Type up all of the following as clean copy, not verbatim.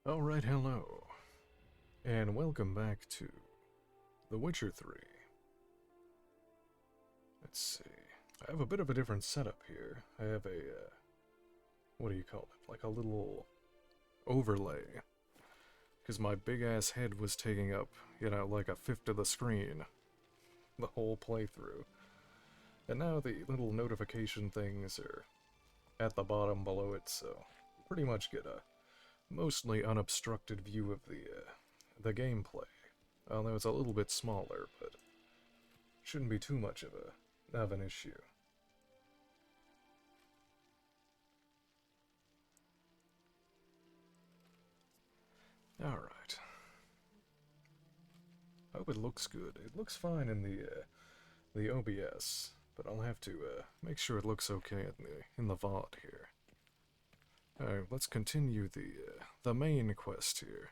Alright, hello, and welcome back to The Witcher 3. Let's see, I have a bit of a different setup here. I have a, what do you call it, like a little overlay, because my big-ass head was taking up, like a fifth of the screen, the whole playthrough. And now the little notification things are at the bottom below it, so pretty much get a mostly unobstructed view of the gameplay. Although it's a little bit smaller, but shouldn't be too much of an issue. Alright. I hope it looks good. It looks fine in the OBS, but I'll have to make sure it looks okay in the VOD here. Alright, let's continue the main quest here.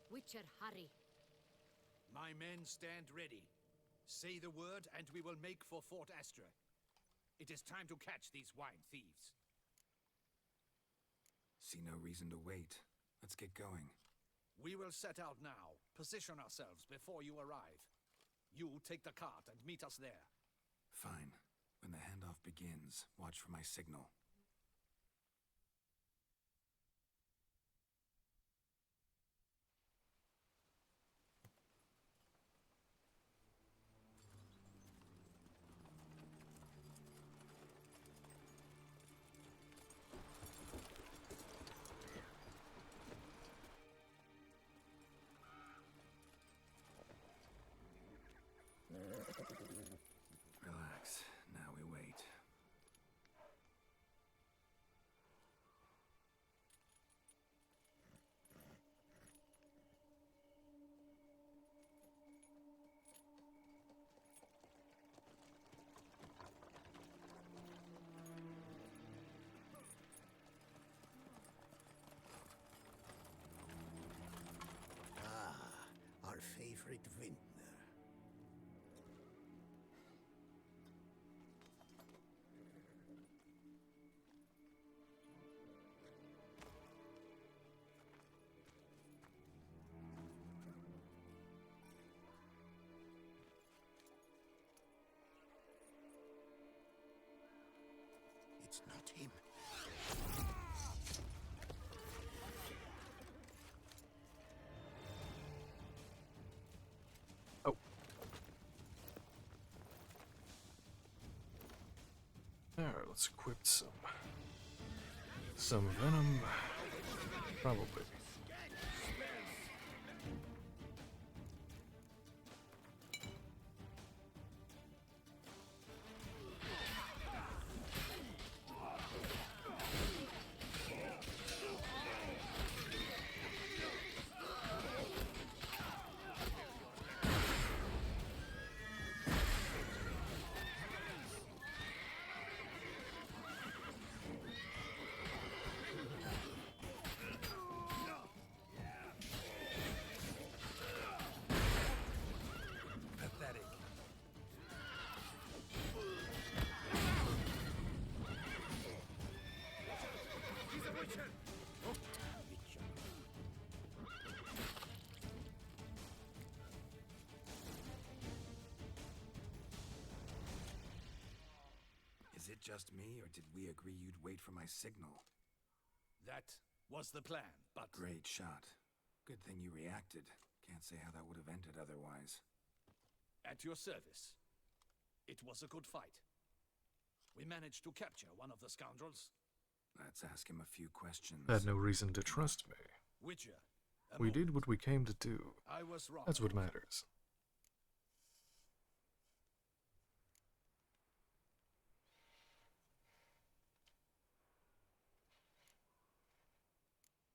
Witcher, hurry. My men stand ready. Say the word and we will make for Fort Astra. It is time to catch these wine thieves. See no reason to wait. Let's get going. We will set out now. Position ourselves before you arrive. You take the cart and meet us there. Fine. When the handoff begins, watch for my signal. Relax. Now we wait. Our favorite vintner. It's not him. Oh. Alright, let's equip some venom, probably. Pathetic. He's a witcher! Is it just me, or did we agree you'd wait for my signal? That was the plan, but... Great shot. Good thing you reacted. Can't say how that would have ended otherwise. At your service. It was a good fight. We managed to capture one of the scoundrels. Let's ask him a few questions. Had no reason to trust me. Witcher. We did what we came to do. I was wrong. That's what matters.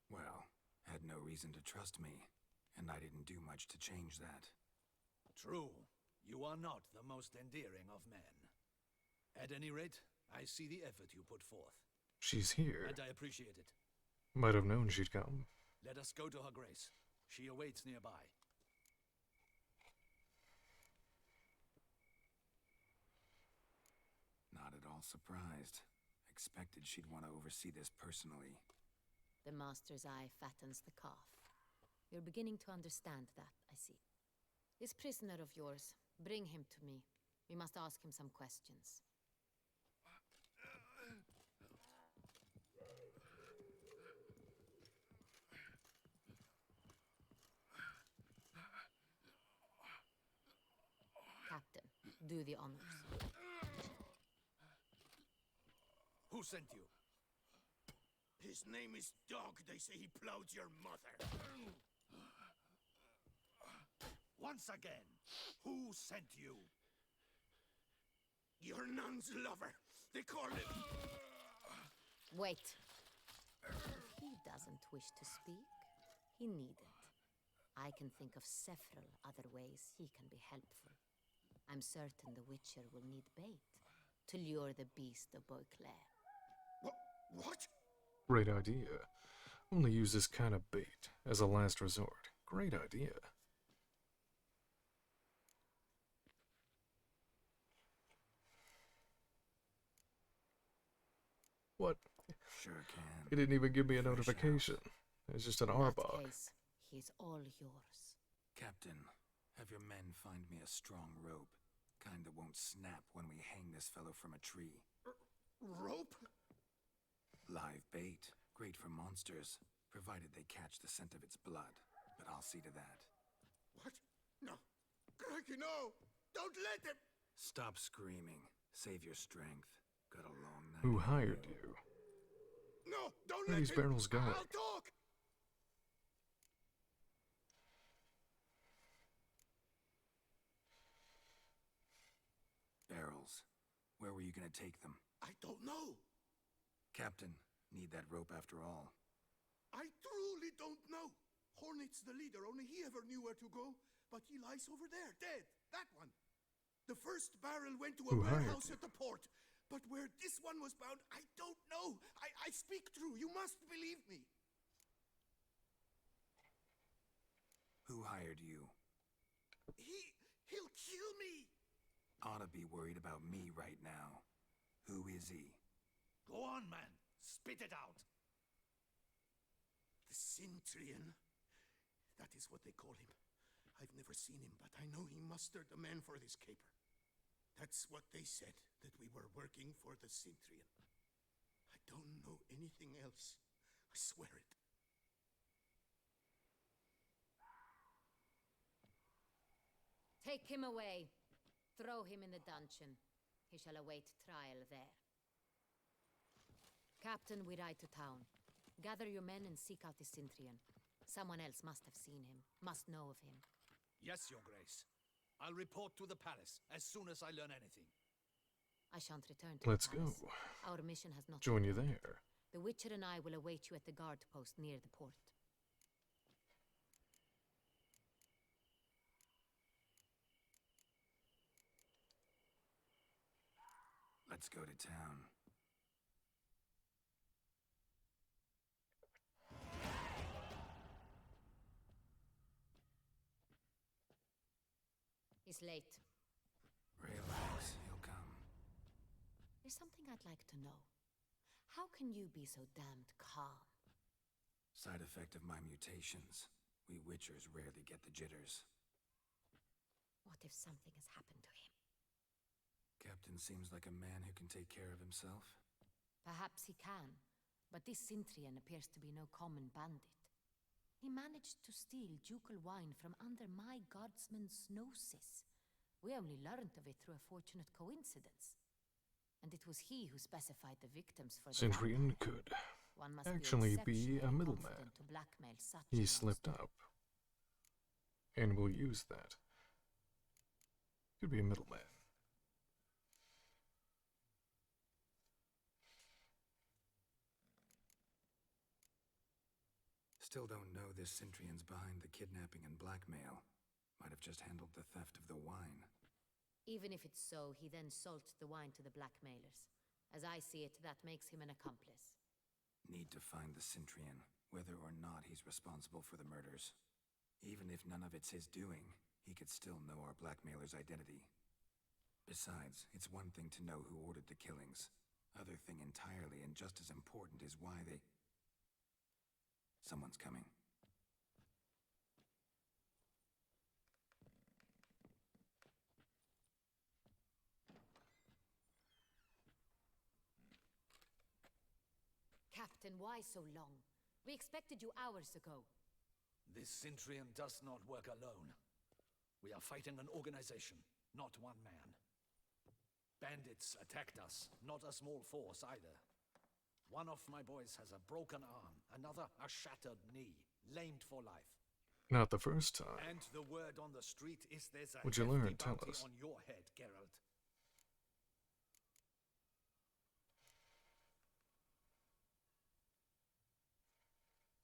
Well, had no reason to trust me, and I didn't do much to change that. True. You are not the most endearing of men. At any rate, I see the effort you put forth. She's here. And I appreciate it. Might have known she'd come. Let us go to her grace. She awaits nearby. all surprised. Expected she'd want to oversee this personally. The master's eye fattens the calf. You're beginning to understand that, I see. This prisoner of yours, bring him to me. We must ask him some questions. Captain, do the honors. Who sent you? His name is Dog. They say he plowed your mother. Once again, who sent you? Your nun's lover. They call him. Wait. If he doesn't wish to speak, he needn't. I can think of several other ways he can be helpful. I'm certain the Witcher will need bait to lure the beast of Beauclair. What? Great idea. Only use this kind of bait as a last resort. Great idea. What? Sure can. He didn't even give me a Fresh notification. It's just an In that Arbok. case, he's all yours. Captain, have your men find me a strong rope. Kind that won't snap when we hang this fellow from a tree. Rope? Live bait. Great for monsters, provided they catch the scent of its blood. But I'll see to that. What? No. Crikey, no! Don't let him! Stop screaming. Save your strength. Got a long night. Who ahead. hired you? No! Don't Where let these him! barrels going? I'll talk! Barrels. Where were you gonna take them? I don't know. Captain, need that rope after all. I truly don't know. Hornet's the leader, only he ever knew where to go. But he lies over there, dead. That one. The first barrel went to a Who hired warehouse you? at the port. But where this one was bound, I don't know. I speak true. You must believe me. Who hired you? He'll kill me. Ought to be worried about me right now. Who is he? Go on, man. Spit it out. The Cintrian. That is what they call him. I've never seen him, but I know he mustered the men for this caper. That's what they said, that we were working for the Cintrian. I don't know anything else. I swear it. Take him away. Throw him in the dungeon. He shall await trial there. Captain, we ride to town. Gather your men and seek out the Cintrian. Someone else must have seen him, must know of him. Yes, Your Grace. I'll report to the palace as soon as I learn anything. I shan't return to Let's the palace. go. Our mission has not Join you begun. there. The Witcher and I will await you at the guard post near the port. Let's go to town. He's late. Relax, he'll come. There's something I'd like to know. How can you be so damned calm? Side effect of my mutations. We Witchers rarely get the jitters. What if something has happened to him? Captain seems like a man who can take care of himself. Perhaps he can, but this Cintrian appears to be no common bandit. He managed to steal ducal wine from under my guardsman's noses. We only learned of it through a fortunate coincidence. And it was he who specified the victims for the Centurion vampire. could One must actually be exceptionally a middleman. confident to blackmail such He a slipped monster. up. And will use that. Could be a middleman. Still don't know this Cintrian's behind the kidnapping and blackmail. Might have just handled the theft of the wine. Even if it's so, he then sold the wine to the blackmailers. As I see it, that makes him an accomplice. Need to find the Cintrian, whether or not he's responsible for the murders. Even if none of it's his doing, he could still know our blackmailer's identity. Besides, it's one thing to know who ordered the killings. Other thing entirely, and just as important, is why they... Someone's coming. Captain, why so long? We expected you hours ago. This Cintrian does not work alone. We are fighting an organization, not one man. Bandits attacked us, not a small force either. One of my boys has a broken arm, another a shattered knee, lamed for life. Not the first time. And the word on the street is there's a Would you hefty learn? Tell bounty us. on your head, Geralt.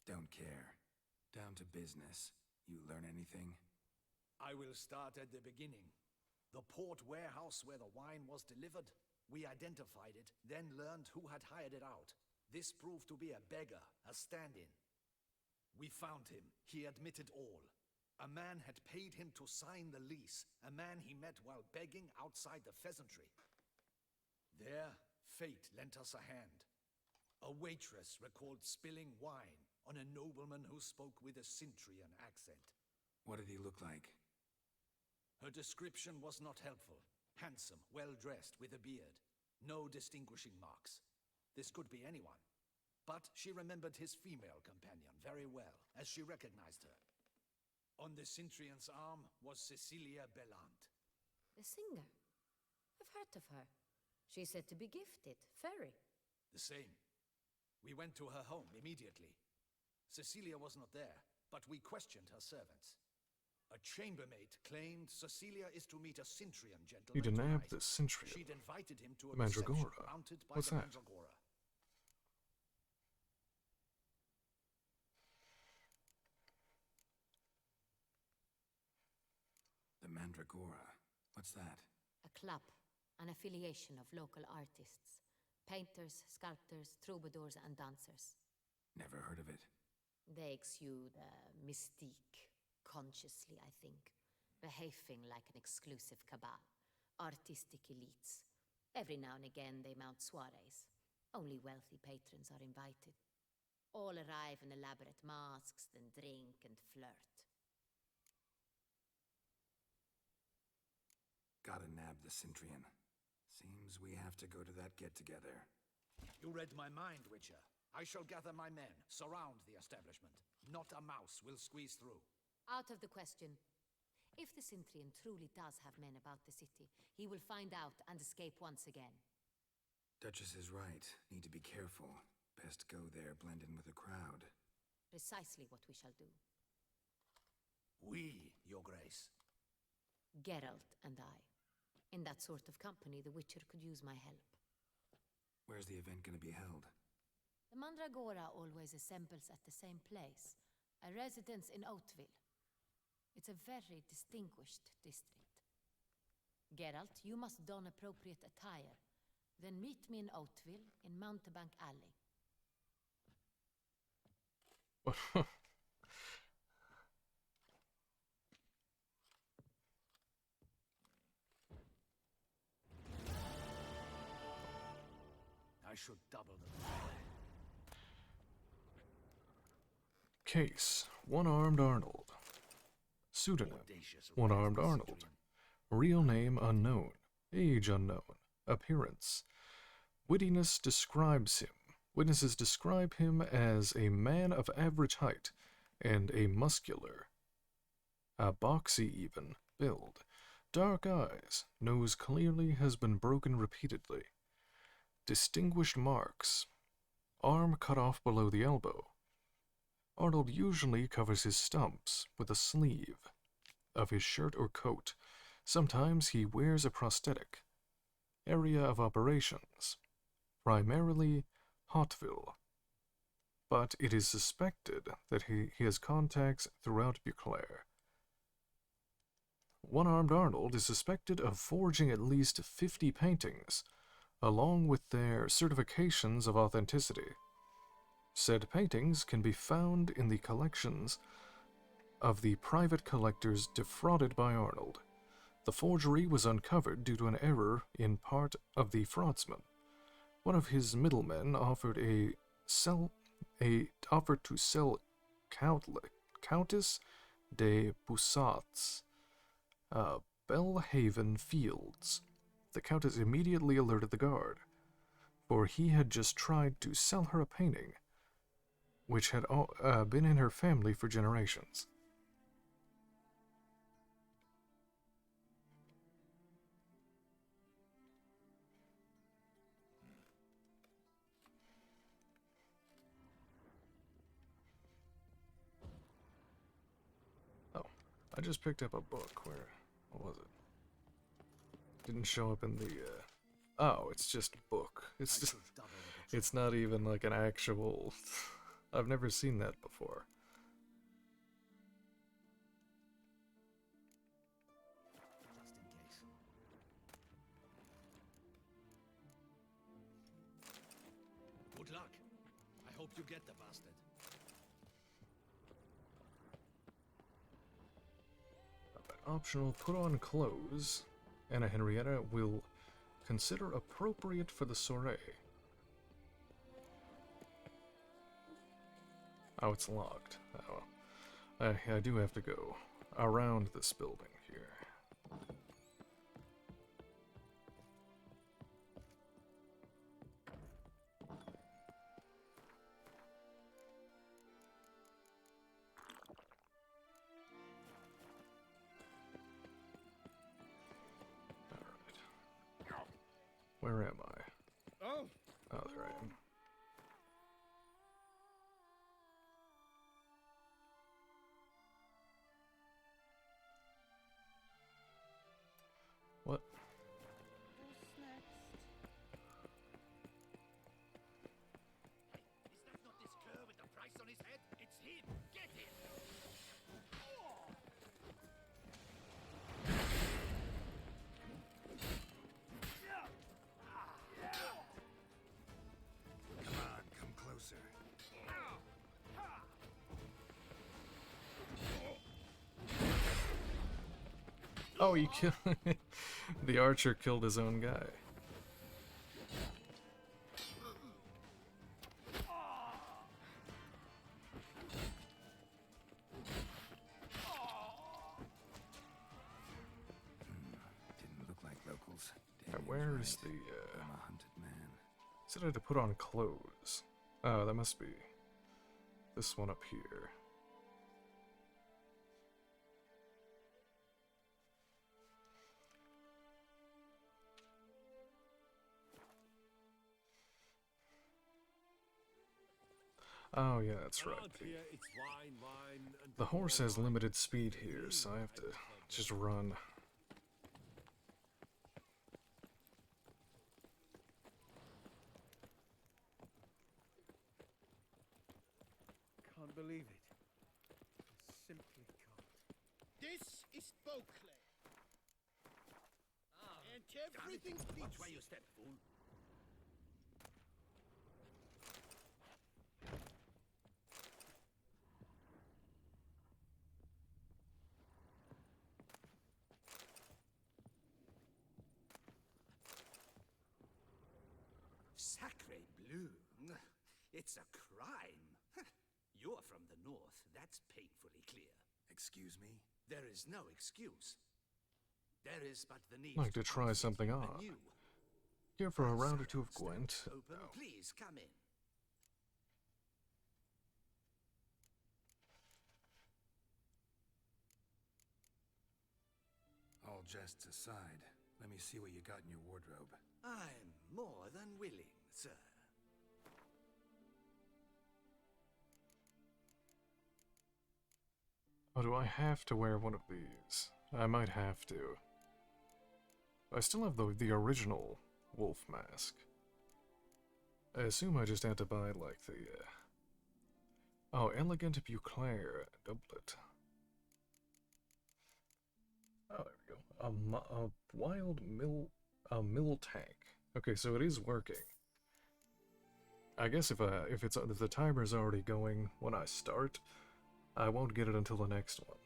Don't care. Down to business. You learn anything? I will start at the beginning. The port warehouse where the wine was delivered, we identified it, then learned who had hired it out. This proved to be a beggar, a stand-in. We found him. He admitted all. A man had paid him to sign the lease, a man he met while begging outside the pheasantry. There, fate lent us a hand. A waitress recalled spilling wine on a nobleman who spoke with a Cintrian accent. What did he look like? Her description was not helpful. Handsome, well-dressed, with a beard. No distinguishing marks. This could be anyone. But she remembered his female companion very well, as she recognized her. On the Cintrian's arm was Cecilia Bellant. The singer. I've heard of her. She's said to be gifted. Fairy. The same. We went to her home immediately. Cecilia was not there, but we questioned her servants. A chambermaid claimed Cecilia is to meet a Cintrian gentleman You nabbed tonight. the Cintrian. She'd invited him to a The Mandragora. reception mounted by What's the that? Mandragora. The Mandragora. What's that? A club. An affiliation of local artists. Painters, sculptors, troubadours, and dancers. Never heard of it. They exude mystique, consciously, I think. Behaving like an exclusive cabal. Artistic elites. Every now and again they mount soirees. Only wealthy patrons are invited. All arrive in elaborate masks, then drink and flirt. Gotta nab the Cintrian. Seems we have to go to that get-together. You read my mind, Witcher. I shall gather my men, surround the establishment. Not a mouse will squeeze through. Out of the question. If the Cintrian truly does have men about the city, he will find out and escape once again. Duchess is right. Need to be careful. Best go there, blend in with the crowd. Precisely what we shall do. We, Your Grace. Geralt and I. In that sort of company, the Witcher could use my help. Where's the event gonna be held? The Mandragora always assembles at the same place, a residence in Oatville. It's a very distinguished district. Geralt, you must don appropriate attire. Then meet me in Oatville in Mountebank Alley. I should double the Case: One-Armed Arnold. Pseudonym: audacious One-Armed rascal Arnold. Cintrian. Real name unknown. Age unknown. Appearance: wittiness describes him. Witnesses describe him as a man of average height and a muscular, a boxy even, build. Dark eyes. Nose clearly has been broken repeatedly. Distinguished marks: arm cut off below the elbow. Arnold usually covers his stumps with a sleeve of his shirt or coat. Sometimes he wears a prosthetic. Area of operations: primarily Hotville. But it is suspected that he has contacts throughout Beauclair. One-Armed Arnold is suspected of forging at least 50 paintings, along with their certifications of authenticity. Said paintings can be found in the collections of the private collectors defrauded by Arnold. The forgery was uncovered due to an error in part of the fraudsman. One of his middlemen offered to sell Countess de Boussat's Belhaven Fields. The Countess immediately alerted the guard, for he had just tried to sell her a painting, which had been in her family for generations. Oh, I just picked up a book. What was it? Didn't show up in the, oh, it's just a book. It's not even like an actual, I've never seen that before. Just in case. Good luck. I hope you get the bastard. Optional, put on clothes. Anna Henrietta will consider appropriate for the soiree. Oh, it's locked. Oh, I do have to go around this building here. Where am I? Oh, Oh, there I am. What? Who's next? is that not this cur with the price on his head? It's him! Get him! Come on, come closer. Oh, you killed... The archer killed his own guy. Didn't look like locals. Now, Daniel's where's right. the, I'm a hunted man. said I had to put on clothes. Oh, that must be this one up here. Oh yeah, that's right. The horse has limited speed here, so I have to just run. Can't believe it. I simply can't. This is Beauclair. And everything Watch where you step, fool. Sacre bleu. It's a crime. You're from the north. That's painfully clear. Excuse me? There is no excuse. There is but the need Like to try conflict something on. anew. Here for a round or two of Gwent. Stand open. Please come in. All jests aside, let me see what you got in your wardrobe. I'm more than willing, sir. Oh, do I have to wear one of these? I might have to. I still have the original wolf mask. I assume I just had to buy, like, the, Oh, Elegant Beauclair doublet. Oh, there we go. A wild mill tank. Okay, so it is working. I guess if the timer's already going when I start, I won't get it until the next one.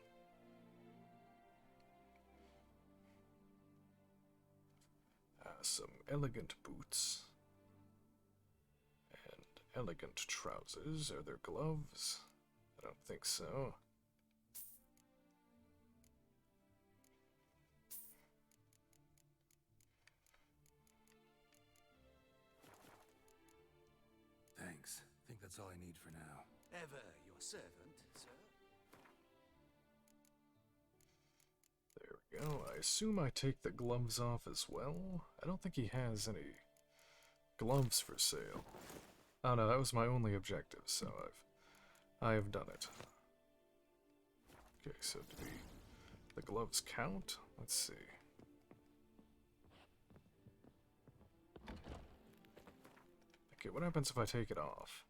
some elegant boots. And elegant trousers. Are there gloves? I don't think so. Thanks. I think that's all I need for now. Ever your servant, sir. There we go. I assume I take the gloves off as well. I don't think he has any gloves for sale. Oh no, that was my only objective, so I have done it. Okay, so do the gloves count? Let's see. Okay, what happens if I take it off?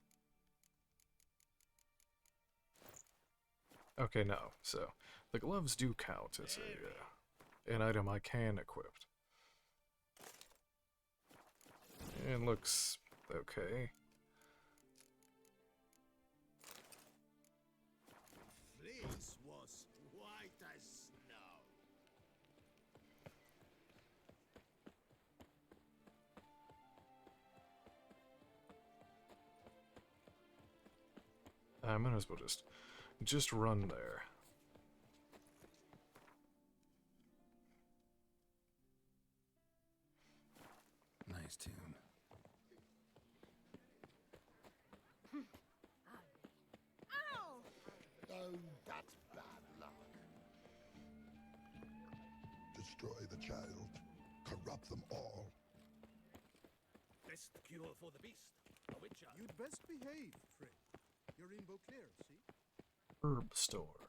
Okay, no. So, the gloves do count as an item I can equip. It looks okay. Fleece was white as snow. I might as well just run there. Nice tune. Oh, that's bad luck. Destroy the child. Corrupt them all. Best cure for the beast. A witcher. You'd best behave, friend. You're in Beauclair, see? Herb store.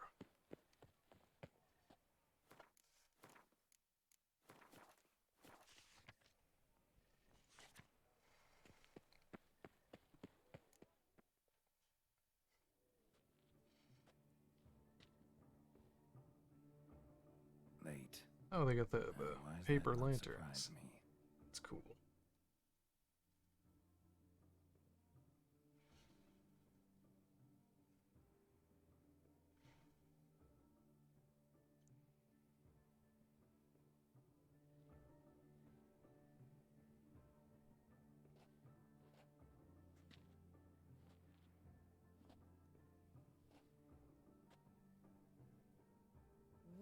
Late. Oh, they got the Why is paper that not lanterns. surprise me? It's cool.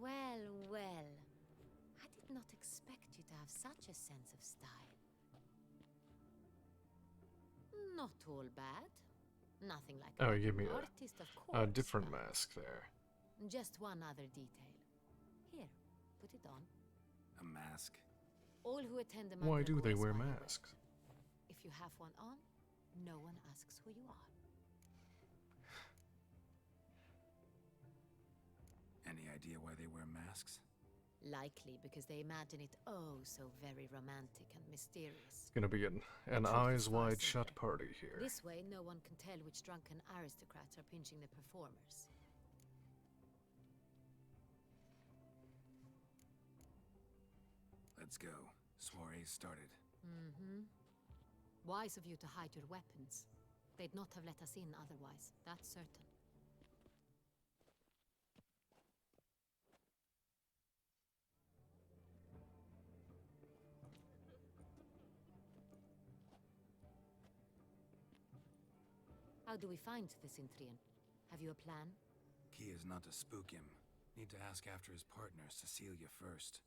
Well, well. I did not expect you to have such a sense of style. Not all bad. Nothing like Oh, that. give me Artist, of a course, different but mask there. just one other detail. Here, put it on. A mask? All who attend the Why do they Mandragora's wear final masks? If you have one on, no one asks who you are. Any idea why they wear masks? Likely because they imagine it oh so very romantic and mysterious. It's gonna be an truth is eyes far wide shut simpler. party here. This way, no one can tell which drunken aristocrats are pinching the performers. Let's go. Soiree's started. Mm-hmm. Wise of you to hide your weapons. They'd not have let us in otherwise, that's certain. How do we find the Cintrian? Have you a plan? Key is not to spook him. Need to ask after his partner, Cecilia, first.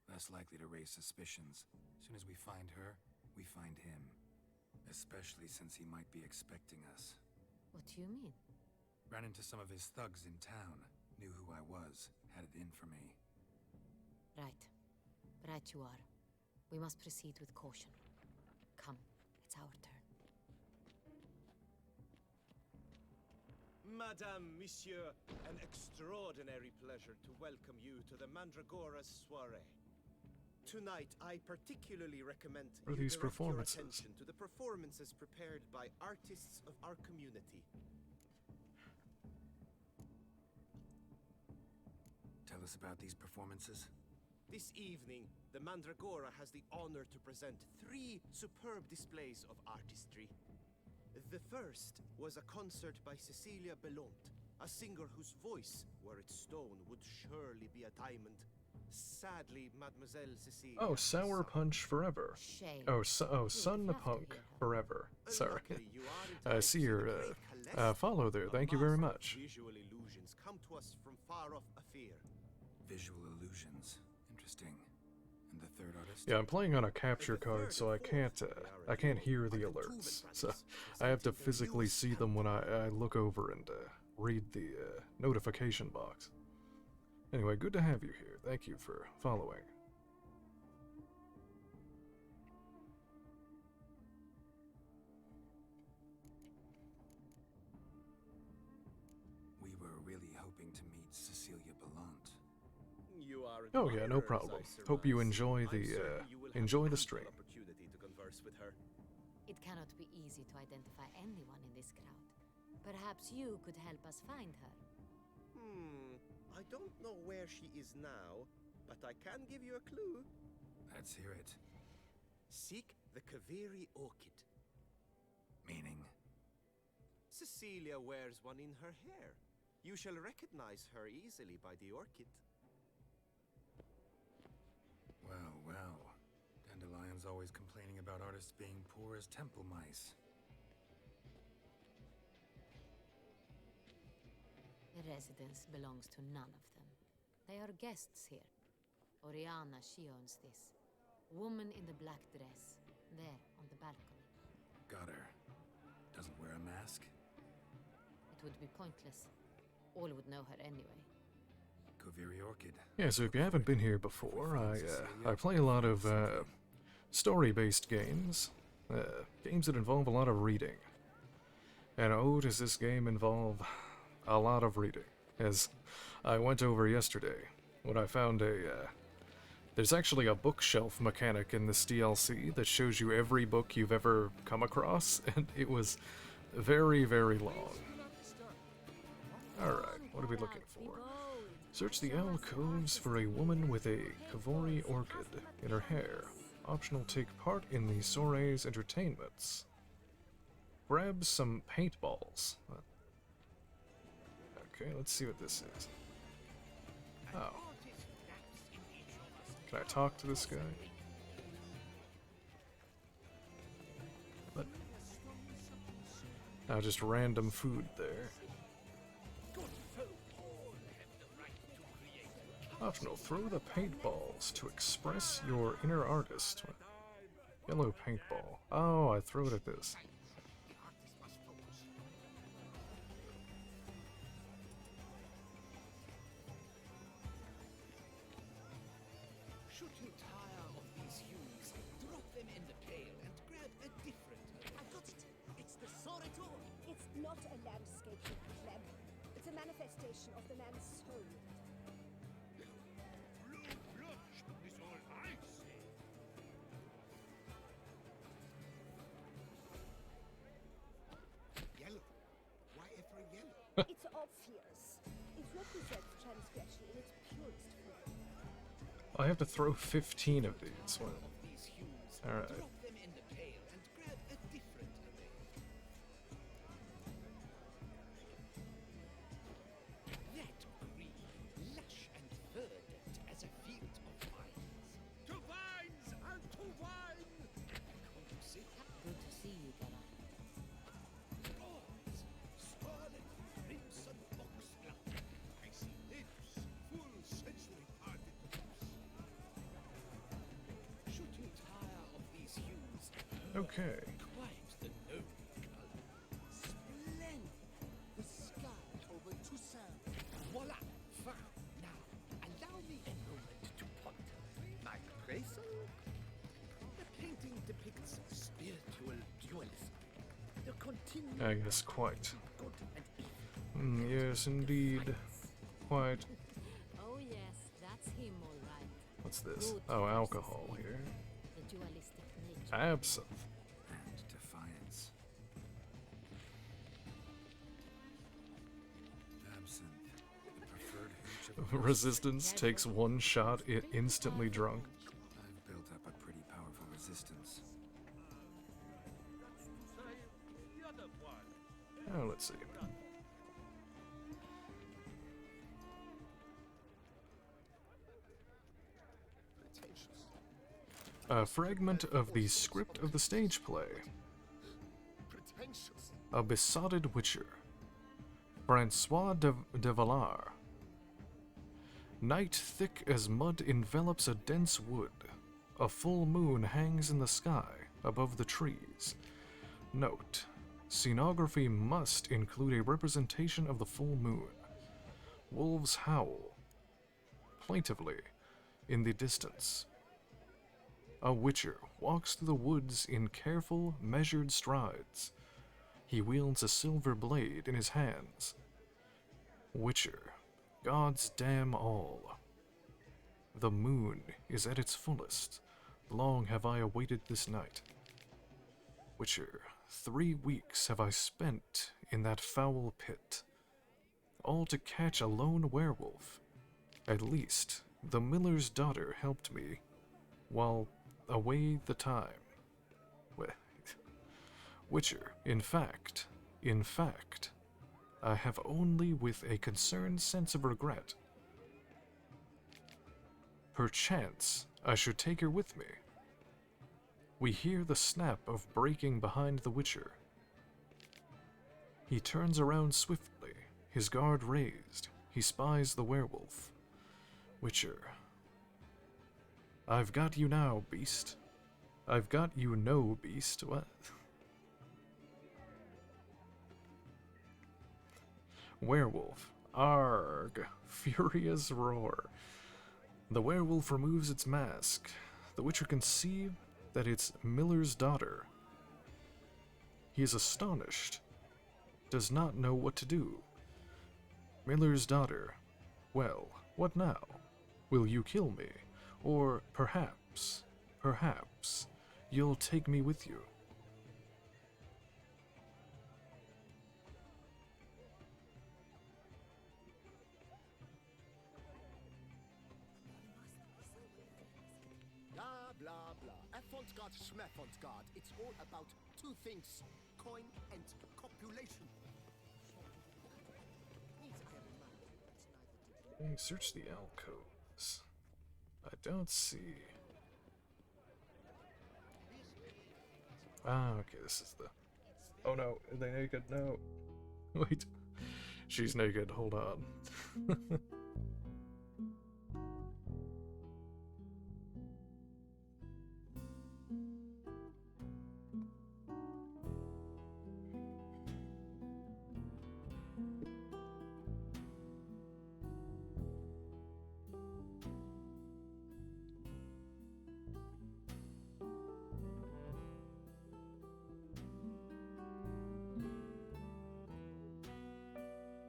Less likely to raise suspicions. Soon as we find her, we find him. Especially since he might be expecting us. What do you mean? Ran into some of his thugs in town. Knew who I was. Had it in for me. Right. Right you are. We must proceed with caution. Come, it's our turn. Madame, Monsieur, an extraordinary pleasure to welcome you to the Mandragora's soiree. Tonight, I particularly recommend What are you these direct your performances? attention to the performances prepared by artists of our community. Tell us about these performances. This evening, the Mandragora has the honor to present 3 superb displays of artistry. The first was a concert by Cecilia Belont, a singer whose voice, were it stone, would surely be a diamond. Sadly, Mademoiselle Cecilia. Oh, has Sour suffered. Punch Forever. Shame. Oh, We'll Sun have to Punk hear her. Forever. Sorry. Luckily, you are in I time see to your the great Celeste, follow there. a Thank you very master of much. Visual illusions come to us from far off afar. Visual illusions. Interesting. And the third artist? Yeah, I'm playing on a capture The card, third so and fourth I can't are hear the the alerts. Vtube So brothers, I have to presenting the physically newest see them when I look over and read the notification box. Anyway, good to have you here. Thank you for following. We were really hoping to meet Cecilia Belant. You are Oh yeah, no admirers, problem. I Hope you surmise. enjoy I'm the certain you will have enjoy the ample stream. opportunity to converse with her. It cannot be easy to identify anyone in this crowd. Perhaps you could help us find her. I don't know where she is now, but I can give you a clue. Let's hear it. Seek the Kaveri orchid. Meaning? Cecilia wears one in her hair. You shall recognize her easily by the orchid. Well, well. Dandelion's always complaining about artists being poor as temple mice. The residence belongs to none of them. They are guests here. Oriana, she owns this. Woman in the black dress, there on the balcony. Got her. Doesn't wear a mask? It would be pointless. All would know her anyway. Kaveri Orchid. Yeah, so if you haven't been here before, I play a lot of story-based games, games that involve a lot of reading. And oh, does this game involve a lot of reading? As I went over yesterday, when I found there's actually a bookshelf mechanic in this DLC that shows you every book you've ever come across, and it was very, very long. Alright, what are we looking for? Search the alcoves for a woman with a Kavori orchid in her hair. Optional, take part in the soiree's entertainments. Grab some paintballs. Okay, let's see what this is. Oh. Can I talk to this guy? What? Oh, just random food there. Optional, throw the paintballs to express your inner artist. Yellow paintball. Oh, I throw it at this. Should you tire of these hues, drop them in the pail and grab a different. I got it. It's the Soretor. It's not a landscape, Clem. It's a manifestation of the man's soul. Yellow. Why ever yellow? It's obvious. It represents transgression in its purest form. I have to throw 15 of these. Well, These hues, alright. drop them in the pail and grab a different array. That green, lush and verdant as a field of vines. To vines and to wine! Come to see Good to see you, Geralt. Rose, scarlet, crimson foxglove. I see lips, full sensory parted lips. Should you tire of these hues? Okay. Quite the noble color. Splendid. The sky over Toussaint. Voila, found. Now, allow me a moment to ponder. My appraisal? The painting depicts spiritual dualism. The continued I guess quite. good and evil. Yes, indeed. Quite. Oh yes, that's him all right. What's this? Oh, alcohol here. The dualistic nature. Absinthe. And defiance. Absinthe. The preferred hooch of Resistance takes one shot, it instantly drunk. I've built up a pretty powerful resistance. Oh, let's see. A fragment of the script of the stage play. Pretentious. A besotted witcher. Francois de Valar. Night thick as mud envelops a dense wood. A full moon hangs in the sky above the trees. Note: scenography must include a representation of the full moon. Wolves howl plaintively in the distance. A witcher walks through the woods in careful, measured strides. He wields a silver blade in his hands. Witcher, gods damn all. The moon is at its fullest. Long have I awaited this night. Witcher, 3 weeks have I spent in that foul pit, all to catch a lone werewolf. At least, the miller's daughter helped me while away the time. Witcher, in fact, I have only with a concerned sense of regret. Perchance I should take her with me. We hear the snap of breaking behind the witcher. He turns around swiftly, his guard raised. He spies the werewolf. Witcher. I've got you now, beast. I've got you no, beast. What? Werewolf. Arg. Furious roar. The werewolf removes its mask. The witcher can see that it's Miller's daughter. He is astonished. Does not know what to do. Miller's daughter. Well, what now? Will you kill me? Or perhaps, you'll take me with you. Blah, blah, blah. Avant-garde, schmavant-garde. It's all about 2 things. Coin and copulation. Okay, search the alcoves. I don't see. Ah, okay, this is the... Oh no, are they naked? No. Wait. She's naked, hold on.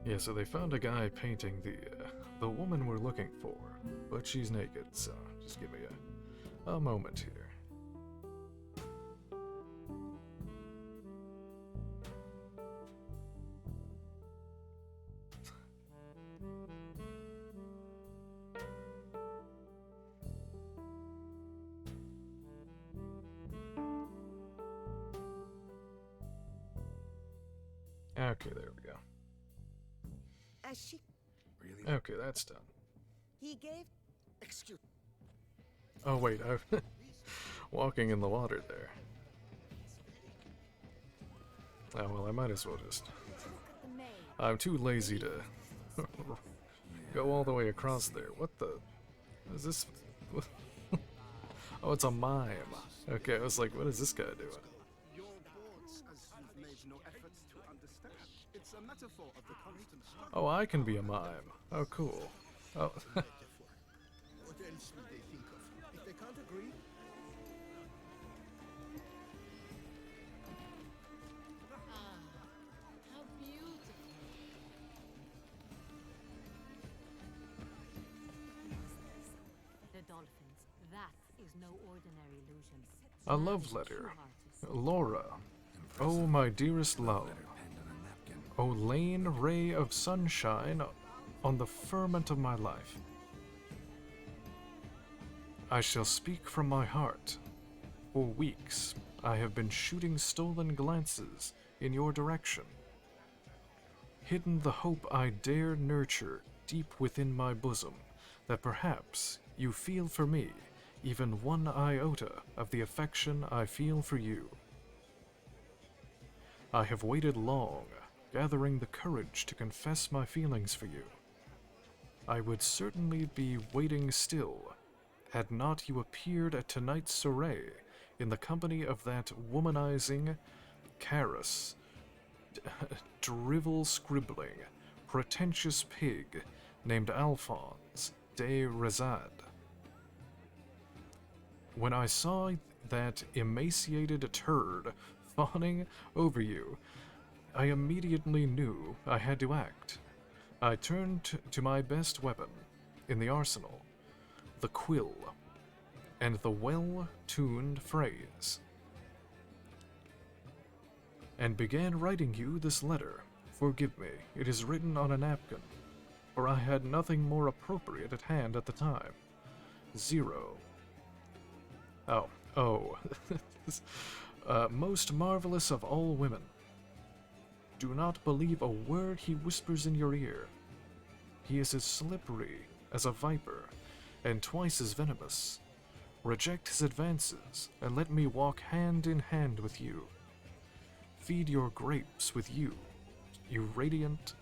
Yeah, so they found a guy painting the woman we're looking for, but she's naked, so just give me a moment here. Okay, there we go. She... Really? Okay, that's done. He gave... Excuse... Oh wait, I'm walking in the water there. Oh well, I might as well just... I'm too lazy to go all the way across there. What the... is this... Oh, it's a mime. Okay, I was like, what is this guy doing? Your words, as you've made no efforts to understand. It's a metaphor of the constant struggle. Oh, I can be a mime. Oh, cool. Oh. What else would they think of? If they can't agree... How beautiful. The dolphins. That is no ordinary illusion. A love letter. Laura. Oh, my dearest love. O lane ray of sunshine on the firmament of my life. I shall speak from my heart. For weeks, I have been shooting stolen glances in your direction. Hidden the hope I dare nurture deep within my bosom, that perhaps you feel for me, even one iota of the affection I feel for you. I have waited long, gathering the courage to confess my feelings for you. I would certainly be waiting still, had not you appeared at tonight's soiree in the company of that womanizing, callous, drivel-scribbling, pretentious pig named Alphonse de Rezade. When I saw that emaciated turd fawning over you, I immediately knew I had to act. I turned to my best weapon in the arsenal, the quill, and the well-tuned phrase, and began writing you this letter. Forgive me, it is written on a napkin, for I had nothing more appropriate at hand at the time. 0. Most marvelous of all women. Do not believe a word he whispers in your ear. He is as slippery as a viper, and twice as venomous. Reject his advances, and let me walk hand in hand with you. Feed your grapes with you radiant,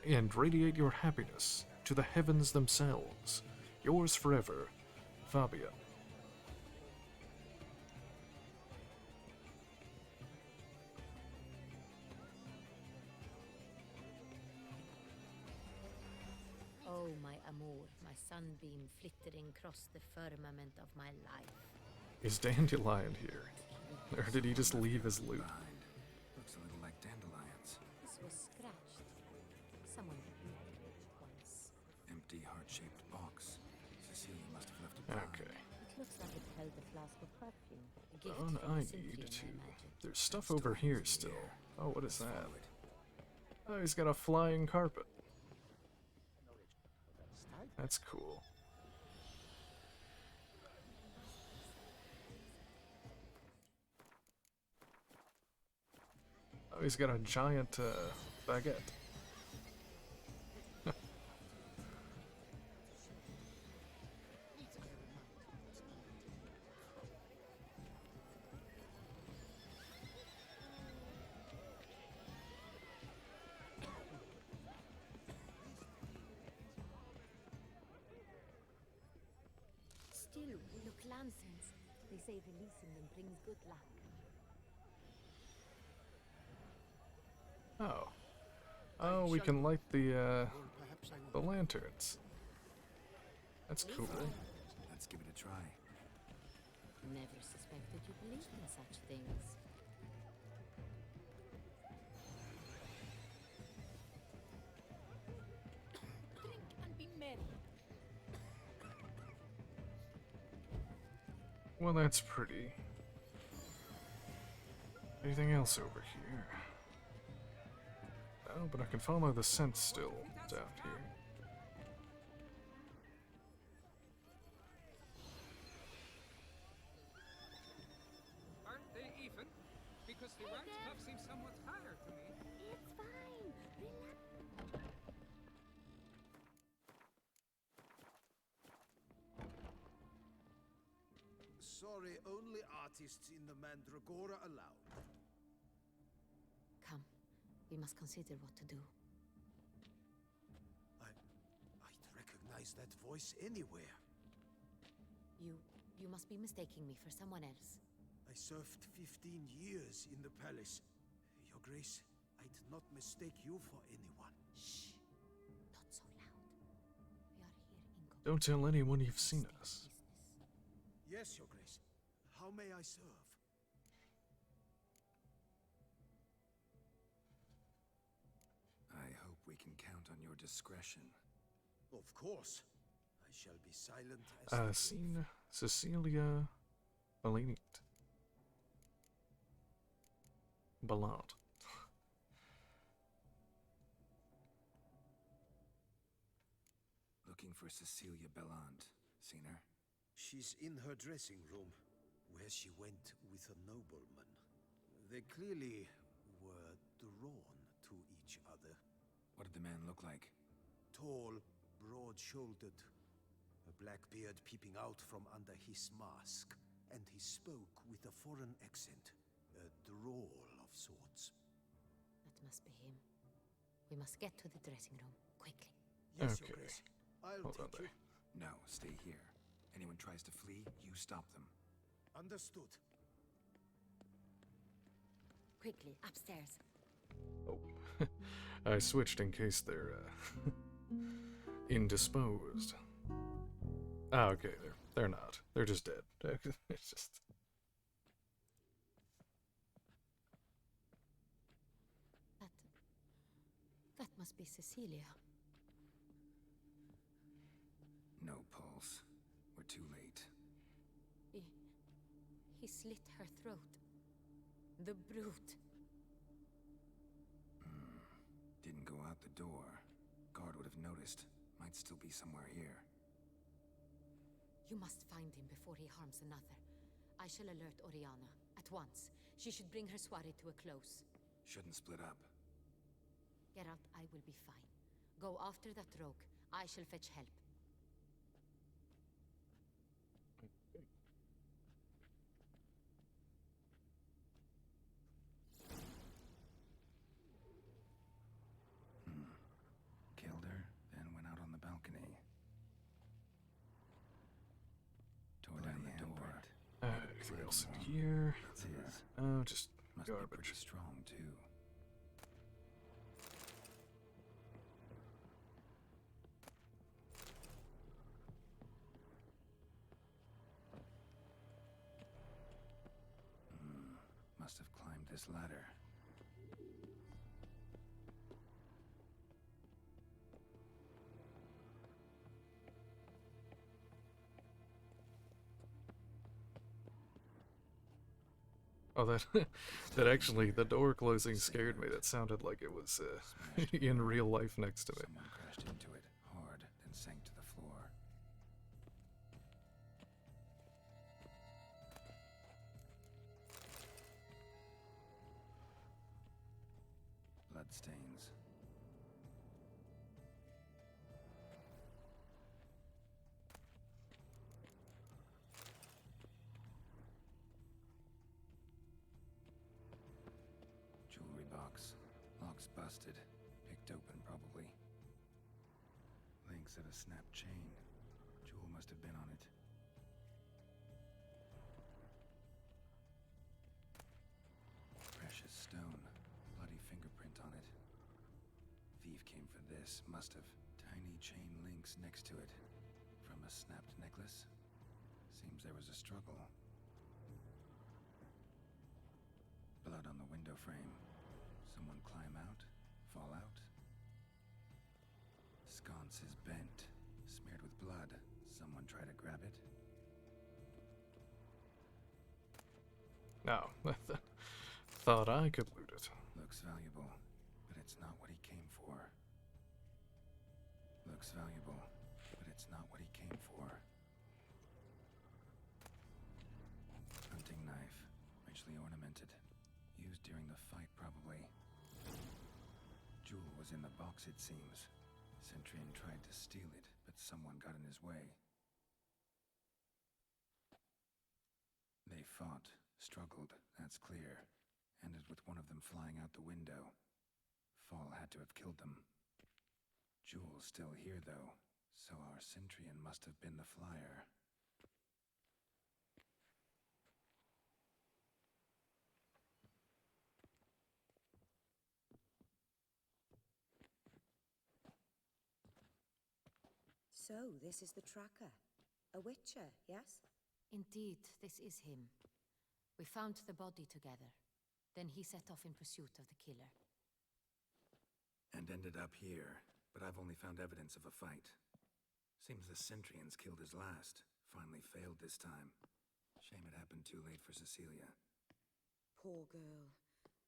and radiate your happiness to the heavens themselves. Yours forever, Fabia. Oh, my amour, my sunbeam flittering across the firmament of my life. Is Dandelion here? Or did he just leave his loot? Behind. Looks a little like dandelions. This was scratched. Someone had looked at it once. Empty, heart-shaped box. Cecilia must have left it behind. Okay. It looks like it held a flask of perfume. A gift Well, from I Cynthia, need to... I imagine. There's stuff over here still. Oh, what is that? Oh, he's got a flying carpet. That's cool. Oh, he's got a giant baguette. Still, look, lanterns. They say releasing them brings good luck. Oh. Oh, we can light the lanterns. That's cool. Let's give it a try. Never suspected you believed in such things. Drink and be merry. Well, that's pretty. Anything else over here? No, but I can follow the scent still down here. Aren't they even? Because the right cuff seems somewhat higher to me. It's fine. Relax. Sorry, only artists in the Mandragora allowed. Come, we must consider what to do. I'd recognize that voice anywhere. You must be mistaking me for someone else. I served 15 years in the palace. Your Grace, I'd not mistake you for anyone. Shh! Not so loud. We are here in Don't tell anyone you've seen us. business. Yes, Your Grace. How may I serve? I hope we can count on your discretion. Of course. I shall be silent as the grave. Seen Cecilia Ballant. Looking for Cecilia Bellant. Seen her? She's in her dressing room, where she went with a nobleman. They clearly were drawn to each other. What did the man look like? Tall, broad-shouldered, a black beard peeping out from under his mask, and he spoke with a foreign accent, a drawl of sorts. That must be him. We must get to the dressing room, quickly. Yes, Okay. Your Grace. I'll Hold on take you. No, stay here. Anyone tries to flee, you stop them. Understood. Quickly, upstairs. Oh, I switched in case they're indisposed. Ah, okay, they're not. They're just dead. It's just. That must be Cecilia. No pulse. We're too late. He slit her throat. The brute. Didn't go out the door. Guard would have noticed. Might still be somewhere here. You must find him before he harms another. I shall alert Oriana at once. She should bring her soirée to a close. Shouldn't split up. Geralt, I will be fine. Go after that rogue. I shall fetch help. Killed her, then went out on the balcony. Tore down the door. Anything else in here? It's his. Oh, just Must be garbage. pretty strong, too. Must have climbed this ladder. Oh, that that actually, the door closing scared me. That sounded like it was in real life next to me. Someone crashed into it hard, then sank to the floor. Bloodstains. Jewelry box. Lock's busted. Picked open, probably. Links of a snapped chain. Jewel must have been on it. Precious stone. Bloody fingerprint on it. Thief came for this. Must have. Tiny chain links next to it. From a snapped necklace. Seems there was a struggle. Blood on the window frame. Someone climb out? Fall out? Sconce is bent. Smeared with blood. Someone try to grab it? No, thought I could loot it. Looks valuable, but it's not what he came for. Looks valuable, but it's not what he came for. Hunting knife. Richly ornamented. Used during the fight, probably. Jewel was in the box, it seems. Centurion tried to steal it, but someone got in his way. They fought, struggled, that's clear. Ended with one of them flying out the window. Fall had to have killed them. Jewel's still here, though, so our Centurion must have been the flyer. So, this is the tracker. A witcher, yes? Indeed, this is him. We found the body together. Then he set off in pursuit of the killer. And ended up here, but I've only found evidence of a fight. Seems the Centurions killed his last. Finally failed this time. Shame it happened too late for Cecilia. Poor girl.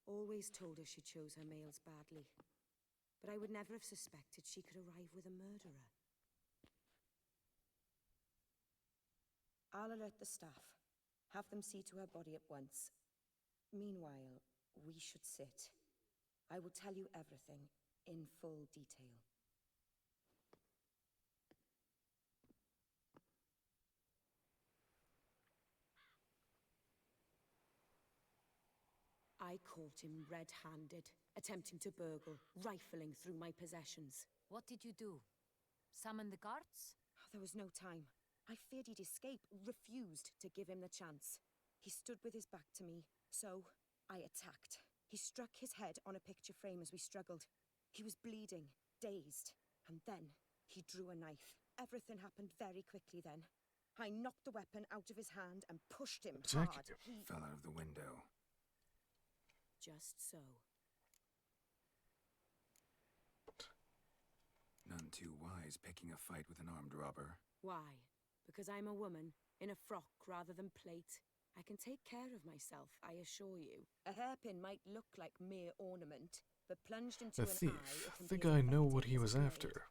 Always told her she chose her males badly. But I would never have suspected she could arrive with a murderer. I'll alert the staff. Have them see to her body at once. Meanwhile, we should sit. I will tell you everything in full detail. I caught him red-handed, attempting to burgle, rifling through my possessions. What did you do? Summon the guards? There was no time. I feared he'd escape, refused to give him the chance. He stood with his back to me, so I attacked. He struck his head on a picture frame as we struggled. He was bleeding, dazed, and then he drew a knife. Everything happened very quickly then. I knocked the weapon out of his hand and pushed him hard. He fell out of the window. Just so. None too wise picking a fight with an armed robber. Why? Because I'm a woman, in a frock rather than plate. I can take care of myself, I assure you. A hairpin might look like mere ornament, but plunged into The an thief. eye, it I can think be as I know what effective he as was a blade. after.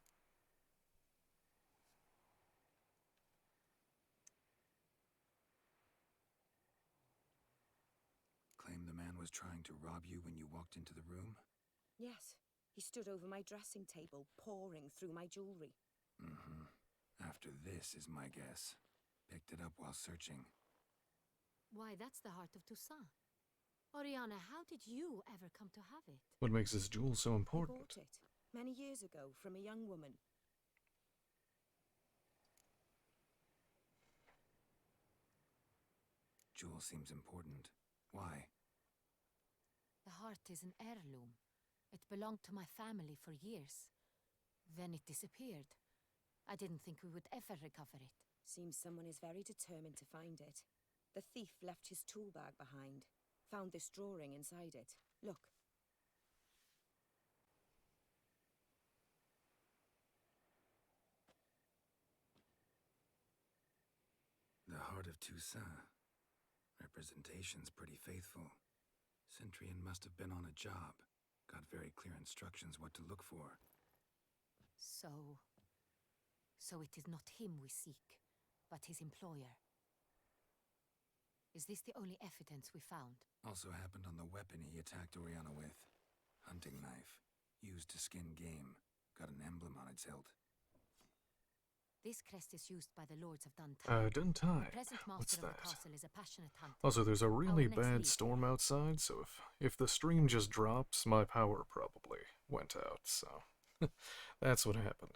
Claim the man was trying to rob you when you walked into the room? Yes. He stood over my dressing table, pouring through my jewelry. Mm-hmm. After this is my guess. Picked it up while searching. Why, that's the heart of Toussaint. Oriana, how did you ever come to have it? What makes this jewel so I important? bought it many years ago from a young woman. Jewel seems important. Why? The heart is an heirloom. It belonged to my family for years. Then it disappeared. I didn't think we would ever recover it. Seems someone is very determined to find it. The thief left his tool bag behind. Found this drawing inside it. Look. The heart of Toussaint. Representation's pretty faithful. Centurion must have been on a job. Got very clear instructions what to look for. So it is not him we seek, but his employer. Is this the only evidence we found? Also happened on the weapon he attacked Oriana with. Hunting knife. Used to skin game. Got an emblem on its hilt. This crest is used by the lords of Duntide. Duntide. The present What's master of that? the castle is a passionate hunter. Also, there's a really next bad lead. storm outside, so if the stream just drops, my power probably went out, so that's what happened.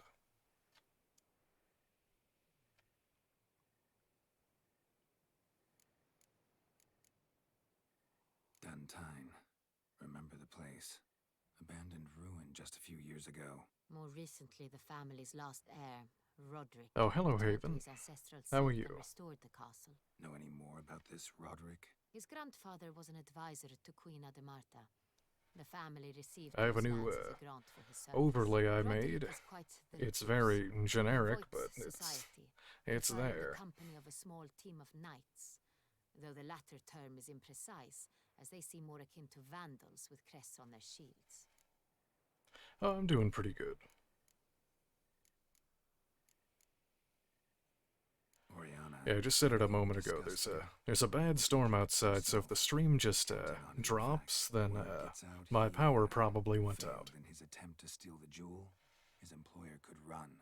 Duntine. Remember the place. Abandoned ruin just a few years ago. More recently, the family's last heir, Roderick. Oh, hello, returned to Haven. his ancestral How are seat you? and restored the castle. Know any more about this Roderick? His grandfather was an advisor to Queen Ademarta. The family received I have a those new lands as a grant for his service. overlay I Roderick made. is quite the It's recluse. very He generic, avoids but society, it's preferring there. the company of a small team of knights, though the latter term is imprecise, as they seem more akin to vandals with crests on their shields. Oh, I'm doing pretty good. Oriana. Yeah, I just said it a moment ago. There's a bad storm outside, so if the stream just drops, then my power probably went out. In his attempt to steal the jewel, his employer could run.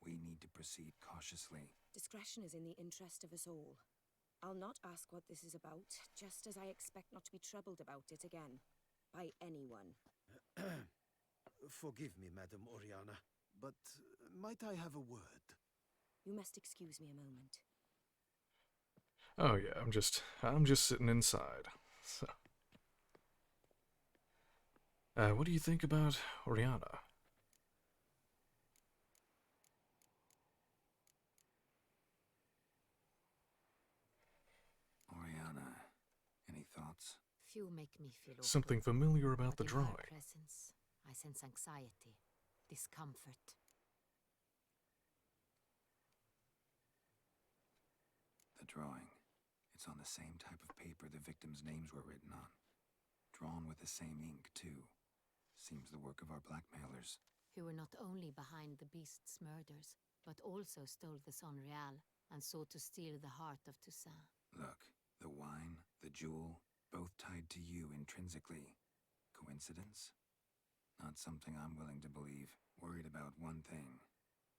We need to proceed cautiously. Discretion is in the interest of us all. I'll not ask what this is about, just as I expect not to be troubled about it again. By anyone. Forgive me, Madam Oriana, but might I have a word? You must excuse me a moment. Oh yeah, I'm just sitting inside. So, what do you think about Oriana? Oriana, any thoughts? Few make me feel awkward, Something familiar about the but in her drawing. presence, I sense anxiety, discomfort. The drawing. It's on the same type of paper the victims' names were written on. Drawn with the same ink, too. Seems the work of our blackmailers. Who were not only behind the beast's murders, but also stole the Son Real and sought to steal the heart of Toussaint. Look, the wine, the jewel, both tied to you intrinsically. Coincidence? Not something I'm willing to believe. Worried about one thing.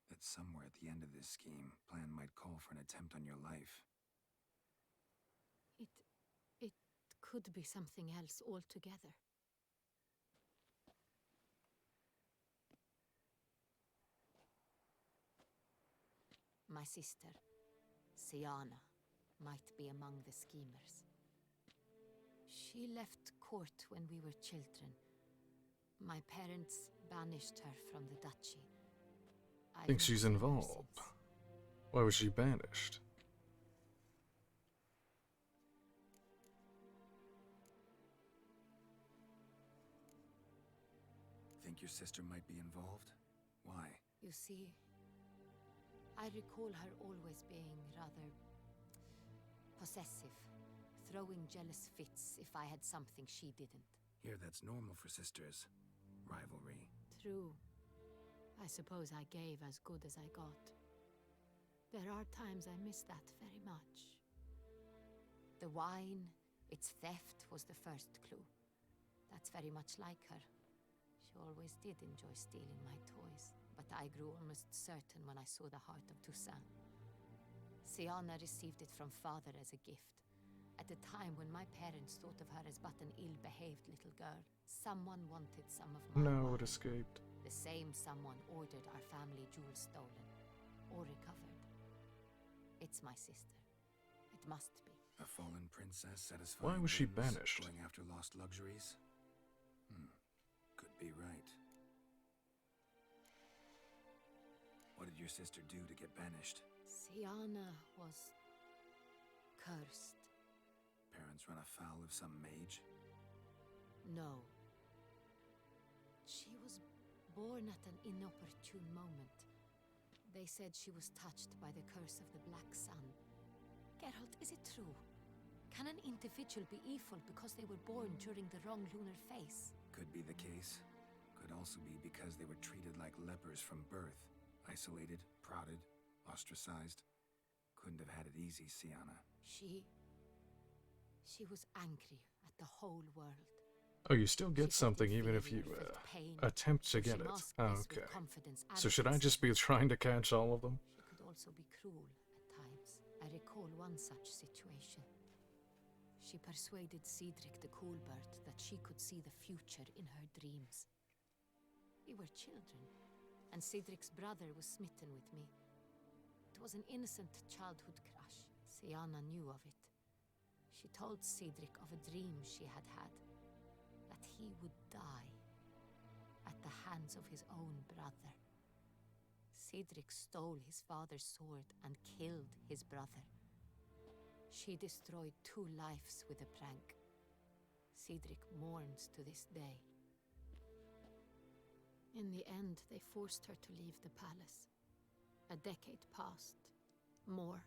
That somewhere at the end of this scheme, plan might call for an attempt on your life. It could be something else altogether. My sister, Siana, might be among the schemers. She left court when we were children. My parents banished her from the duchy. I think she's involved. Why was she banished? Think your sister might be involved? Why? You see, I recall her always being rather possessive, throwing jealous fits if I had something she didn't. Here, that's normal for sisters. Rivalry. True. I suppose I gave as good as I got. There are times I miss that very much. The wine, its theft, was the first clue. That's very much like her. She always did enjoy stealing my toys, but I grew almost certain when I saw the heart of Toussaint. Siana received it from father as a gift. At a time when my parents thought of her as but an ill-behaved little girl, someone wanted some of my No, wine. it escaped. The same someone ordered our family jewels stolen, or recovered. It's my sister. It must be. A fallen princess satisfying Why was she whims, banished? going after lost luxuries? Could be right. What did your sister do to get banished? Siana was cursed. Parents run afoul of some mage? No. She was born at an inopportune moment. They said she was touched by the curse of the Black Sun. Geralt, is it true? Can an individual be evil because they were born during the wrong lunar phase? Could be the case. Could also be because they were treated like lepers from birth. Isolated, prodded, ostracized. Couldn't have had it easy, Siana. She was angry at the whole world. Oh, you still get She something felt even if inferior, you felt pain, attempt to so get she it. masked Oh, this with okay. confidence, So should I arrogance. just be trying to catch all of them? She could also be cruel at times. I recall one such situation. She persuaded Cedric the Coolbird that she could see the future in her dreams. We were children, and Cedric's brother was smitten with me. It was an innocent childhood crush. Siana knew of it. She told Cedric of a dream she had had, that he would die at the hands of his own brother. Cedric stole his father's sword and killed his brother. She destroyed 2 lives with a prank. Cedric mourns to this day. In the end, they forced her to leave the palace. A decade passed. More.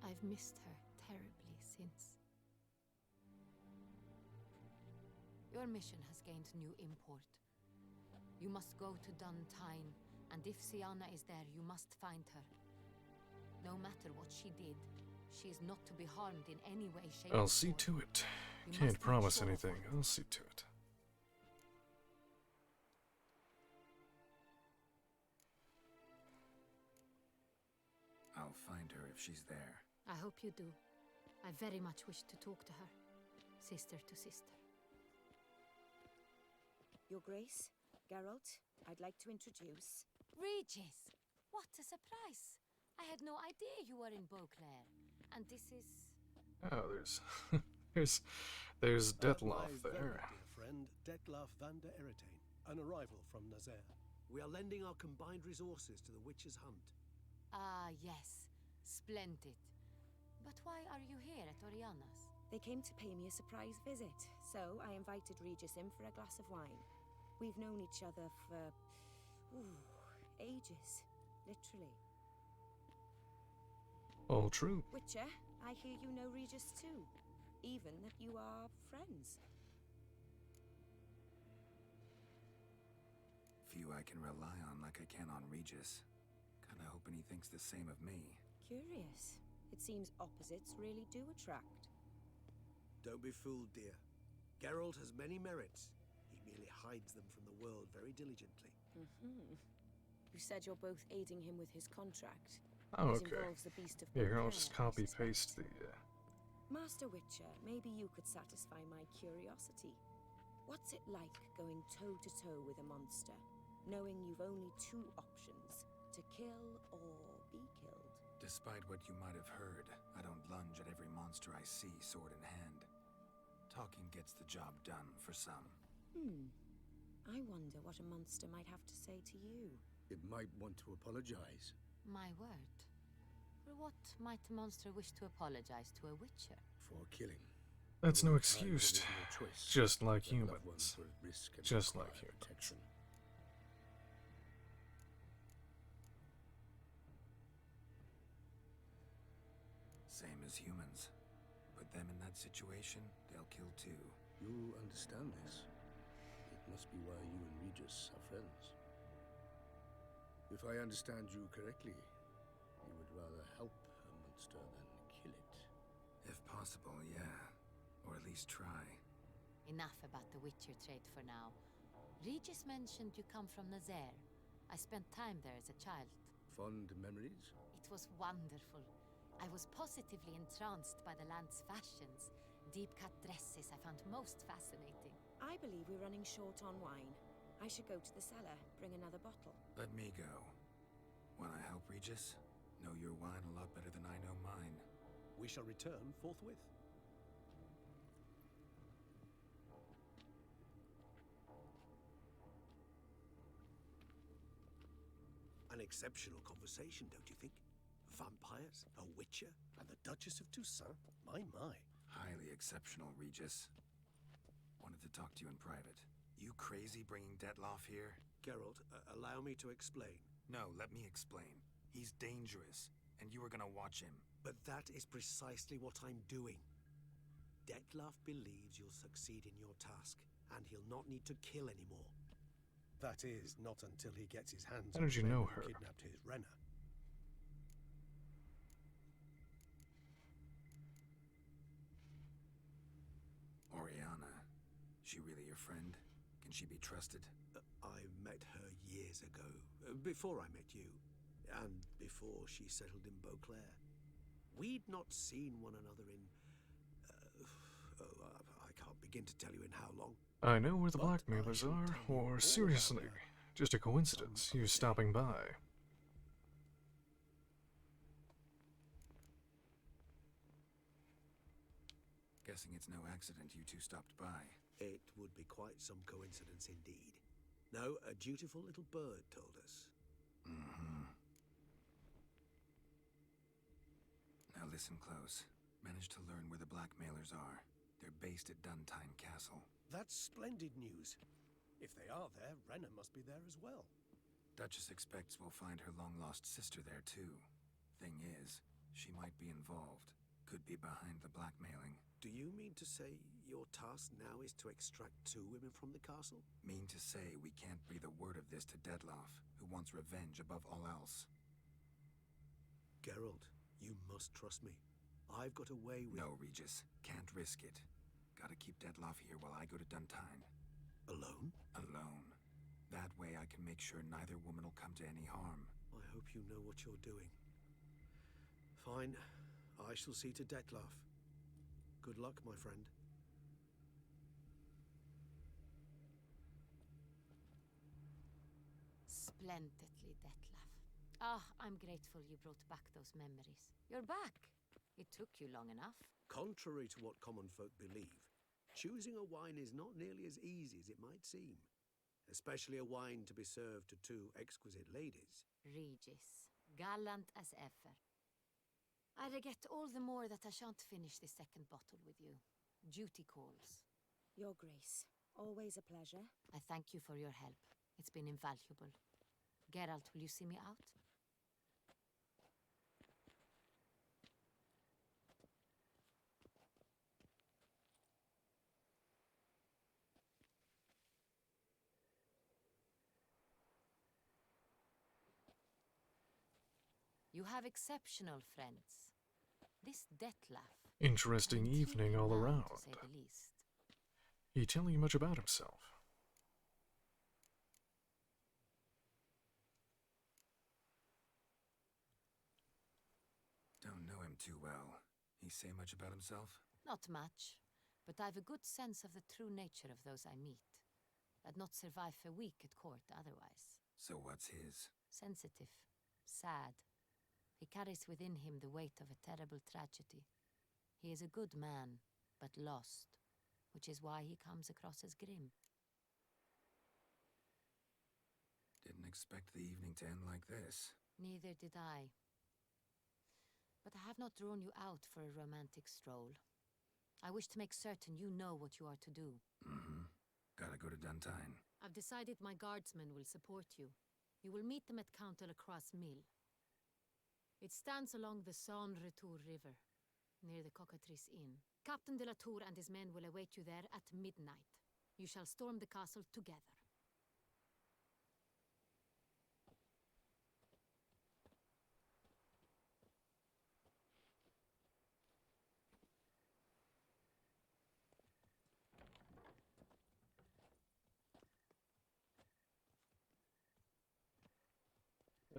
I've missed her terribly since. Your mission has gained new import. You must go to Duntine, and if Siana is there, you must find her. No matter what she did, she is not to be harmed in any way, shape, I'll or see form. to it. You Can't must make promise sure of anything. her. I'll see to it. I'll find her if she's there. I hope you do. I very much wish to talk to her. Sister to sister. Your Grace, Geralt, I'd like to introduce... Regis! What a surprise! I had no idea you were in Beauclair. And this is... Oh, there's Dettloff My very there. dear friend, Dettlaff van der Eretain, an arrival from Nazaire. We are lending our combined resources to the Witch's Hunt. Ah, yes. Splendid. But why are you here at Oriana's? They came to pay me a surprise visit, so I invited Regis in for a glass of wine. We've known each other for... ages. Literally. All true. Witcher, I hear you know Regis too. Even that you are friends. Few I can rely on like I can on Regis. Kinda hoping he thinks the same of me. Curious. It seems opposites really do attract. Don't be fooled, dear. Geralt has many merits. He merely hides them from the world very diligently. You said you're both aiding him with his contract. Oh, It okay. involves the beast of Yeah, here, I'll Beauclair, just I copy suspect. paste the Master Witcher, maybe you could satisfy my curiosity. What's it like going toe-to-toe with a monster, knowing you've only two options, to kill or be killed? Despite what you might have heard, I don't lunge at every monster I see sword in hand. Talking gets the job done for some. I wonder what a monster might have to say to you. It might want to apologize. My word. For what might a monster wish to apologize to a witcher? For killing. That's no Over time, there excuse. is no choice. Just like Their loved humans. ones were at risk and Just require like humans. protection. Same as humans. Put them in that situation, they'll kill too. You understand this. It must be why you and Regis are friends. If I understand you correctly, you would rather help a monster than kill it. If possible, yeah. Or at least try. Enough about the Witcher trait for now. Regis mentioned you come from Nazaire. I spent time there as a child. Fond memories? It was wonderful. I was positively entranced by the land's fashions. Deep-cut dresses I found most fascinating. I believe we're running short on wine. I should go to the cellar, bring another bottle. Let me go. Wanna help, Regis? Know your wine a lot better than I know mine. We shall return forthwith. An exceptional conversation, don't you think? Vampires, a witcher, and the Duchess of Toussaint? My. Highly exceptional, Regis. Wanted to talk to you in private. You crazy bringing Detloff here? Geralt, allow me to explain. No, let me explain. He's dangerous, and you were gonna watch him. But that is precisely what I'm doing. Detloff believes you'll succeed in your task, and he'll not need to kill anymore. That is, not until he gets his hands How on did you the men know who her? kidnapped his Renner. Oriana. She really your friend? Can she be trusted? I met her years ago, before I met you, and before she settled in Beauclair. We'd not seen one another in... I can't begin to tell you in how long. I know where the But I blackmailers shall are, tell you all or about seriously, her. just a coincidence, you stopping by. Guessing it's no accident you two stopped by. It would be quite some coincidence indeed. No, a dutiful little bird told us. Mm-hmm. Now listen close. Managed to learn where the blackmailers are. They're based at Duntine Castle. That's splendid news. If they are there, Renner must be there as well. Duchess expects we'll find her long-lost sister there, too. Thing is, she might be involved. Could be behind the blackmailing. Do you mean to say your task now is to extract 2 women from the castle? Mean to say we can't breathe a word of this to Detloff, who wants revenge above all else. Geralt, you must trust me. I've got a way with... No, Regis. Can't risk it. Gotta keep Detloff here while I go to Duntine. Alone? Alone. That way I can make sure neither woman will come to any harm. I hope you know what you're doing. Fine. I shall see to Detloff. Good luck, my friend. Splendidly, Detlaff. Ah, I'm grateful you brought back those memories. You're back. It took you long enough. Contrary to what common folk believe, choosing a wine is not nearly as easy as it might seem. Especially a wine to be served to 2 exquisite ladies. Regis, gallant as ever. I regret all the more that I shan't finish this second bottle with you. Duty calls. Your Grace, always a pleasure. I thank you for your help. It's been invaluable. Geralt, will you see me out? You have exceptional friends. This Detlaff. Interesting evening all around. To say the least. He telling you much about himself? Don't know him too well. He say much about himself? Not much, but I've a good sense of the true nature of those I meet. I'd not survive a week at court otherwise. So what's his? Sensitive, sad. He carries within him the weight of a terrible tragedy. He is a good man, but lost, which is why he comes across as grim. Didn't expect the evening to end like this. Neither did I. But I have not drawn you out for a romantic stroll. I wish to make certain you know what you are to do. Mm-hmm. Gotta go to Duntine. I've decided my guardsmen will support you. You will meet them at Count Delacroix' mill. It stands along the Saône Retour River, near the Cockatrice Inn. Captain de la Tour and his men will await you there at midnight. You shall storm the castle together.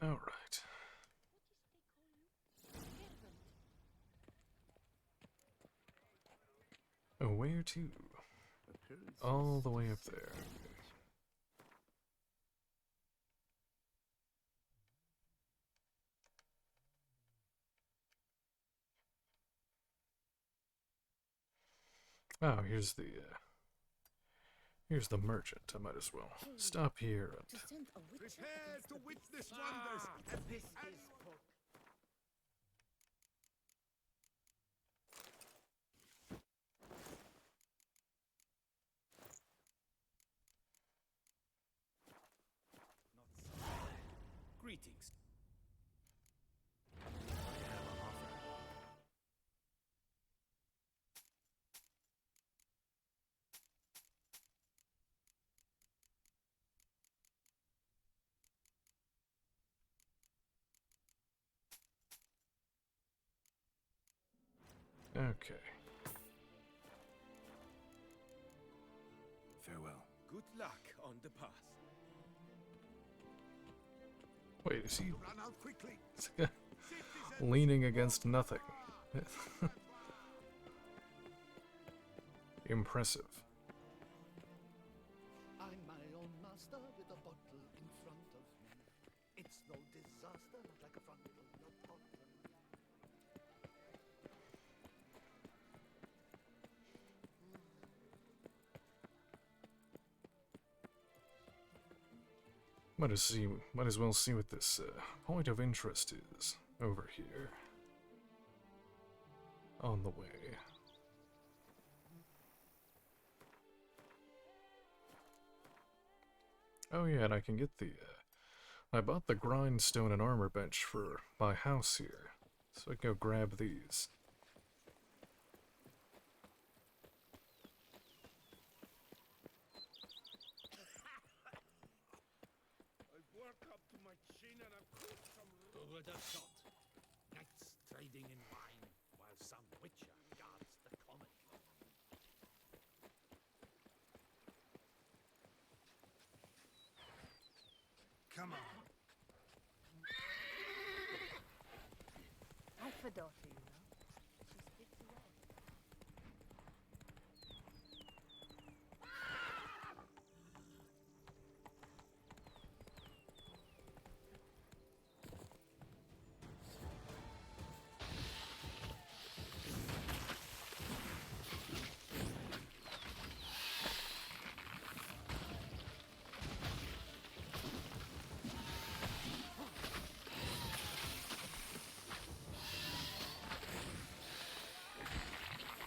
All right. Where to? All the way up there. Oh, here's the merchant. I might as well stop here and Prepare to witness wonders. This is Puck. Greetings. okay. Farewell. Good luck on the path. Wait, is he Run out quickly. leaning against nothing? Impressive. I'm my own master with a bottle in front of me. It's no disaster like a frontal bottle. Might as well see what this point of interest is over here. On the way. Oh yeah, and I can get the, I bought the grindstone and armor bench for my house here, so I can go grab these. I've worked up to my chin and I've cooked some. Who would have thought? Knights trading in wine while some witcher guards the comet. Come on. I have a daughter, you know. She speaks well.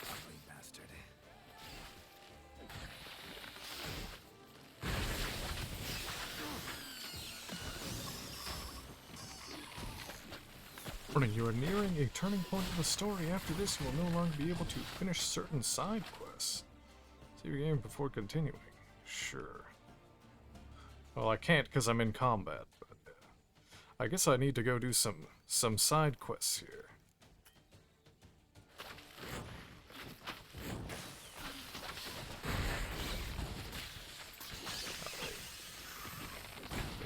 Ugly bastard. Warning, you are nearing a turning point of the story. After this, you will no longer be able to finish certain side quests. Save your game before continuing. Sure. Well, I can't because I'm in combat, but I guess I need to go do some side quests here.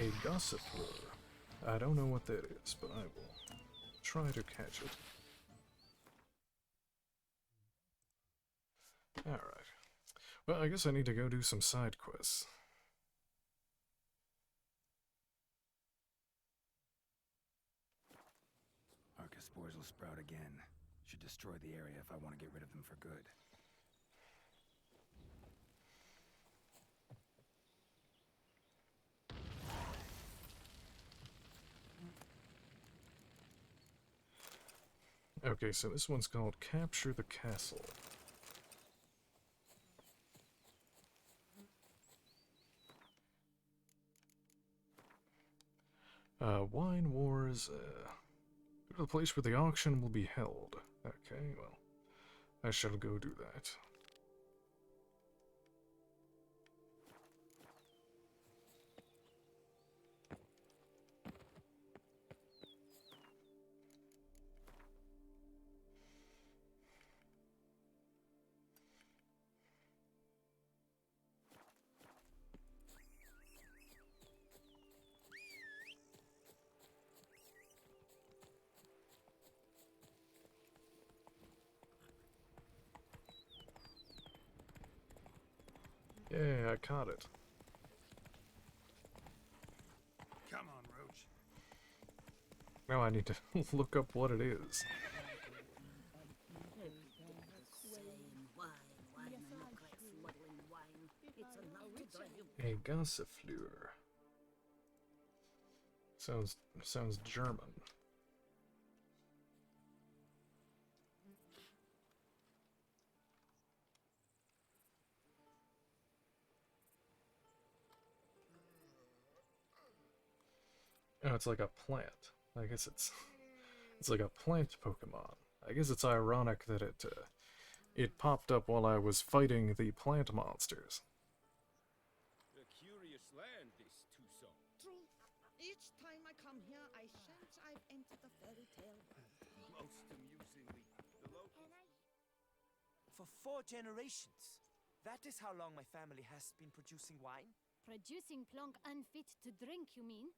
A gossip lure. I don't know what that is, but I will try to catch it. Alright. Well, I guess I need to go do some side quests. Arca spores will sprout again. Should destroy the area if I want to get rid of them for good. Okay, so this one's called Capture the Castle. Wine Wars, go to the place where the auction will be held. Okay, well, I shall go do that. Yeah, I caught it. Come on, Roach. Now I need to look up what it is. A Gossifleur. Sounds German. Oh, it's like a plant. I guess it's like a plant Pokemon. I guess it's ironic that it popped up while I was fighting the plant monsters. A curious land, this Tucson. True. Each time I come here, I sense I've entered a fairy tale world. Most amusingly, the local... For 4 generations. That is how long my family has been producing wine. Producing plonk unfit to drink, you mean?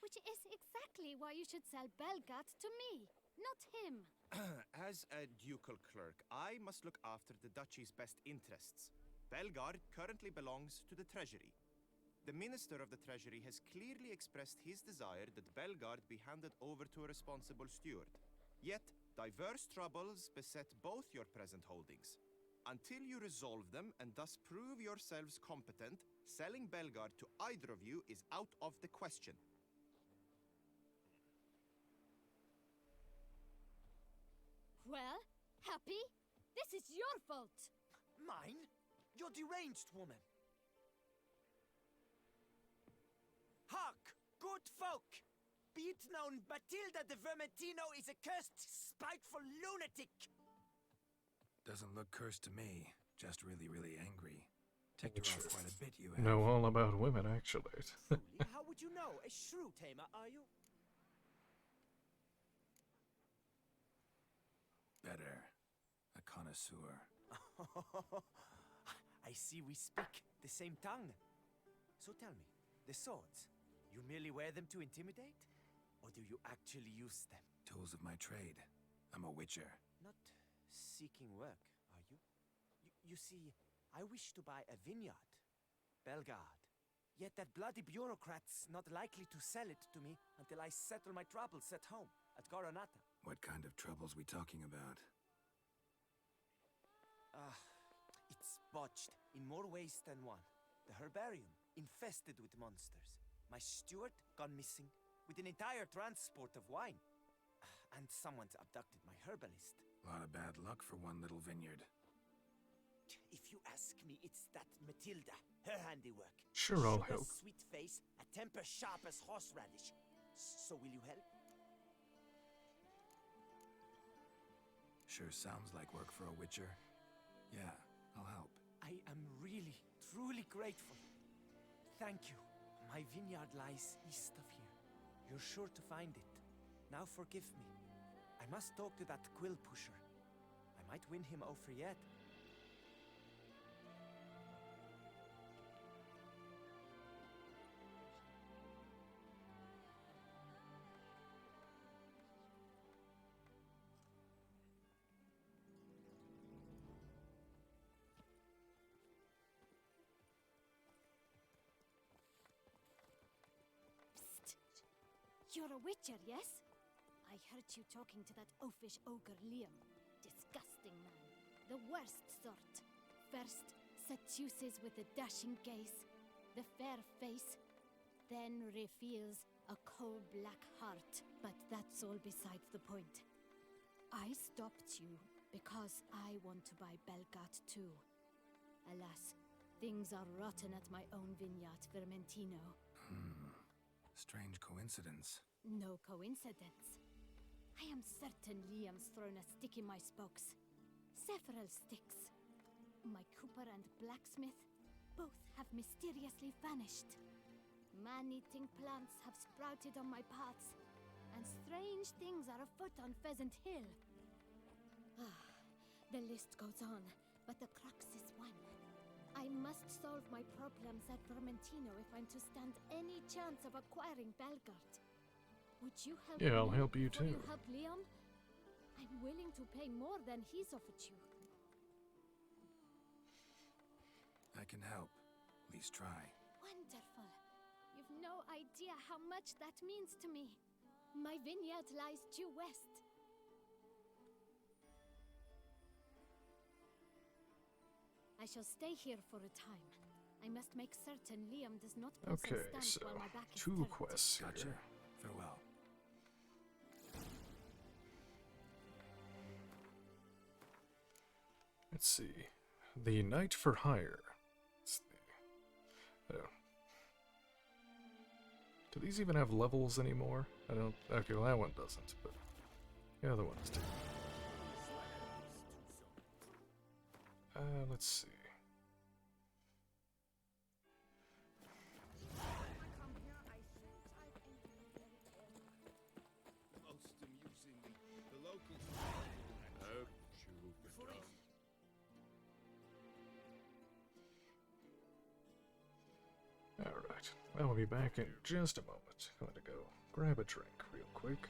Which is exactly why you should sell Belgat to me, not him. As a ducal clerk, I must look after the duchy's best interests. Belgard currently belongs to the treasury. The minister of the treasury has clearly expressed his desire that Belgard be handed over to a responsible steward. Yet, diverse troubles beset both your present holdings. Until you resolve them and thus prove yourselves competent, selling Belgard to either of you is out of the question. Well, Happy? This is your fault! Mine? You're deranged, woman! Hark, good folk! Be it known, Matilda de Vermentino is a cursed, spiteful lunatic! Doesn't look cursed to me. Just really, really angry. Ticked her off quite a bit, you have. Know all about women, actually. How would you know? A shrew tamer, are you? Better. A connoisseur. I see we speak the same tongue. So tell me, the swords, you merely wear them to intimidate? Or do you actually use them? Tools of my trade. I'm a witcher. Not seeking work, are you? You see, I wish to buy a vineyard. Belgard. Yet that bloody bureaucrat's not likely to sell it to me until I settle my troubles at home, at Coronata. What kind of troubles we talking about? It's botched in more ways than one. The herbarium, infested with monsters. My steward gone missing, with an entire transport of wine. And someone's abducted my herbalist. A lot of bad luck for one little vineyard. If you ask me, it's that Matilda, her handiwork. Sure, I'll help. Sweet face, a temper sharp as horseradish. So will you help? Sure sounds like work for a witcher. Yeah, I'll help. I am really, truly grateful. Thank you. My vineyard lies east of here. You're sure to find it. Now forgive me. I must talk to that quill pusher. I might win him over yet. You're a witcher, yes? I heard you talking to that oafish ogre Liam. Disgusting man. The worst sort. First, seduces with a dashing gaze, the fair face, then reveals a coal-black heart. But that's all besides the point. I stopped you because I want to buy Belgat too. Alas, things are rotten at my own vineyard, Vermentino. Strange coincidence. No coincidence. I am certain Liam's thrown a stick in my spokes. Several sticks. My cooper and blacksmith both have mysteriously vanished. Man-eating plants have sprouted on my paths, and strange things are afoot on Pheasant Hill. The list goes on, but the crux is one. I must solve my problems at Vermentino if I'm to stand any chance of acquiring Belgard. Would you help me? Yeah, I'll help you before too. You help Liam? I'm willing to pay more than he's offered you. I can help. At least try. Wonderful. You've no idea how much that means to me. My vineyard lies due west. I shall stay here for a time. I must make certain Liam does not put Okay, some so stamp while my back is 2 turned. quests here. Gotcha. Farewell. Let's see. The Knight for Hire. It's the, oh. Do these even have levels anymore? I don't. Okay, well that one doesn't, but the other ones do. Let's see. Most amusingly, the locals. Alright, I will be back in just a moment. I'm gonna go grab a drink real quick.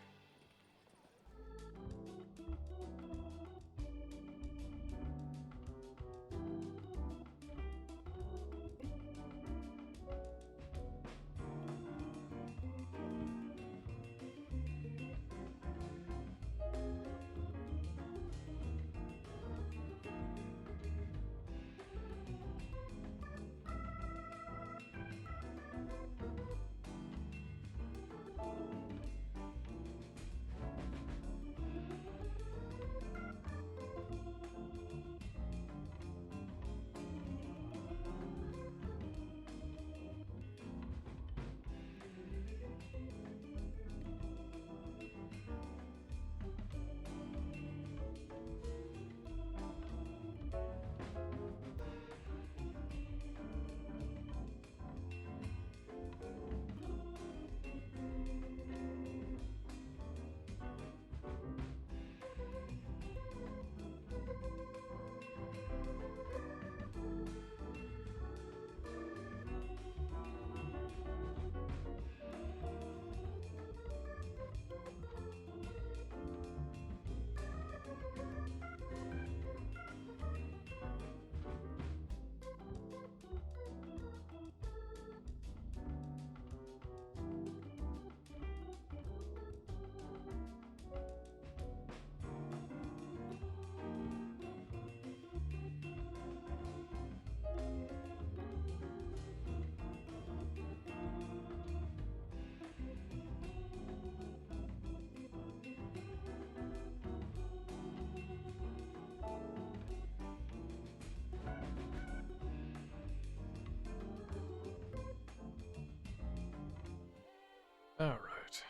Alright.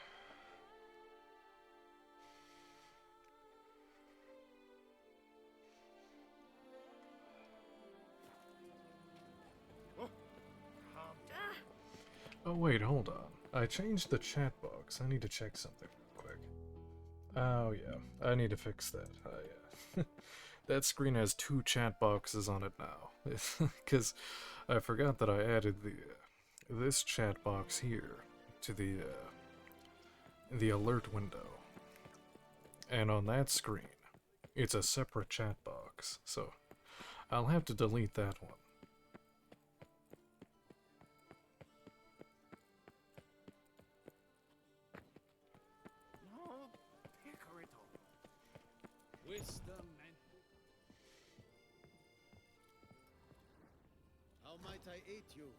Oh wait, hold on. I changed the chat box. I need to check something real quick. Oh yeah, I need to fix that. Yeah. That screen has 2 chat boxes on it now. Because I forgot that I added this chat box here to the alert window. And on that screen, it's a separate chat box. So I'll have to delete that one. Wisdom and... How might I aid you?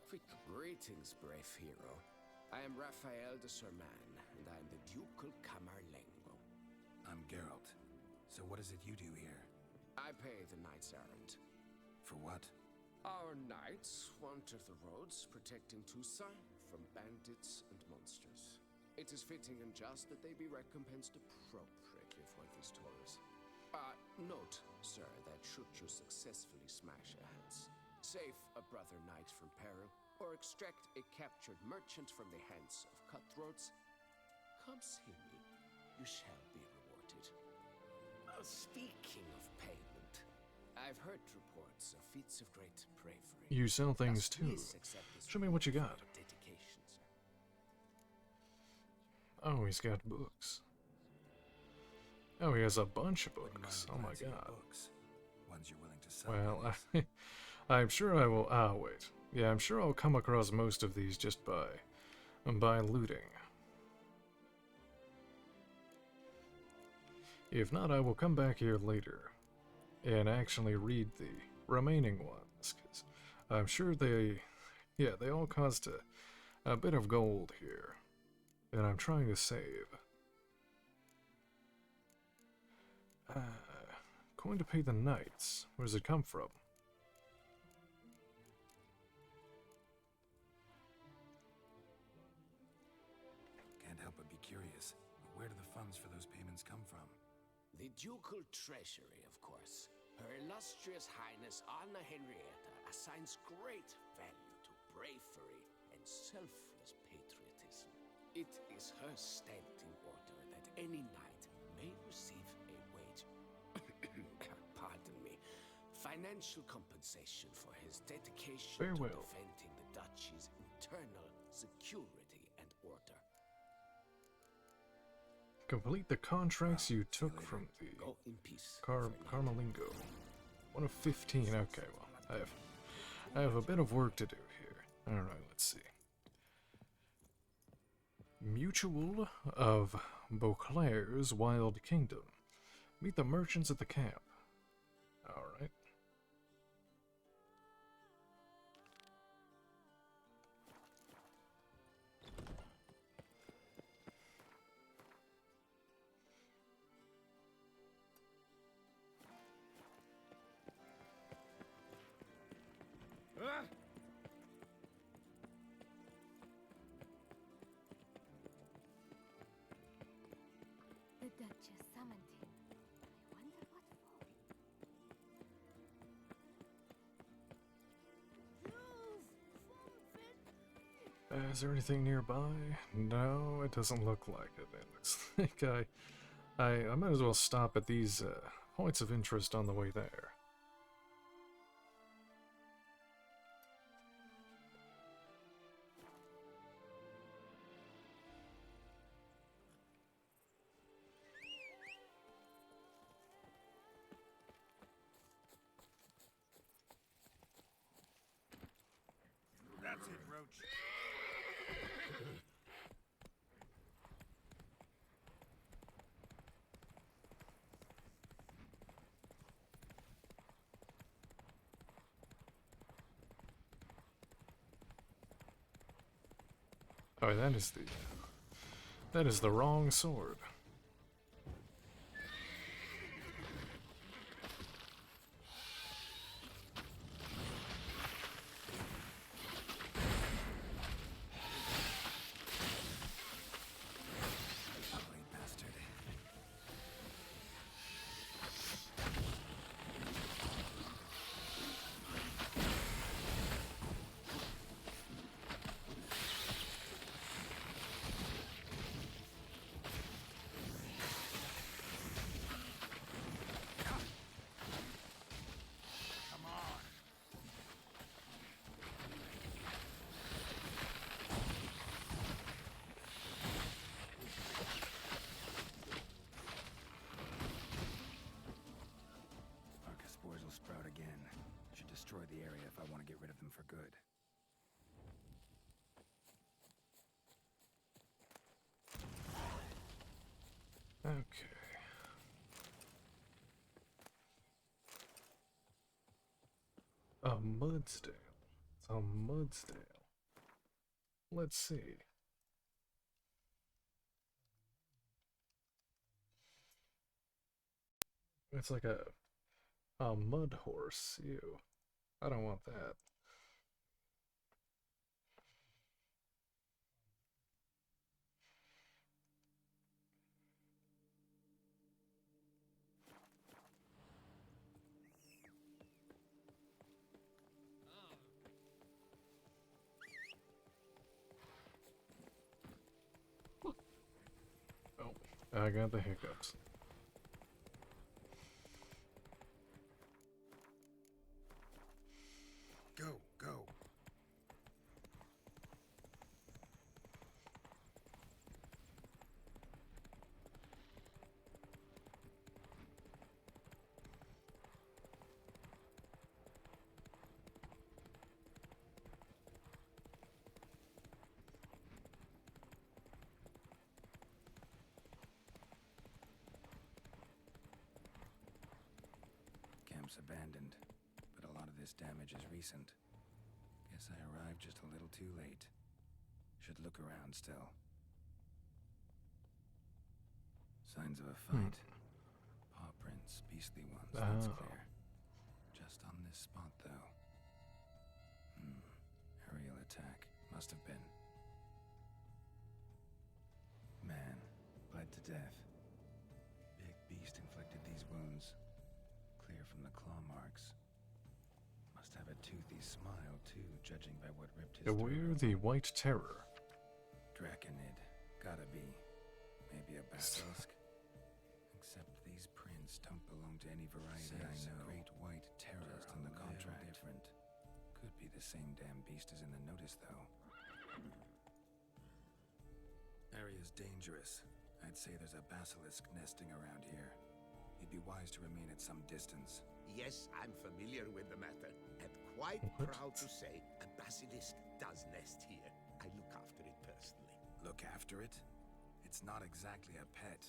Quick greetings, brave hero. I am Raphael de Serman, and I am the Ducal Camerlengo. I'm Geralt. So what is it you do here? I pay the knight's errand. For what? Our knights wander the roads, protecting Tusa from bandits and monsters. It is fitting and just that they be recompensed appropriately for these tours. Note, sir, that should you successfully smash a heads, save a brother knight from peril, or extract a captured merchant from the hands of cutthroats, come see me. You shall be rewarded. Speaking of payment, I've heard reports of feats of great bravery. You sell things Thus, too. please accept this Show me what you got. reward for dedication, sir. Oh, he's got books. Oh, he has a bunch of books. Oh my god. Books. Ones you're willing to sell. Well, I'm sure I will. Wait. Yeah, I'm sure I'll come across most of these just by looting. If not, I will come back here later and actually read the remaining ones, because I'm sure they all cost a bit of gold here, and I'm trying to save. Going to pay the knights. Where does it come from? Can't help but be curious. But where do the funds for those payments come from? The ducal treasury, of course. Her illustrious highness Anna Henrietta assigns great value to bravery and selfless patriotism. It is her standing order that any knight may receive a wage, pardon me, financial compensation for his dedication to defending the duchy's internal security and order. Complete the contracts you took from the Carmelingo. 1 of 15. Okay, well, I have a bit of work to do here. All right, let's see. Mutual of Beauclair's Wild Kingdom. Meet the merchants at the camp. All right. The Duchess summoned him. I wonder what for. Is there anything nearby? No, it doesn't look like it. It looks like I might as well stop at these points of interest on the way there. That's it, Roach. Oh, that is the wrong sword. Destroy the area if I want to get rid of them for good. Okay. A Mudsdale. It's a Mudsdale. Let's see. It's like a mud horse. Ew. I don't want that. Oh, I got the hiccups. Go, go. Camp's abandoned, but a lot of this damage is recent. Guess I arrived just a little too late. Should look around still. Signs of a fight. Paw prints, beastly ones, that's clear. Just on this spot, though. Aerial attack. Must have been. Man, bled to death. Big beast inflicted these wounds. Clear from the claw marks. Must have a toothy smile, too, judging by what ripped his Beware the White Terror. Draconid. Gotta be. Maybe a basilisk. Except these prints don't belong to any variety I know. Great White Terror just on the contract. Different. Could be the same damn beast as in the notice, though. Area's dangerous. I'd say there's a basilisk nesting around here. You'd be wise to remain at some distance. Yes, I'm familiar with the matter, and quite proud to say a basilisk does nest here. I look after it personally. Look after it? It's not exactly a pet.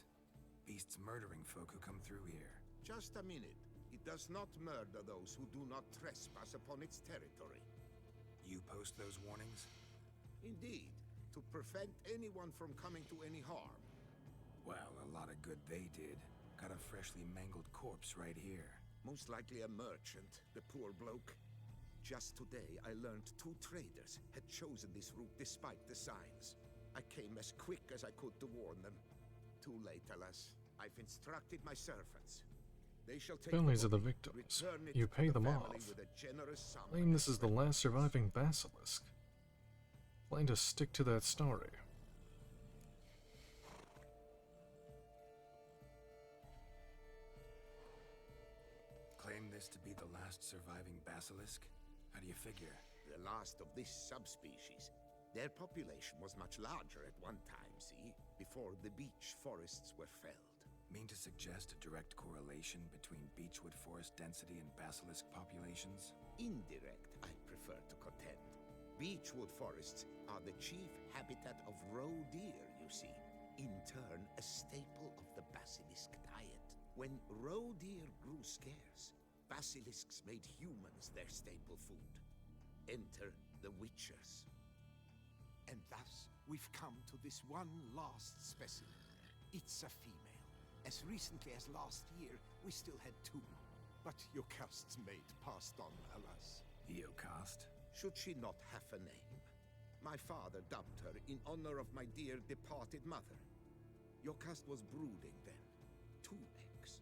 Beasts murdering folk who come through here. Just a minute. It does not murder those who do not trespass upon its territory. You post those warnings? Indeed, to prevent anyone from coming to any harm. Well, a lot of good they did. Got a freshly mangled corpse right here. Most likely a merchant, the poor bloke. Just today, I learned 2 traders had chosen this route despite the signs. I came as quick as I could to warn them. Too late, alas. I've instructed my servants. They shall take Families of the body, victims. return it You to pay the them family off. with a generous sum. Claim this is the last surviving basilisk. Plan to stick to that story. Claim this to be the last surviving basilisk? How do you figure? The last of this subspecies. Their population was much larger at one time, see? Before the beech forests were felled. Mean to suggest a direct correlation between beechwood forest density and basilisk populations? Indirect, I prefer to contend. Beechwood forests are the chief habitat of roe deer, you see. In turn, a staple of the basilisk diet. When roe deer grew scarce, basilisks made humans their staple food. Enter the witchers. And thus, we've come to this one last specimen. It's a female. As recently as last year, we still had 2. But Yocast's mate passed on, alas. Yocast? Should she not have a name? My father dubbed her in honor of my dear departed mother. Yocast was brooding then. 2 eggs.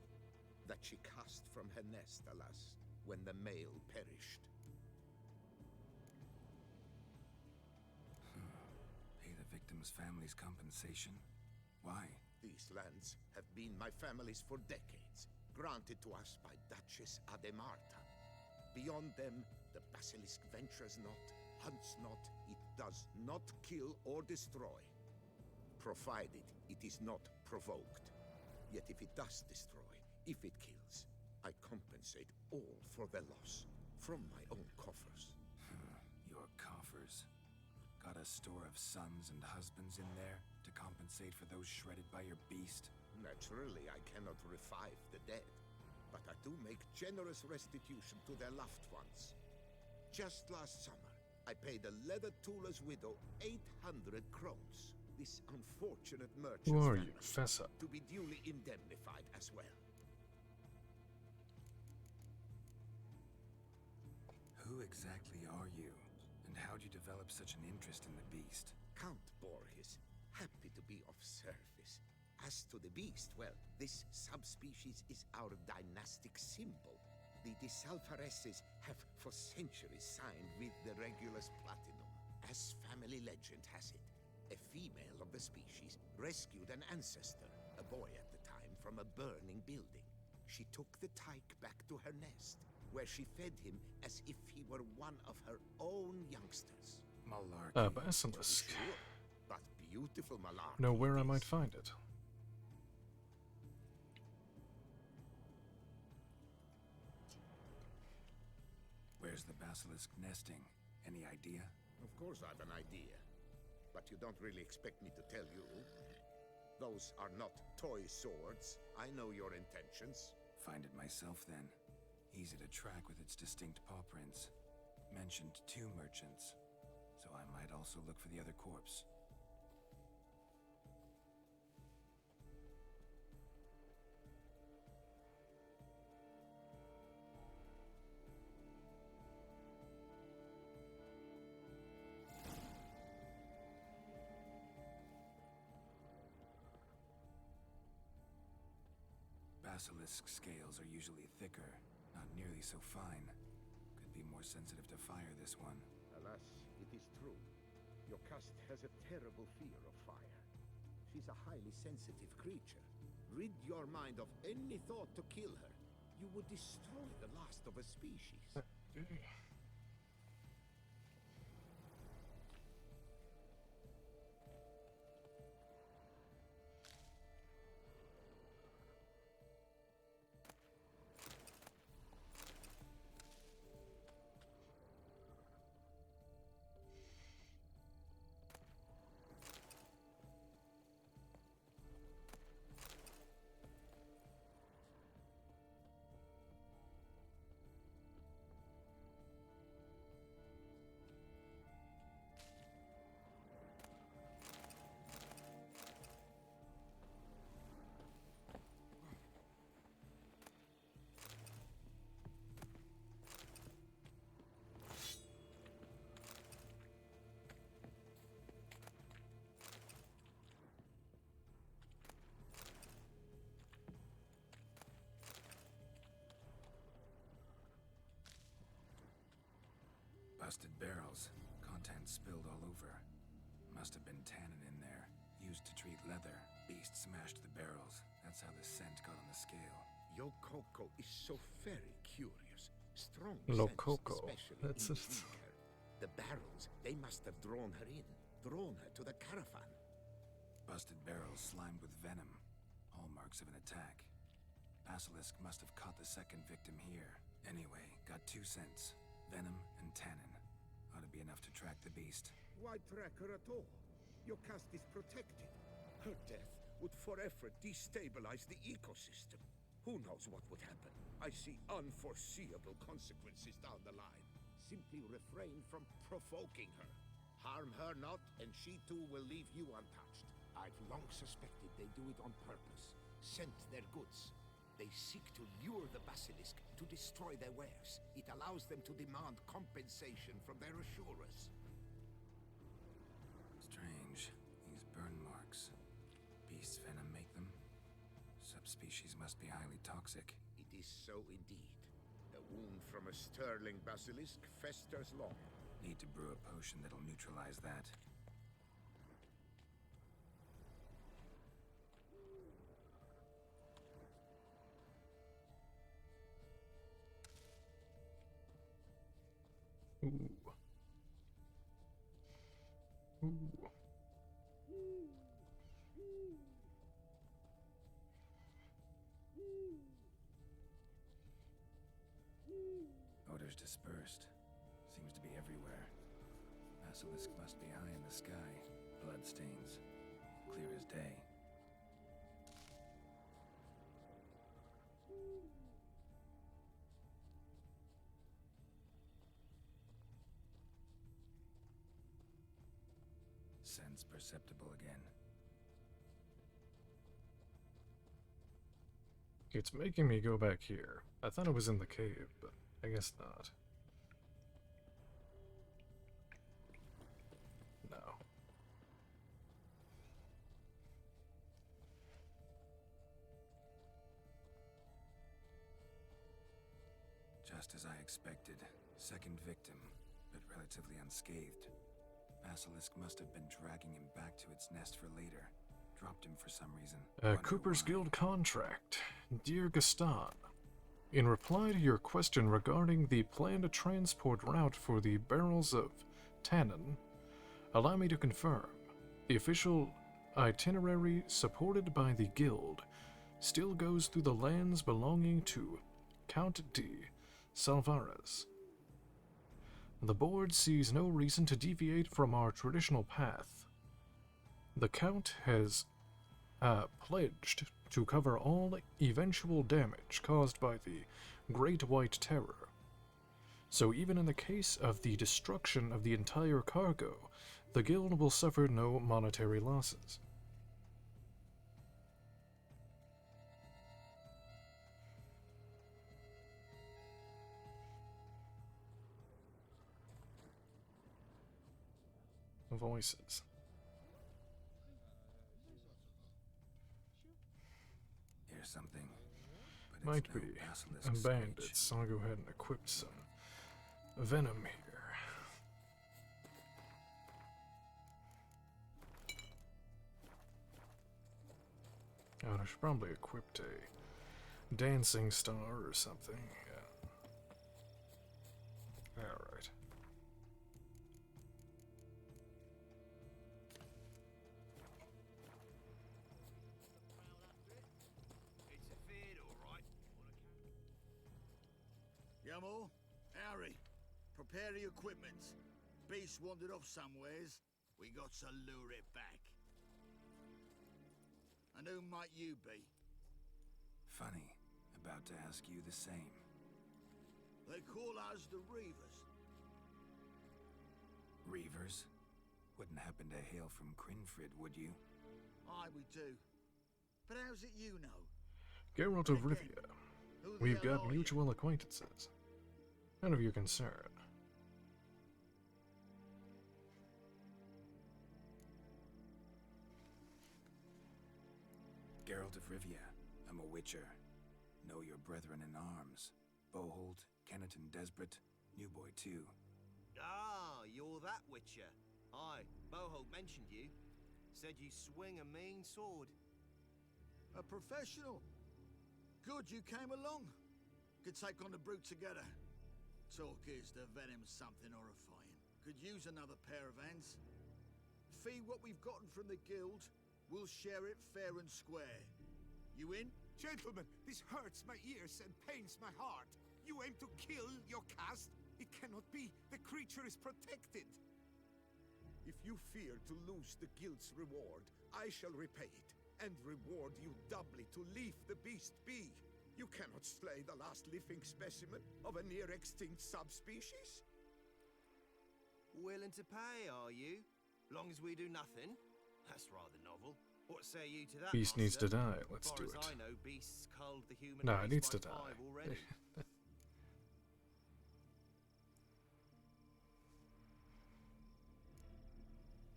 That she cast from her nest, alas, when the male perished. Pay the victim's family's compensation? Why? These lands have been my family's for decades, granted to us by Duchess Ademarta. Beyond them, the basilisk ventures not, hunts not, it does not kill or destroy, provided it is not provoked. Yet if it does destroy, if it kills, I compensate all for the loss, from my own coffers. Your coffers? Got a store of sons and husbands in there to compensate for those shredded by your beast? Naturally, I cannot revive the dead, but I do make generous restitution to their loved ones. Just last summer, I paid a leather tooler's widow 800 crowns. This unfortunate merchant's Who are you, family, fess up? to be duly indemnified as well. Who exactly are you? And how'd you develop such an interest in the beast? Count Borges, happy to be of service. As to the beast, well, this subspecies is our dynastic symbol. The Disalfareses have for centuries signed with the Regulus Platinum. As family legend has it, a female of the species rescued an ancestor, a boy at the time, from a burning building. She took the tyke back to her nest, where she fed him as if he were one of her own youngsters. Malarkey. Basilisk. Sure, but beautiful malarkey. Know where I it might is. find it. Where's the basilisk nesting? Any idea? Of course I have an idea, but you don't really expect me to tell you. Those are not toy swords. I know your intentions. Find it myself then. Easy to track with its distinct paw prints. Mentioned 2 merchants, so I might also look for the other corpse. Basilisk scales are usually thicker, not nearly so fine. Could be more sensitive to fire, this one. Alas, it is true. Your caste has a terrible fear of fire. She's a highly sensitive creature. Rid your mind of any thought to kill her. You would destroy the last of a species. Busted barrels. Contents spilled all over. Must have been tannin in there. Used to treat leather. Beast smashed the barrels. That's how the scent got on the scale. Yokoko is so very curious. Strong Lokoko. scents, especially That's it. intrigue her. The barrels, they must have drawn her in. Drawn her to the caravan. Busted barrels slimed with venom. Hallmarks of an attack. Basilisk must have caught the second victim here. Anyway, got 2 scents. Venom and tannin. Ought to be enough to track the beast. Why track her at all? Your caste is protected. Her death would forever destabilize the ecosystem. Who knows what would happen? I see unforeseeable consequences down the line. Simply refrain from provoking her. Harm her not, and she too will leave you untouched. I've long suspected they do it on purpose. Scent their goods. They seek to lure the basilisk to destroy their wares. It allows them to demand compensation from their assurers. Strange. These burn marks. Beast's venom make them? Subspecies must be highly toxic. It is so indeed. A wound from a sterling basilisk festers long. Need to brew a potion that'll neutralize that. Ooh. Ooh. Odors dispersed. Seems to be everywhere. Basilisk must be high in the sky. Blood stains. Clear as day. sense perceptible again. It's making me go back here. I thought it was in the cave, but I guess not. No. Just as I expected. Second victim, but relatively unscathed. Basilisk must have been dragging him back to its nest for later. Dropped him for some reason. Cooper's Guild contract. Dear Gaston, in reply to your question regarding the planned transport route for the barrels of tannin, allow me to confirm the official itinerary supported by the Guild still goes through the lands belonging to Count de Salvares. The board sees no reason to deviate from our traditional path. The Count has pledged to cover all eventual damage caused by the Great White Terror. So even in the case of the destruction of the entire cargo, the Guild will suffer no monetary losses. Voices. Here's something. But Might it's no be basilisk bandits, so I'll go ahead and equip some venom here. Oh, I should probably equip a dancing star or something. Yeah. Alright. Yamo, Harry, prepare the equipment. Beast wandered off somewheres. We got to lure it back. And who might you be? Funny. About to ask you the same. They call us the Reavers. Reavers? Wouldn't happen to hail from Crinfrid, would you? Aye, we do. But how's it you know? Geralt of Rivia. We've got mutual acquaintances. None of your concern. Geralt of Rivia. I'm a witcher. Know your brethren in arms. Bohold, Kenneton Desbret, New Boy too. Ah, you're that witcher. Aye, Bohold mentioned you. Said you swing a mean sword. A professional. Good you came along. Could take on the brute together. Talk is the venom's something horrifying. Could use another pair of hands. Fee what we've gotten from the guild. We'll share it fair and square. You in? Gentlemen, this hurts my ears and pains my heart. You aim to kill your caste? It cannot be. The creature is protected. If you fear to lose the guild's reward, I shall repay it, and reward you doubly to leave the beast be. You cannot slay the last living specimen of a near-extinct subspecies? Willing to pay, are you? Long as we do nothing? That's rather novel. What say you to that, Beast master? needs to die. Let's do As far it. as I know, beasts culled the human No, race it needs by to die. 5 already.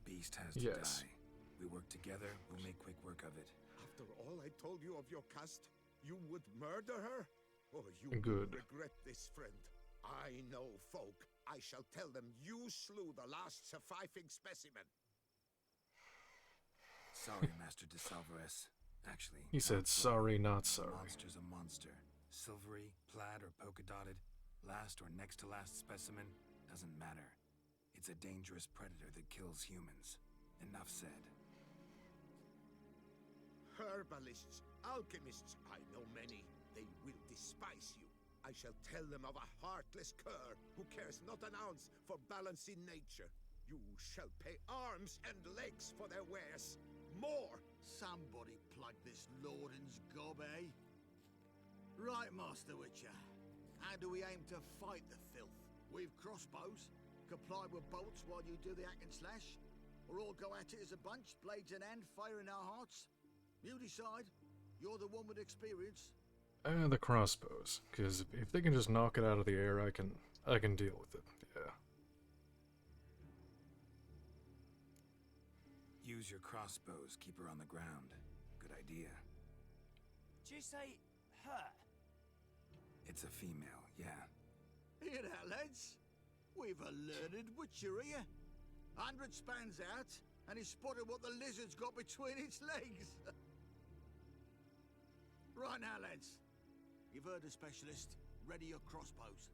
Beast has to Yes. die. We work together, we'll make quick work of it. After all I told you of your caste, you would murder her? Oh, you Good. will regret this, friend. I know folk. I shall tell them you slew the last surviving specimen. Sorry, Master de Salvares. Actually, He said, not sorry, not A sorry. monster's a monster. Silvery, plaid, or polka-dotted, last or next to last specimen, doesn't matter. It's a dangerous predator that kills humans. Enough said. Herbalists, alchemists, I know many. They will despise you. I shall tell them of a heartless cur who cares not an ounce for balance in nature. You shall pay arms and legs for their wares. More! Somebody plug this Lorden's gob, eh? Right, Master Witcher. How do we aim to fight the filth? With crossbows? Comply with bolts while you do the hack and slash? or all go at it as a bunch, blades in hand, fire in our hearts? You decide. You're the one with experience. The crossbows, because if they can just knock it out of the air, I can deal with it. Yeah. Use your crossbows, keep her on the ground. Good idea. Did you say her? It's a female, yeah. Hear that, lads? We've a learned witcher here. 100 spans out, and he spotted what the lizard's got between its legs. Right now, lads. You've heard the specialist. Ready your crossbows.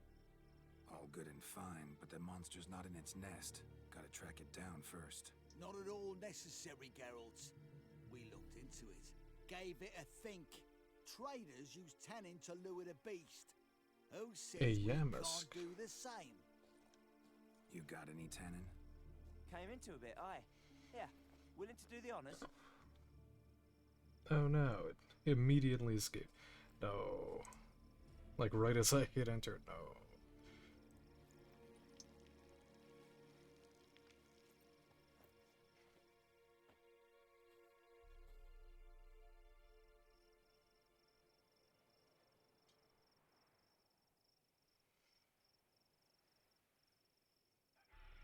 All good and fine, but the monster's not in its nest. Gotta track it down first. Not at all necessary, Geralt. We looked into it. Gave it a think. Traders use tannin to lure the beast. Who says we can't do the same? You got any tannin? Came into a bit, aye. Yeah, willing to do the honors? Oh no, it immediately escaped. No. Like right as I hit enter, no.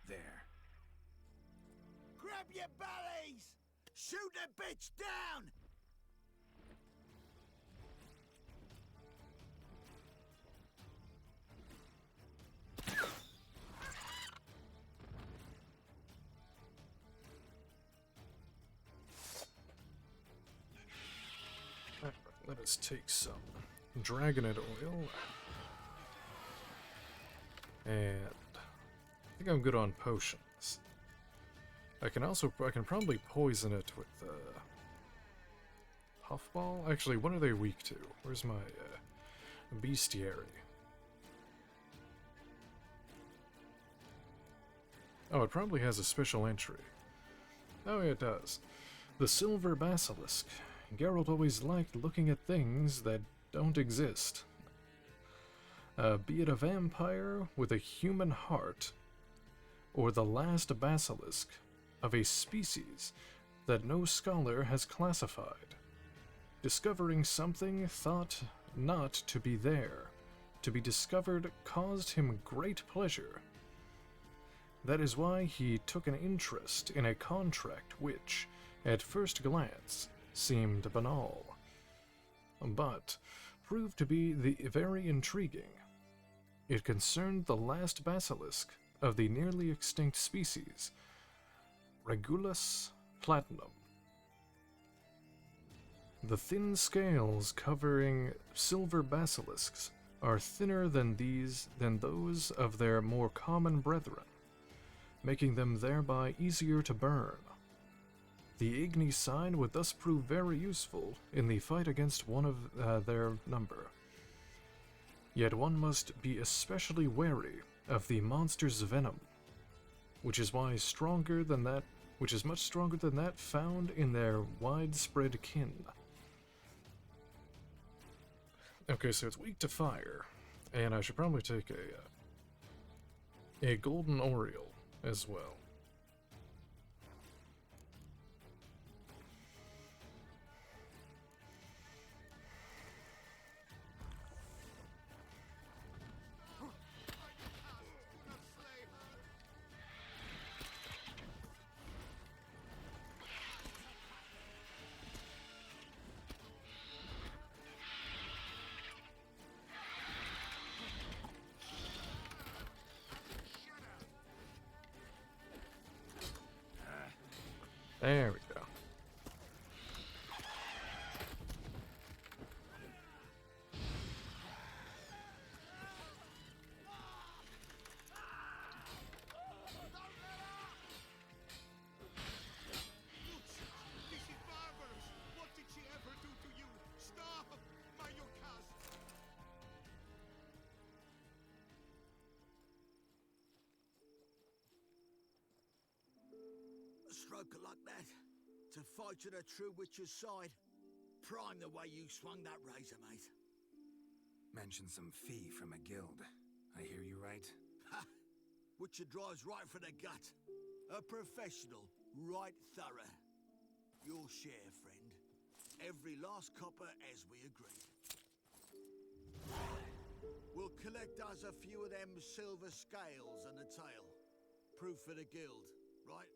There. Grab your bellies! Shoot the bitch down! Alright, let us take some dragonite oil. And I think I'm good on potions. I can probably poison it with puffball. Actually, what are they weak to? Where's my bestiary? Oh, it probably has a special entry. Oh, yeah, it does. The Silver Basilisk. Geralt always liked looking at things that don't exist. Be it a vampire with a human heart, or the last basilisk of a species that no scholar has classified. Discovering something thought not to be there, to be discovered caused him great pleasure. That is why he took an interest in a contract which, at first glance, seemed banal, but proved to be very intriguing. It concerned the last basilisk of the nearly extinct species, Regulus platinum. The thin scales covering silver basilisks are thinner than those of their more common brethren, making them thereby easier to burn. The Igni sign would thus prove very useful in the fight against one of their number. Yet one must be especially wary of the monster's venom, which is much stronger than that found in their widespread kin. Okay, so it's weak to fire, and I should probably take a golden oriole as well. There we go. A stroke like that, to fight to the true witcher's side. Prime the way you swung that razor, mate. Mention some fee from a guild. I hear you right? Ha! Witcher drives right for the gut. A professional. Right thorough. Your share, friend. Every last copper as we agreed. We'll collect us a few of them silver scales and a tail. Proof for the guild, right?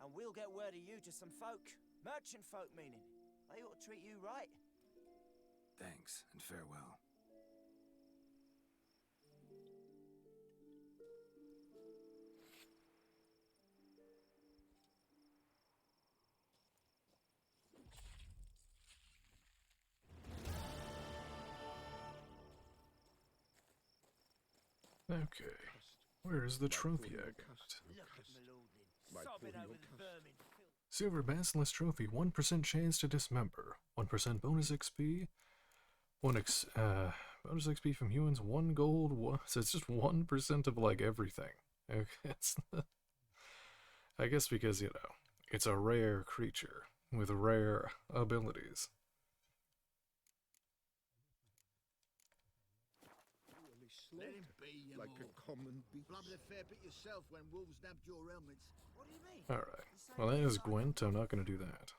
And we'll get word of you to some folk. Merchant folk, meaning. They ought to treat you right. Thanks, and farewell. Okay. Where is the trophy I got? Sobbing over the vermin. Silver Basilisk Trophy, 1% chance to dismember, 1% bonus XP, bonus XP from humans, 1 gold, so it's just 1% of like everything. Okay, it's I guess because, you know, it's a rare creature with rare abilities. Let him be, you like a common beast. Blubbered a fair bit yourself when wolves nabbed your helmets. What do you mean? Alright, well that is Gwent, I'm not gonna do that.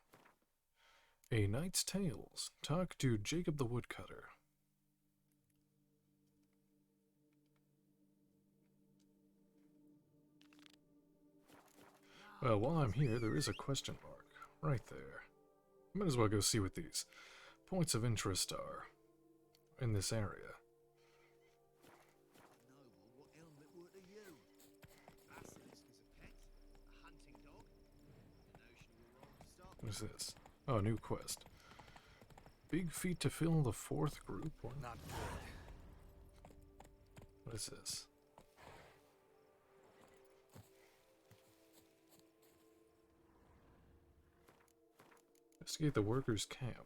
A Knight's Tales. Talk to Jacob the Woodcutter. Well, while I'm here, there is a question mark. Right there. Might as well go see what these points of interest are in this area. What helmet were to you? Basilisk as a pet? A hunting dog? The notion we're wrong to start What is this? Oh, new quest. Big feat to fill the 4th group. Not good. What is this? Investigate the workers' camp.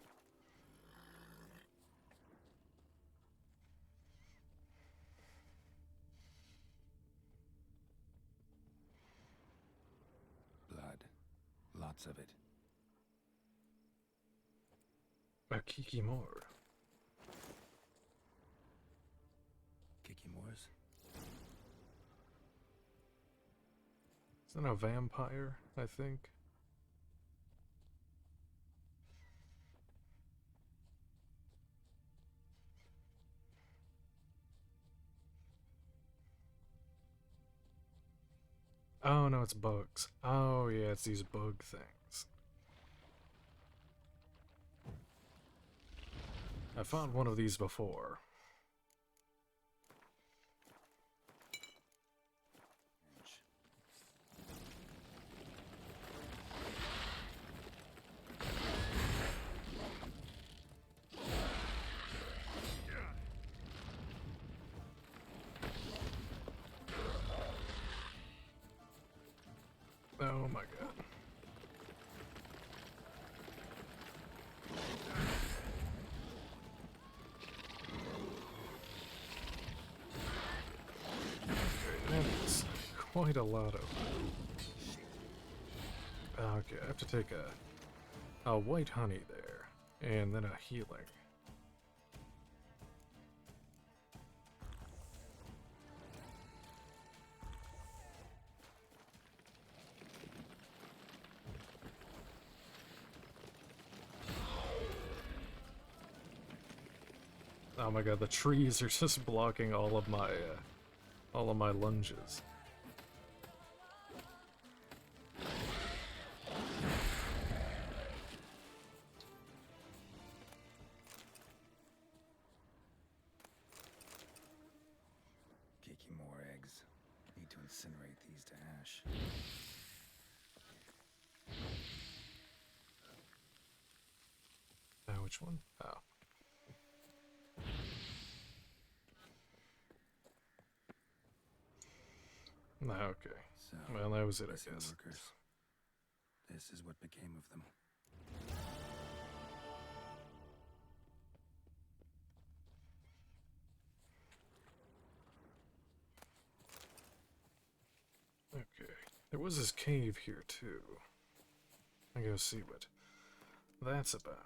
Blood. Lots of it. A Kikimor. Kikimors? Is that a vampire, I think? Oh no, it's bugs. Oh yeah, it's these bug things. I found one of these before. Oh my god. Okay, that is quite a lot of... Okay, I have to take a white honey there, and then a healing. Oh my god, the trees are just blocking all of my lunges. Kikimor eggs. Need to incinerate these to ash. Which one? Oh. Okay. So, well, that was it, I missing guess. Workers. This is what became of them. Okay. There was this cave here, too. I go see what that's about.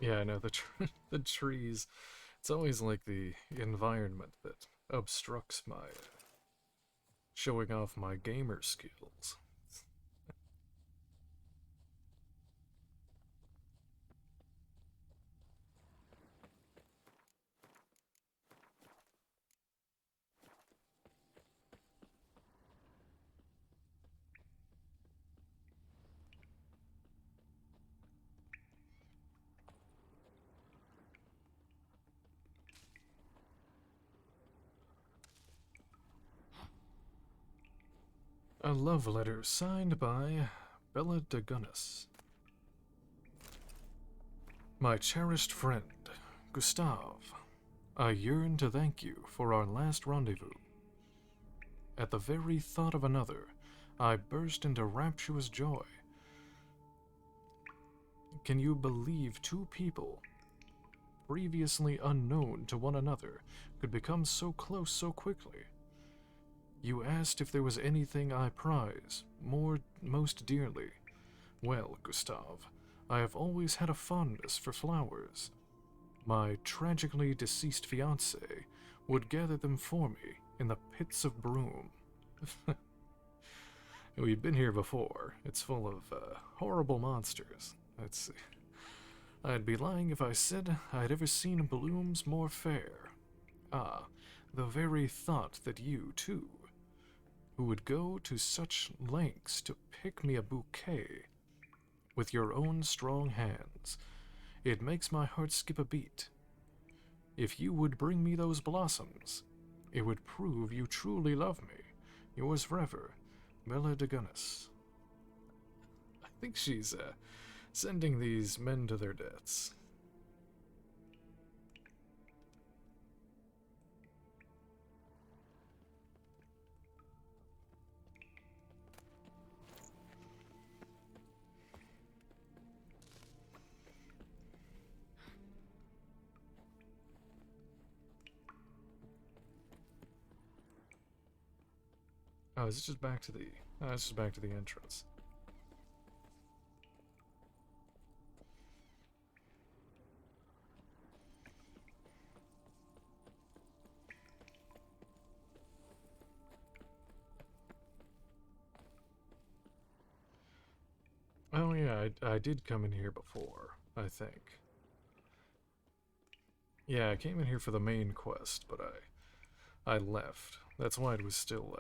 Yeah, I know, the trees. It's always like the environment that obstructs my showing off my gamer skills. A love letter signed by Bella Dugunis. My cherished friend, Gustave, I yearn to thank you for our last rendezvous. At the very thought of another, I burst into rapturous joy. Can you believe two people, previously unknown to one another, could become so close so quickly? You asked if there was anything I prize most dearly. Well, Gustave, I have always had a fondness for flowers. My tragically deceased fiancé would gather them for me in the pits of Broom. We've been here before. It's full of horrible monsters. Let's see. I'd be lying if I said I'd ever seen blooms more fair. Ah, the very thought that you, too, who would go to such lengths to pick me a bouquet with your own strong hands, it makes my heart skip a beat. If you would bring me those blossoms, it would prove you truly love me. Yours forever, Bella Dugunis. I think she's sending these men to their deaths. Oh, is it just back to the... Oh, it's just back to the entrance. Oh yeah, I did come in here before, I think. Yeah, I came in here for the main quest, but I left. That's why it was still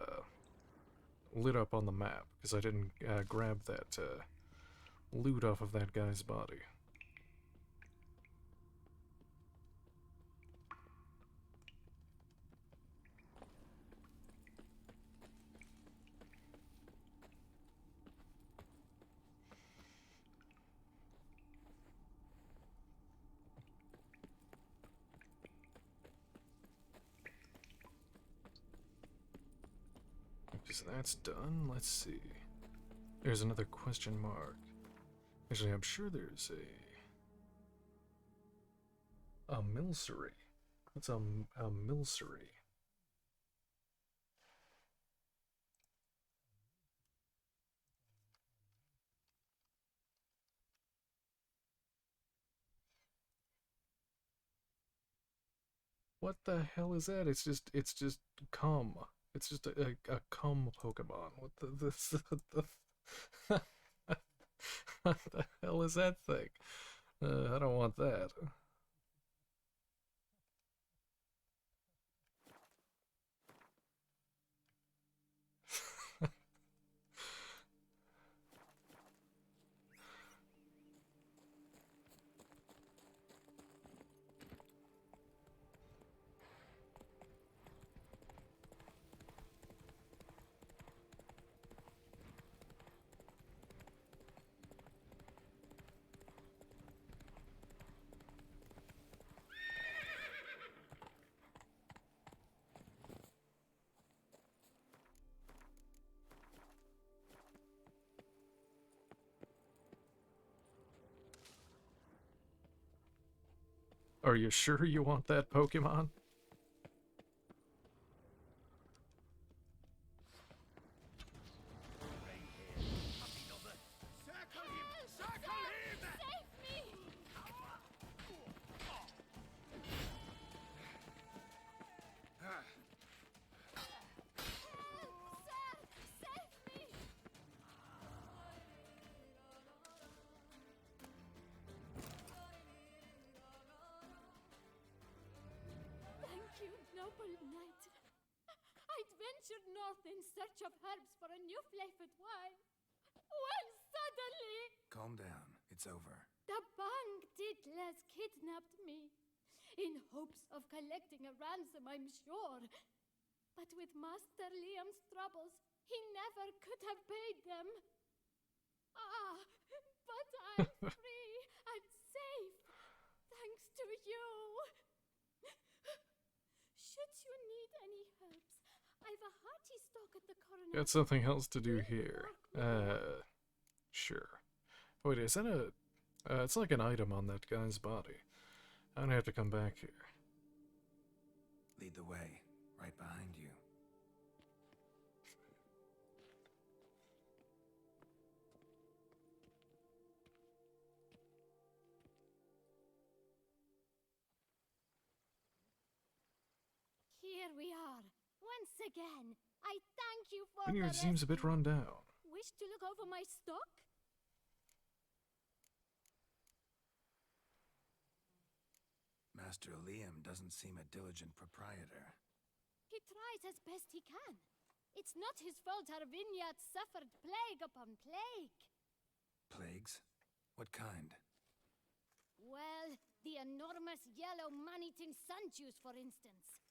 lit up on the map, because I didn't grab that loot off of that guy's body. So that's done. Let's see. There's another question mark. Actually, I'm sure there's a milcery. What's a milcery? What the hell is that? It's just cum. It's just a cum Pokemon. What what the hell is that thing? I don't want that. Are you sure you want that Pokemon? Thank you, noble knight. I'd ventured north in search of herbs for a new flavored wine. When suddenly, Calm down. It's over. the Bang Diddlers kidnapped me. In hopes of collecting a ransom, I'm sure. But with Master Liam's troubles, he never could have paid them. Ah, but I'm free and safe, thanks to you. Should you need any herbs, I've a hearty stock at the coroner. Got something else to do here. Sure. Wait, is that a... it's like an item on that guy's body. I'm gonna have to come back here. Lead the way. Right behind you. Here we are, once again. I thank you for Vineyard the seems a bit rescue. run down. Wish to look over my stock? Master Liam doesn't seem a diligent proprietor. He tries as best he can. It's not his fault our vineyard suffered plague upon plague. Plagues? What kind? Well, the enormous yellow man-eating sun juice, for instance.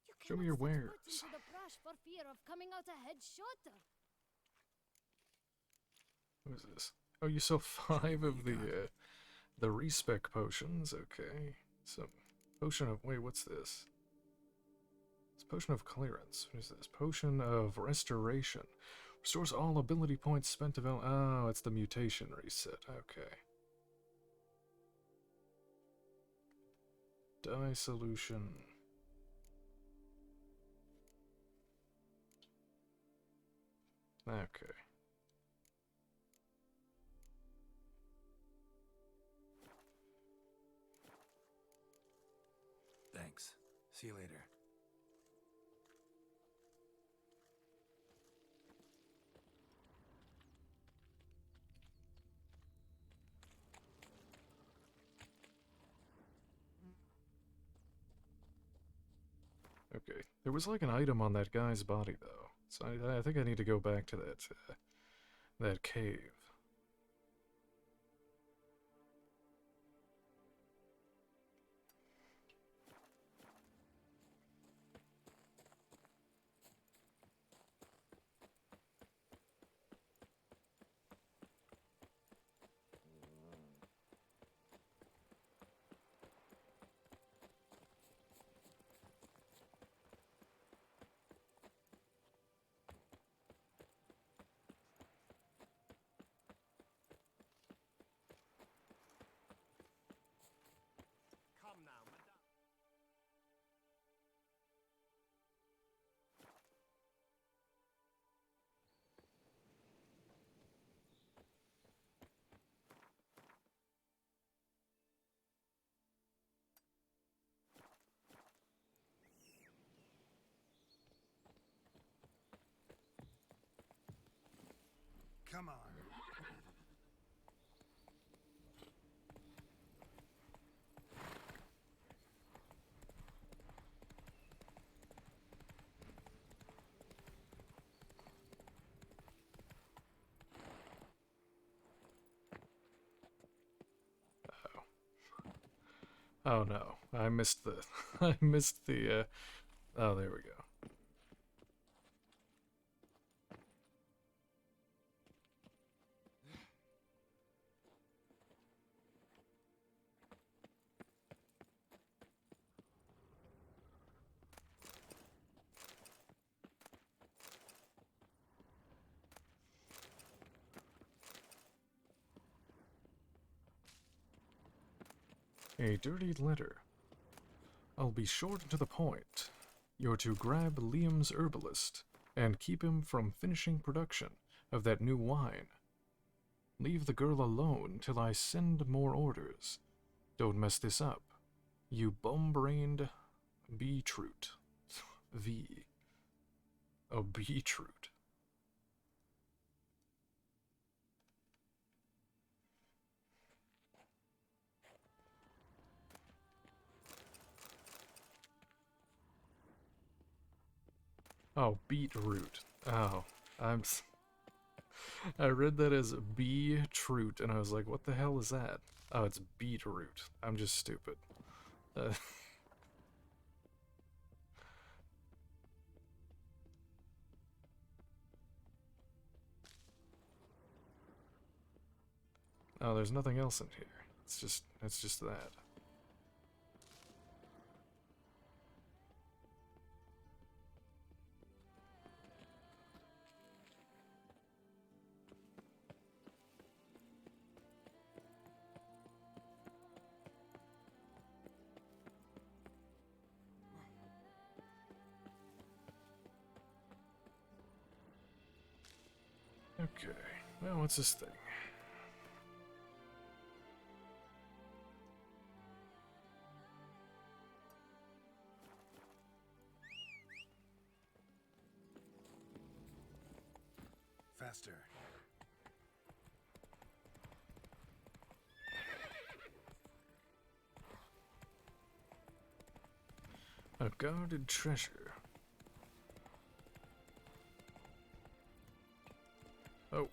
You Show me your cannot wares. set foot into the brush for fear of coming out ahead shorter. What is this? Oh, you saw 5 of the respec potions. Okay. Some potion of... Wait, what's this? It's potion of clearance. What is this? Potion of restoration. Restores all ability points spent develop... Oh, it's the mutation reset. Okay. Dye solution. Okay. Thanks. See you later. Okay. There was like an item on that guy's body, though. So I think I need to go back to that cave. Come now, madame. Come on. Oh no, I missed the... I missed the, Oh, there we go. A dirty letter. I'll be short and to the point. You're to grab Liam's herbalist and keep him from finishing production of that new wine. Leave the girl alone till I send more orders. Don't mess this up. You bum-brained beetroot. V. A beetroot. Oh, beetroot. Oh, I read that as beetroot, and I was like, what the hell is that? Oh, it's beetroot. I'm just stupid. Oh, there's nothing else in here. It's just that. Okay, well, what's this thing? Faster. A guarded treasure. Oh.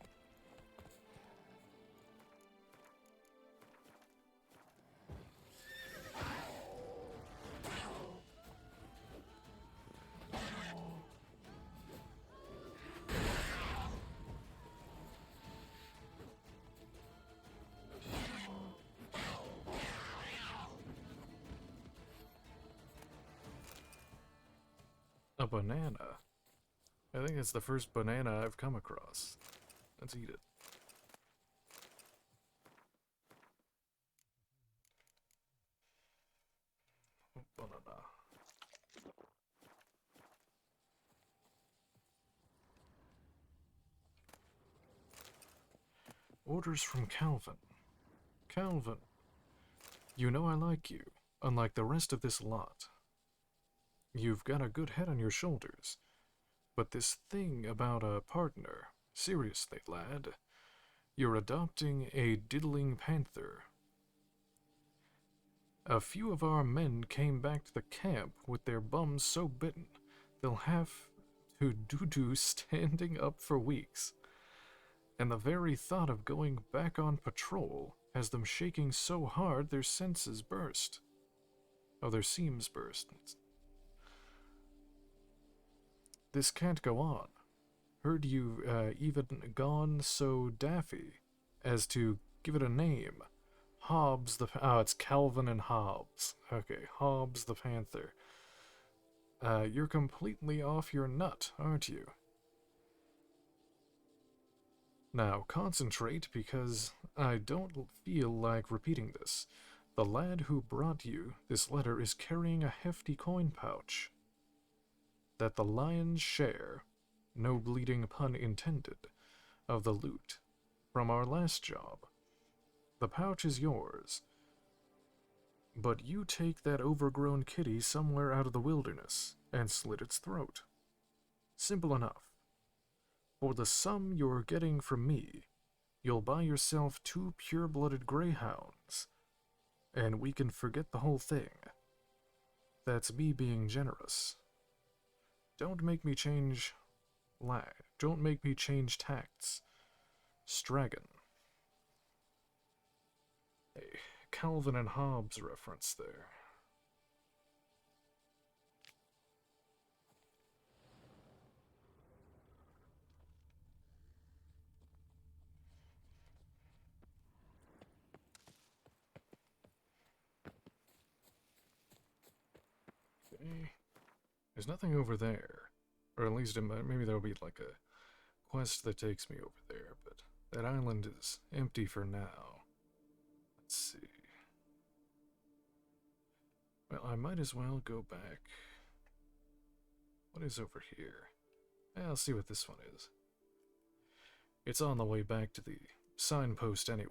A banana. I think it's the first banana I've come across. Let's eat it. Banana. Orders from Calvin. Calvin, you know I like you, unlike the rest of this lot. You've got a good head on your shoulders, but this thing about a partner, seriously, lad, you're adopting a diddling panther. A few of our men came back to the camp with their bums so bitten they'll have to do standing up for weeks. And the very thought of going back on patrol has them shaking so hard their senses burst. Oh, their seams burst. This can't go on. Heard you even gone so daffy as to give it a name. Hobbs the... Oh, it's Calvin and Hobbs. Okay, Hobbs the Panther. You're completely off your nut, aren't you? Now, concentrate, because I don't feel like repeating this. The lad who brought you this letter is carrying a hefty coin pouch. That the lion's share, no bleeding pun intended, of the loot from our last job. The pouch is yours, but you take that overgrown kitty somewhere out of the wilderness and slit its throat. Simple enough. For the sum you're getting from me, you'll buy yourself 2 pure-blooded greyhounds, and we can forget the whole thing. That's me being generous. Don't make me change... Don't make me change tacts. Stragon. A Calvin and Hobbes reference there. Okay. There's nothing over there. Or at least maybe there'll be like a quest that takes me over there, but that island is empty for now. Let's see. Well, I might as well go back. What is over here? I'll see what this one is. It's on the way back to the signpost anyway.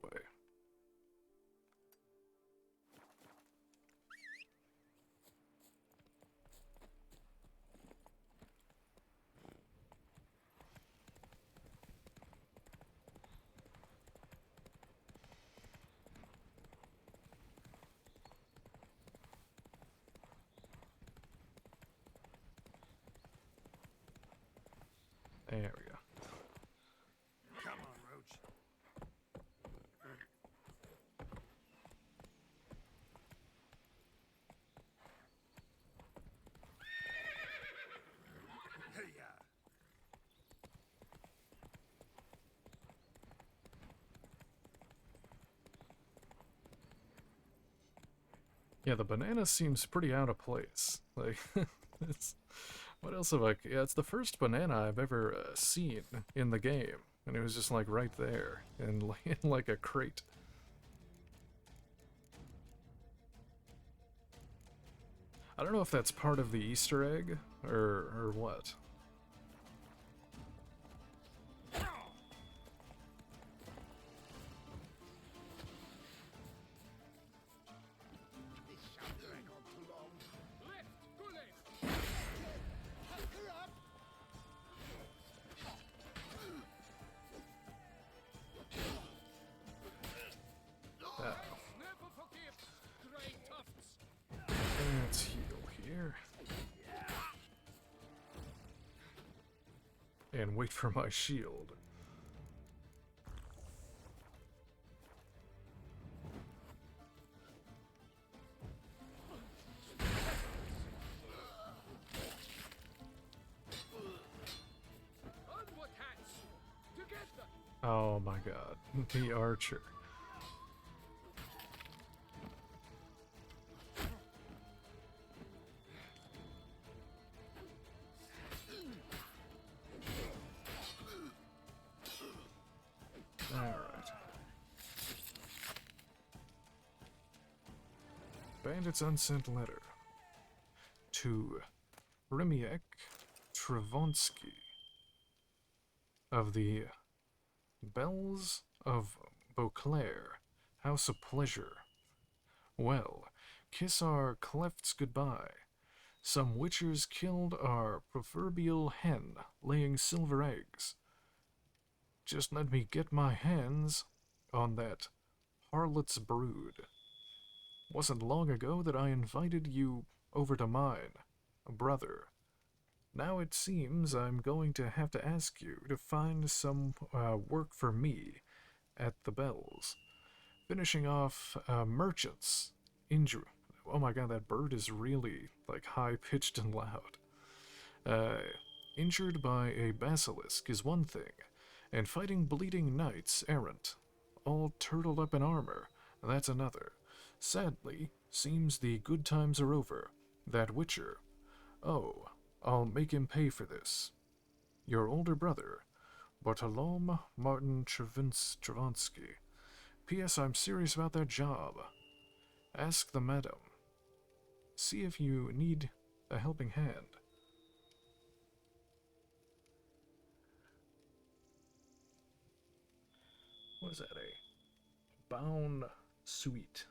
There we go. Come on, Roach. Hey-ya. Yeah, the banana seems pretty out of place. Like, what else have I... Yeah, it's the first banana I've ever seen in the game. And it was just, like, right there. In, in like, a crate. I don't know if that's part of the Easter egg, or what. Let's heal here. And wait for my shield. Oh my god, the archer. Alright. Bandit's unsent letter to Remiek Travonsky of the Bells of Beauclair, House of Pleasure. Well, kiss our clefts goodbye. Some witchers killed our proverbial hen, laying silver eggs. Just let me get my hands on that harlot's brood. Wasn't long ago that I invited you over to mine, brother. Now it seems I'm going to have to ask you to find some work for me at the Bells. Finishing off merchants. Injury. Oh my god, that bird is really, like, high-pitched and loud. Injured by a basilisk is one thing, and fighting bleeding knights errant, all turtled up in armor, that's another. Sadly, seems the good times are over. That witcher. Oh, I'll make him pay for this. Your older brother, Bartolome Martin Travonsky. P.S. I'm serious about that job. Ask the madam. See if you need a helping hand. What is that, a Bound Suite?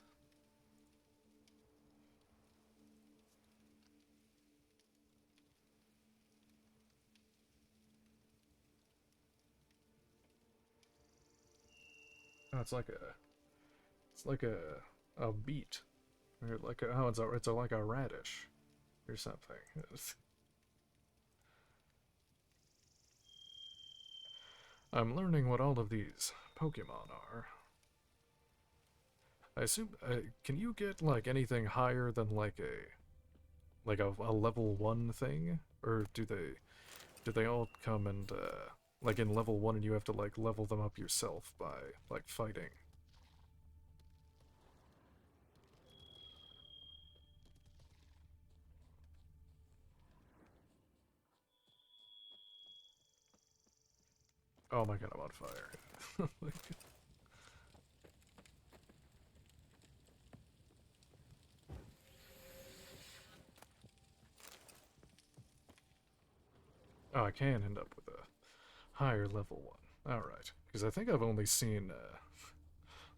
Oh, it's like a beet, or like a, oh, it's like a radish, or something. I'm learning what all of these Pokemon are. I assume, can you get like anything higher than like a level 1 thing, or do they all come and like in level 1 and you have to like level them up yourself by like fighting? Oh my god, I'm on fire. can end up with a higher level one. Alright, because I think I've only seen,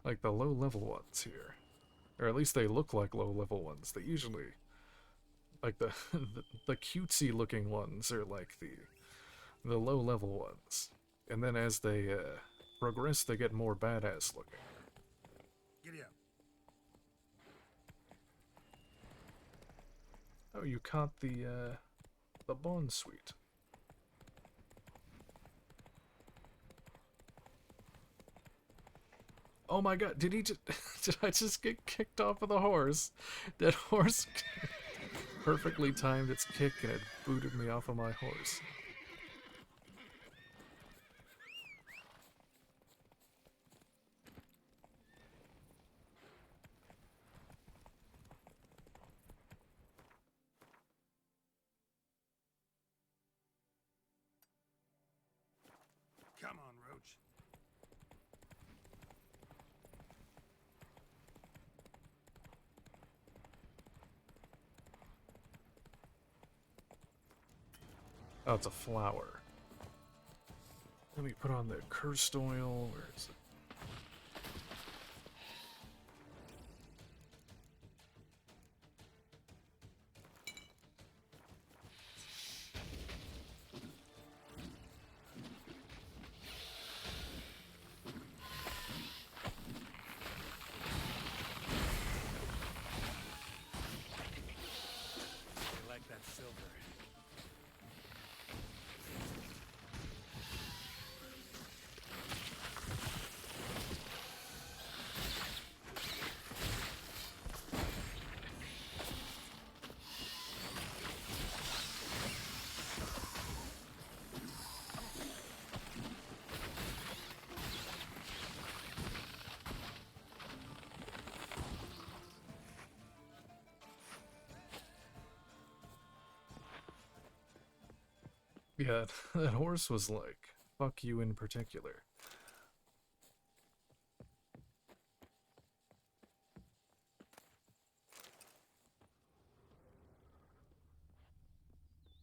like, the low-level ones here. Or at least they look like low-level ones. They usually, like, the cutesy-looking ones are, like, the low-level ones. And then as they, progress, they get more badass looking. Giddy up. Oh, you caught the Bond Suite. Oh my god, did he just... did I just get kicked off of the horse? That horse perfectly timed its kick and it booted me off of my horse. Come on, Roach. Oh, it's a flower. Let me put on the cursed oil. Where is it? I like that silver. Yeah, that horse was like, fuck you in particular.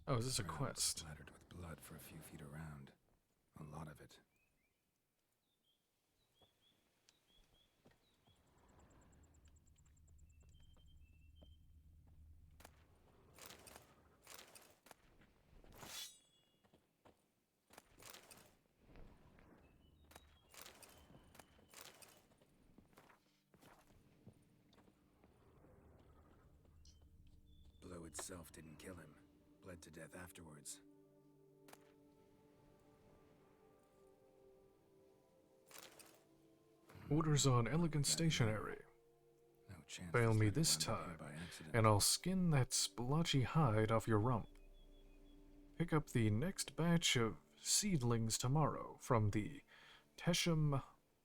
Oh, is this a quest? Splattered with blood for a few feet around. A lot of it. Blow itself didn't kill him. Bled to death afterwards. Orders on elegant stationery. No chance. Fail me this time, and I'll skin that splotchy hide off your rump. Pick up the next batch of seedlings tomorrow from the Teshem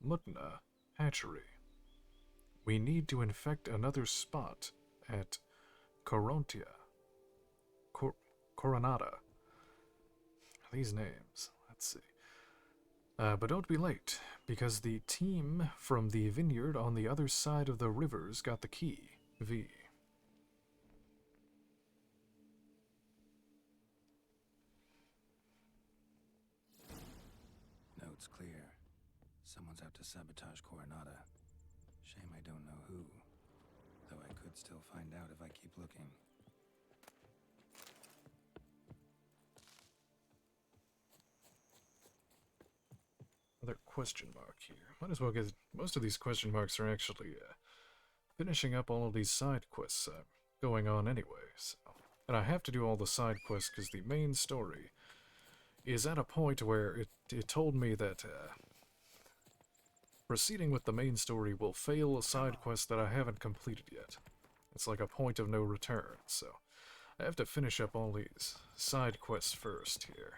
Mutna hatchery. We need to infect another spot at Corontia. Coronata. These names, let's see. But don't be late, because the team from the vineyard on the other side of the rivers got the key. V. Note's clear. Someone's out to sabotage Coronata. Shame I don't know who. Though I could still find out if I keep looking. Another question mark here. Might as well get... most of these question marks are actually finishing up all of these side quests going on anyway, so... And I have to do all the side quests because the main story is at a point where it told me that proceeding with the main story will fail a side quest that I haven't completed yet. It's like a point of no return, so I have to finish up all these side quests first here.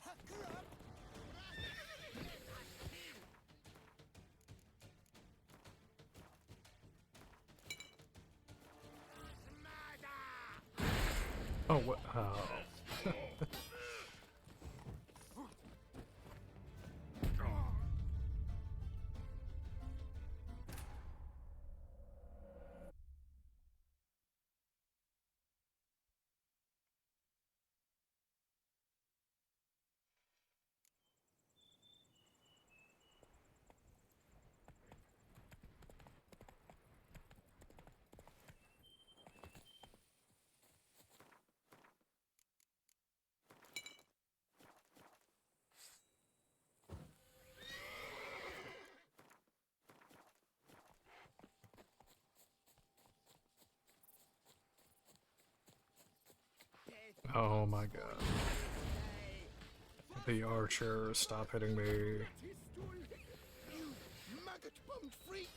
Pucker up! Oh, what? Oh. Oh my god. The archer, stop hitting me. You maggot-bummed freak!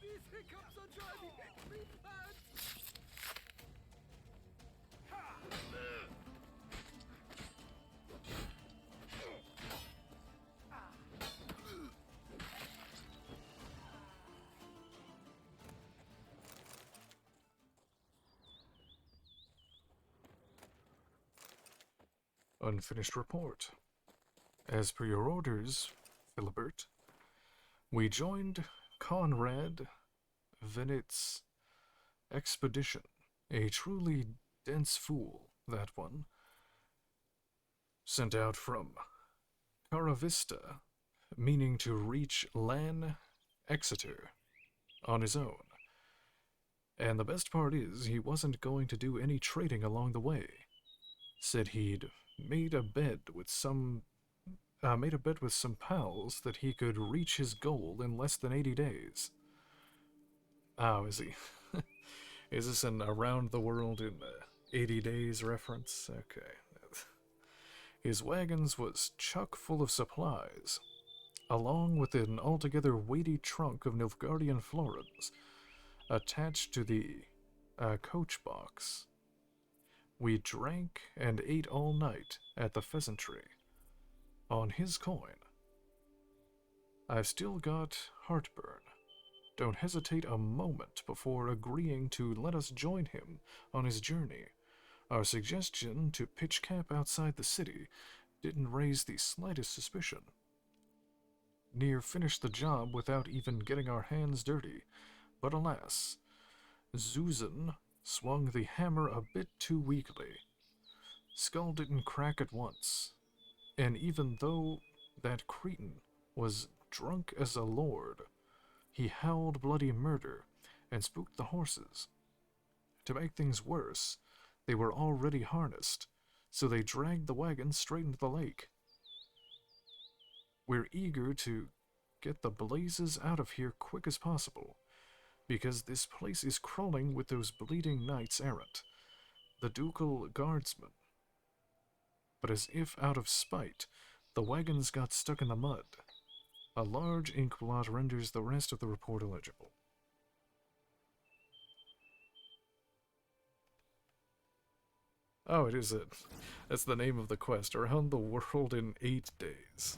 These hiccups are driving me mad! Unfinished report. As per your orders, Philibert, we joined Conrad Venet's expedition. A truly dense fool, that one. Sent out from Caravista, meaning to reach Lan Exeter on his own. And the best part is, he wasn't going to do any trading along the way. Said he'd made a bet with some pals that he could reach his goal in less than 80 days. Oh, is he? Is this an around the world in 80 days reference? Okay. His wagons was chock full of supplies, along with an altogether weighty trunk of Nilfgaardian florins attached to the coach box. We drank and ate all night at the pheasantry. On his coin. I've still got heartburn. Don't hesitate a moment before agreeing to let us join him on his journey. Our suggestion to pitch camp outside the city didn't raise the slightest suspicion. Near finished the job without even getting our hands dirty, but alas, Zuzan swung the hammer a bit too weakly. Skull didn't crack at once, and even though that cretin was drunk as a lord, he howled bloody murder and spooked the horses. To make things worse, they were already harnessed, so they dragged the wagon straight into the lake. We're eager to get the blazes out of here quick as possible, because this place is crawling with those bleeding knights errant, the ducal guardsmen. But as if out of spite, the wagons got stuck in the mud. A large ink blot renders the rest of the report illegible. Oh, it is it. That's the name of the quest. Around the world in 8 days.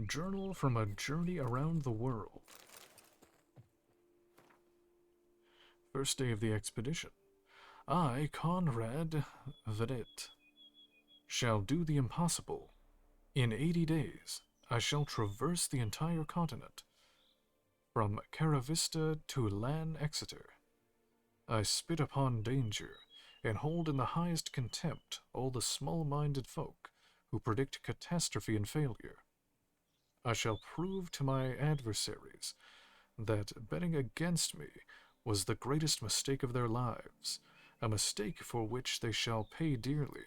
Journal from a Journey Around the World. First day of the expedition. I, Conrad Vedet, shall do the impossible. In 80 days, I shall traverse the entire continent, from Caravista to Lan Exeter. I spit upon danger, and hold in the highest contempt all the small-minded folk who predict catastrophe and failure. I shall prove to my adversaries that betting against me was the greatest mistake of their lives, a mistake for which they shall pay dearly,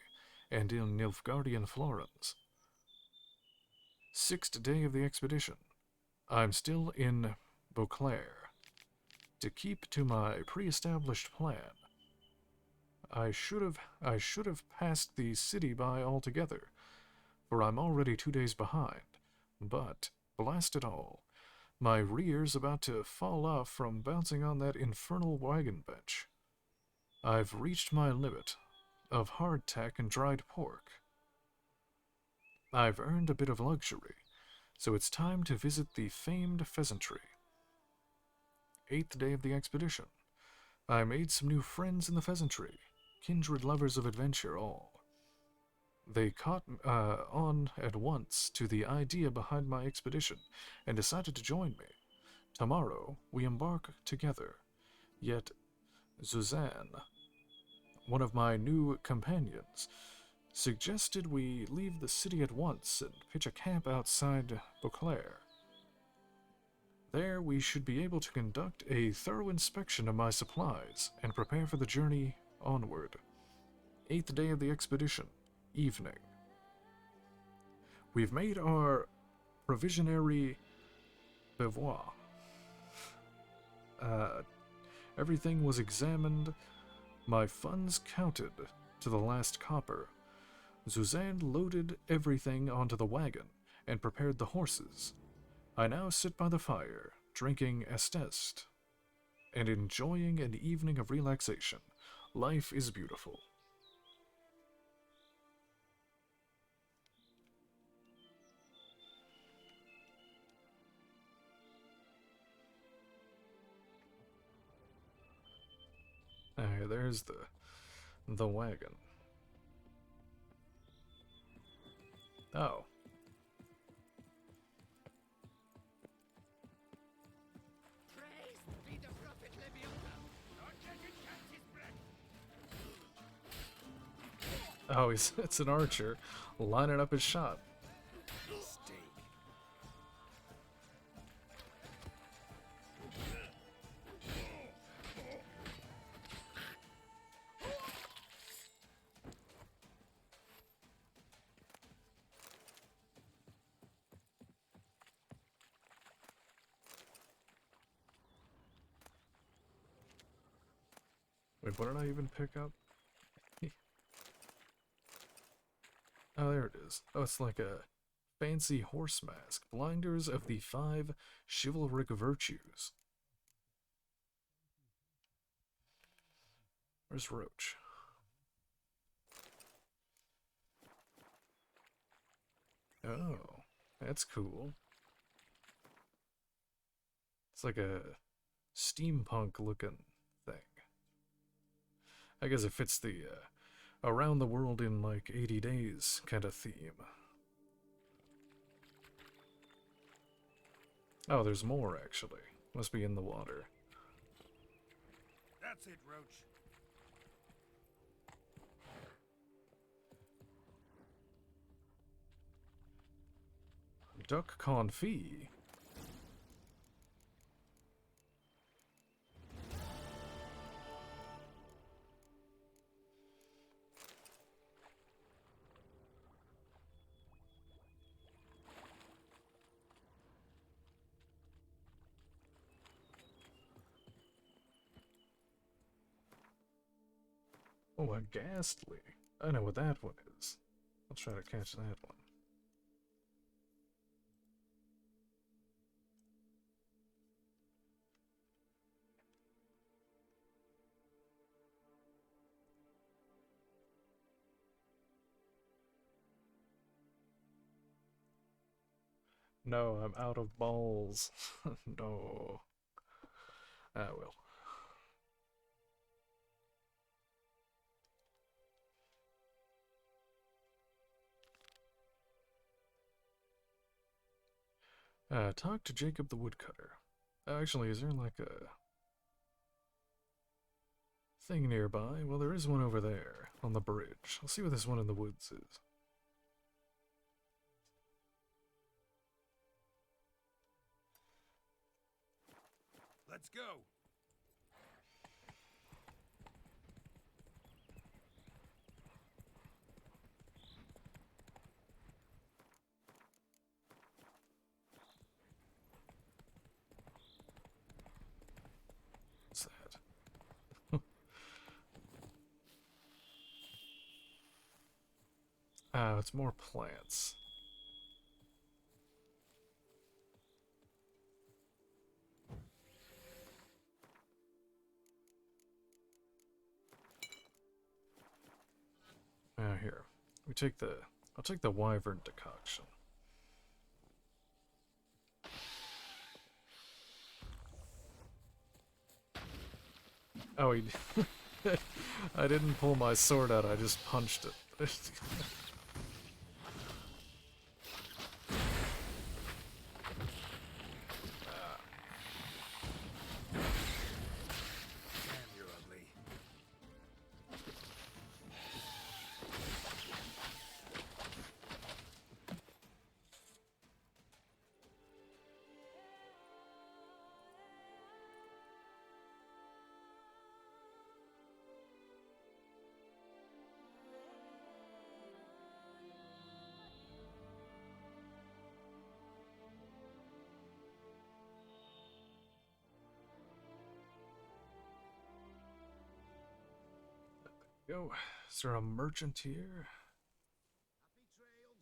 and in Nilfgaardian florins. 6th day of the expedition. I'm still in Beauclair. To keep to my pre-established plan, I should have passed the city by altogether, for I'm already 2 days behind. But, blast it all, my rear's about to fall off from bouncing on that infernal wagon bench. I've reached my limit of hardtack and dried pork. I've earned a bit of luxury, so it's time to visit the famed pheasantry. 8th day of the expedition. I made some new friends in the pheasantry, kindred lovers of adventure all. They caught on at once to the idea behind my expedition and decided to join me. Tomorrow we embark together, yet Suzanne, one of my new companions, suggested we leave the city at once and pitch a camp outside Beauclair. There we should be able to conduct a thorough inspection of my supplies and prepare for the journey onward. 8th day of the expedition, evening. We've made our provisionary bivouac. Everything was examined, my funds counted to the last copper. Suzanne loaded everything onto the wagon and prepared the horses. I now sit by the fire, drinking Esteste, and enjoying an evening of relaxation. Life is beautiful. There's the wagon. Oh. Oh, it's an archer lining up his shot. Wait, what did I even pick up? Oh, there it is. Oh, it's like a fancy horse mask. Blinders of the 5 chivalric virtues. Where's Roach? Oh, that's cool. It's like a steampunk looking thing. I guess it fits the around the world in like 80 days kind of theme. Oh, there's more actually. Must be in the water. That's it, Roach. Duck confit. Oh, a ghastly. I know what that one is. I'll try to catch that one. No, I'm out of balls. No. Ah, well. Talk to Jacob the Woodcutter. Actually, is there like a thing nearby? Well, there is one over there, on the bridge. I'll see what this one in the woods is. Let's go. What's that? Oh, it's more plants. Here. I'll take the wyvern decoction. Oh, he I didn't pull my sword out, I just punched it. Damn, you're ugly. Go. Is there a merchant here?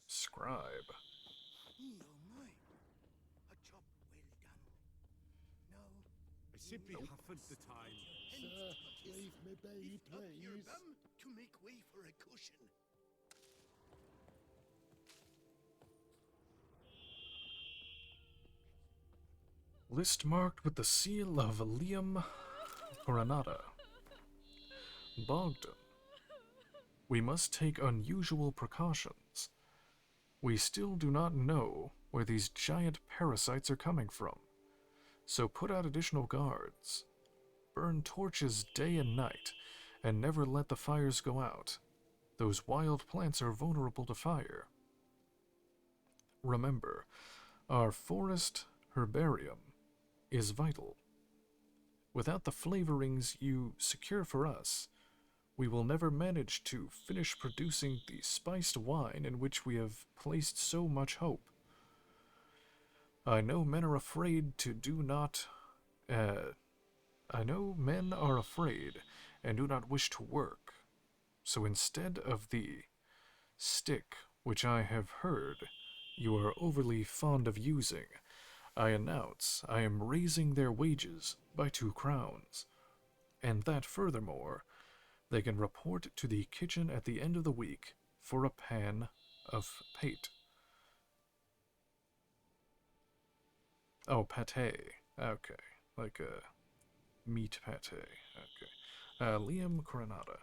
Scribe. A job well done. No. I simply haven't the time. Sir, leave me be, Lift up your please. bum to make way for a cushion. List marked with the seal of Liam Coronata. Bogdan. We must take unusual precautions. We still do not know where these giant parasites are coming from, so put out additional guards. Burn torches day and night, and never let the fires go out. Those wild plants are vulnerable to fire. Remember, our forest herbarium is vital. Without the flavorings you secure for us, we will never manage to finish producing the spiced wine in which we have placed so much hope. I know men are afraid and do not wish to work. So instead of the stick, which I have heard you are overly fond of using, I announce I am raising their wages by 2 crowns, and that furthermore, they can report to the kitchen at the end of the week for a pan of pate. Oh, pate. Okay. Like a meat pate. Okay. Liam Coronata.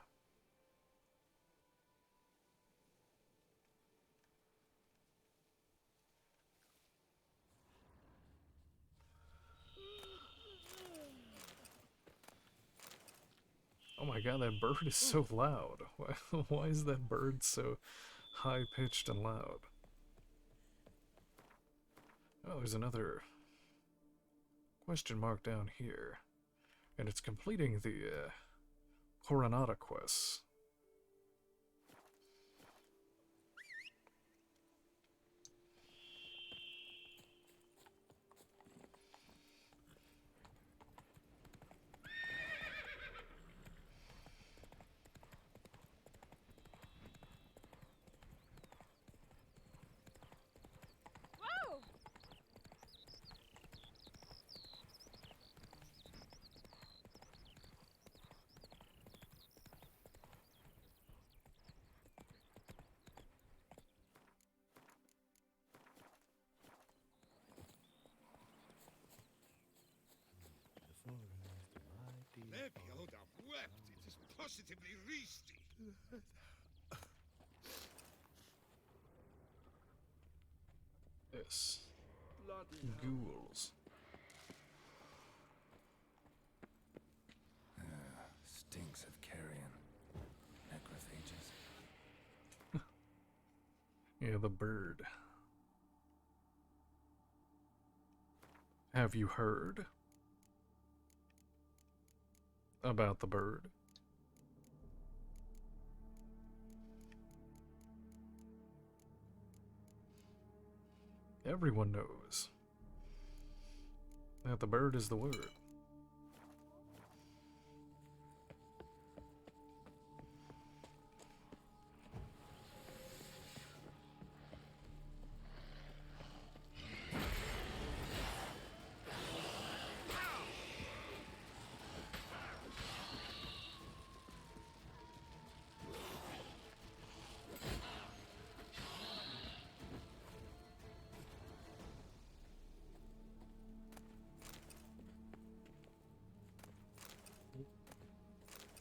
Oh my god, that bird is so loud. Why is that bird so high-pitched and loud? Oh, there's another question mark down here. And it's completing the Coronata quests. MacLeod have wept. It is positively risky. Yes. Ghouls. Stinks of carrion. Necrophages. Yeah, the bird. Have you heard about the bird? Everyone knows that the bird is the word.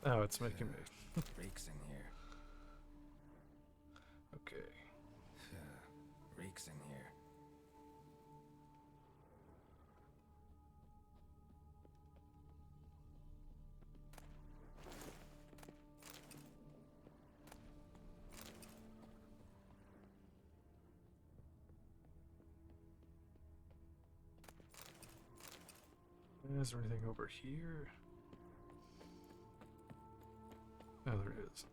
Oh, it's making me. Reeks in here. Okay. Reeks in here. Is there anything over here? No, there is.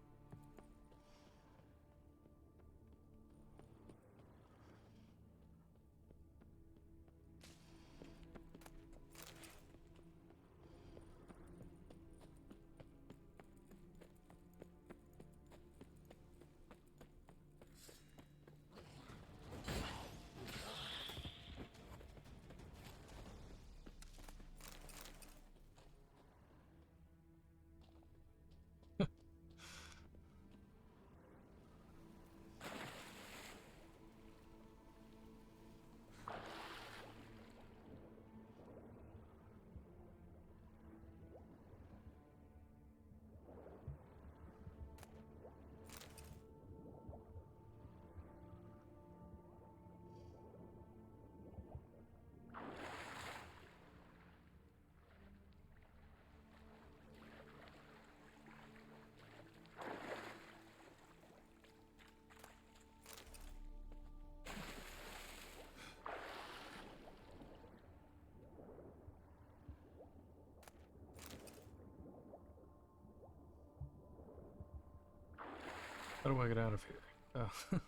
How do I get out of here? Oh.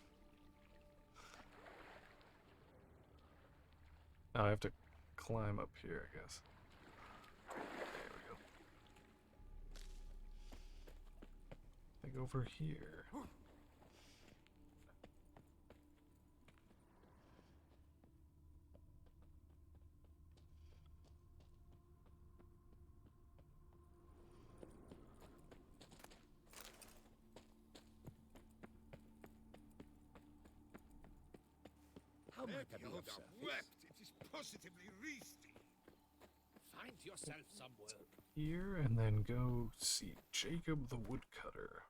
Oh, I have to climb up here, I guess. There we go. I think over here. How might I be of service? It is positively risky. Find yourself some work. Here, and then go see Jacob the Woodcutter.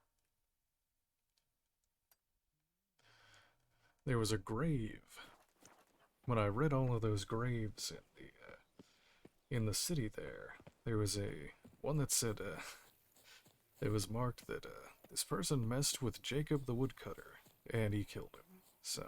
There was a grave. When I read all of those graves in the city there was one that said it was marked that this person messed with Jacob the Woodcutter, and he killed him. So.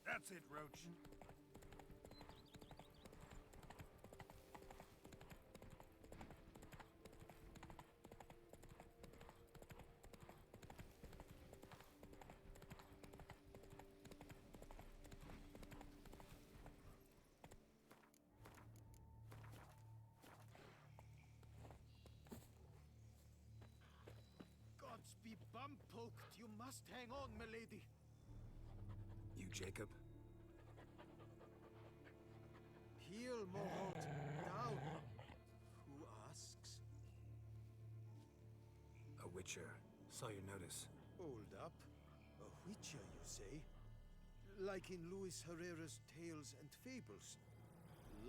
That's it, Roach. Gods be bum-poked. You must hang on, milady. You, Jacob? Heel, Moholt. Down. Who asks? A witcher. Saw your notice. Hold up. A witcher, you say? Like in Luis Herrera's Tales and Fables.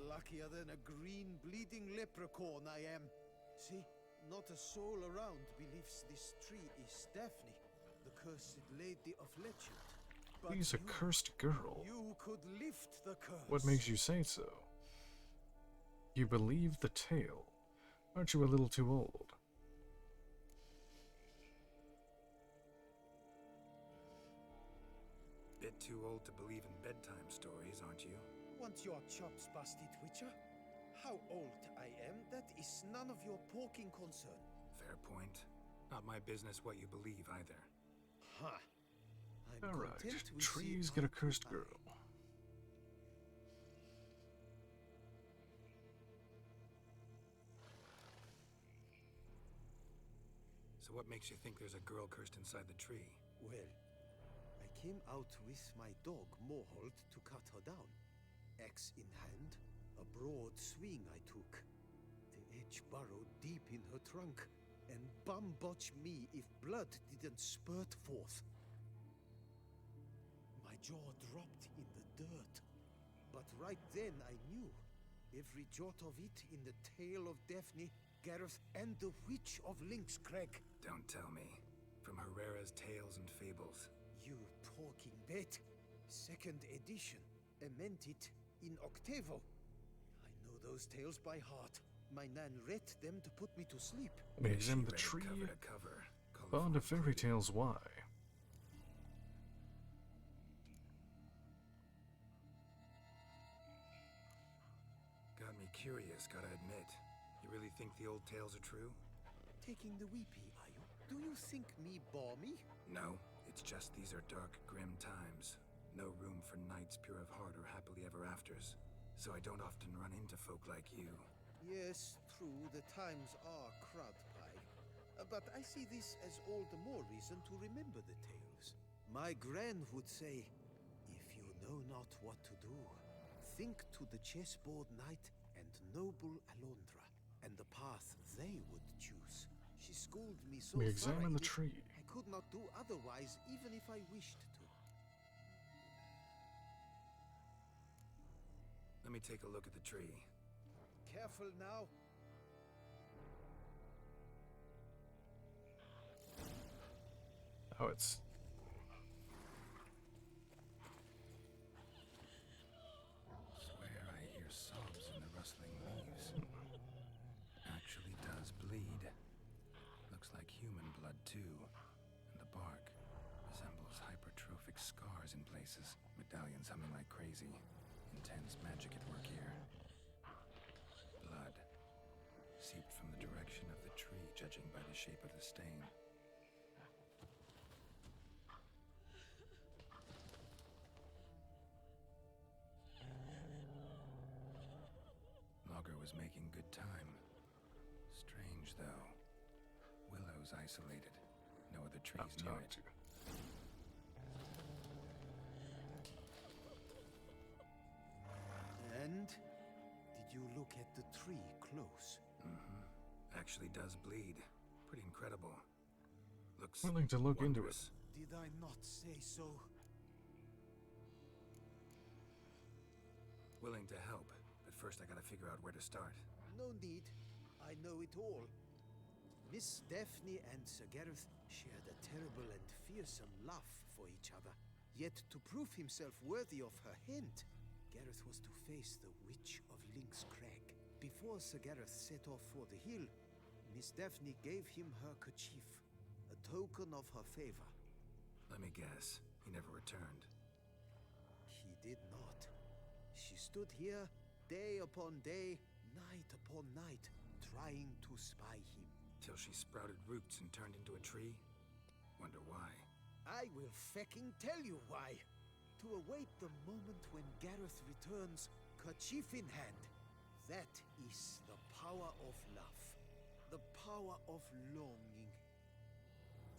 Luckier than a green bleeding leprechaun I am. See, not a soul around believes this tree is Daphne, the cursed lady of Lechuth. But She's a cursed girl. You could lift the curse. What makes you say so? You believe the tale. Aren't you a little too old? Bit too old to believe in bedtime stories, aren't you? Want your chops busted, Witcher? How old I am, that is none of your poking concern. Fair point. Not my business what you believe either. Ha! Alright, trees get a cursed girl. So what makes you think there's a girl cursed inside the tree? Well, I came out with my dog, Moholt, to cut her down. Axe in hand, a broad swing I took. The edge burrowed deep in her trunk, and bum-botch me if blood didn't spurt forth. My jaw dropped in the dirt, but right then I knew. Every jot of it in the tale of Daphne, Gareth, and the Witch of Lynx Crag. Don't tell me. From Herrera's Tales and Fables. You talking bet. Second edition. Amended in octavo. I know those tales by heart. My nan read them to put me to sleep. Let me examine the tree. Cover to cover. Fond of fairy tales, why? Got me curious, gotta admit. You really think the old tales are true? Taking the weepy, are you? Do you think me balmy? No, it's just these are dark, grim times. No room for knights pure of heart or happily ever afters. So I don't often run into folk like you. Yes, true, the times are crud pie. But I see this as all the more reason to remember the tales. My gran would say, if you know not what to do, think to the chessboard knight and noble Alondra, and the path they would choose. She schooled me so We examine the thoroughly, tree. I could not do otherwise, even if I wished to. Let me take a look at the tree. Careful now. Oh, it's... Swear I hear sobs in the rustling leaves. medallions humming like crazy. Intense magic at work here. Blood. Seeped from the direction of the tree, judging by the shape of the stain. Logger was making good time. Strange, though. Willow's isolated. No other trees near it. And did you look at the tree close? Mm-hmm. Actually does bleed. Pretty incredible. Looks Willing to look into it. Did I not say so? Willing to help, but first I gotta figure out where to start. No need. I know it all. Miss Daphne and Sir Gareth shared a terrible and fearsome love for each other. Yet to prove himself worthy of her hint, Gareth was to face the Witch of Lynx Crag. Before Sir Gareth set off for the hill, Miss Daphne gave him her kerchief, a token of her favor. Let me guess, he never returned. He did not. She stood here, day upon day, night upon night, trying to spy him. Till she sprouted roots and turned into a tree? Wonder why. I will fecking tell you why. To await the moment when Gareth returns, kerchief in hand. That is the power of love. The power of longing.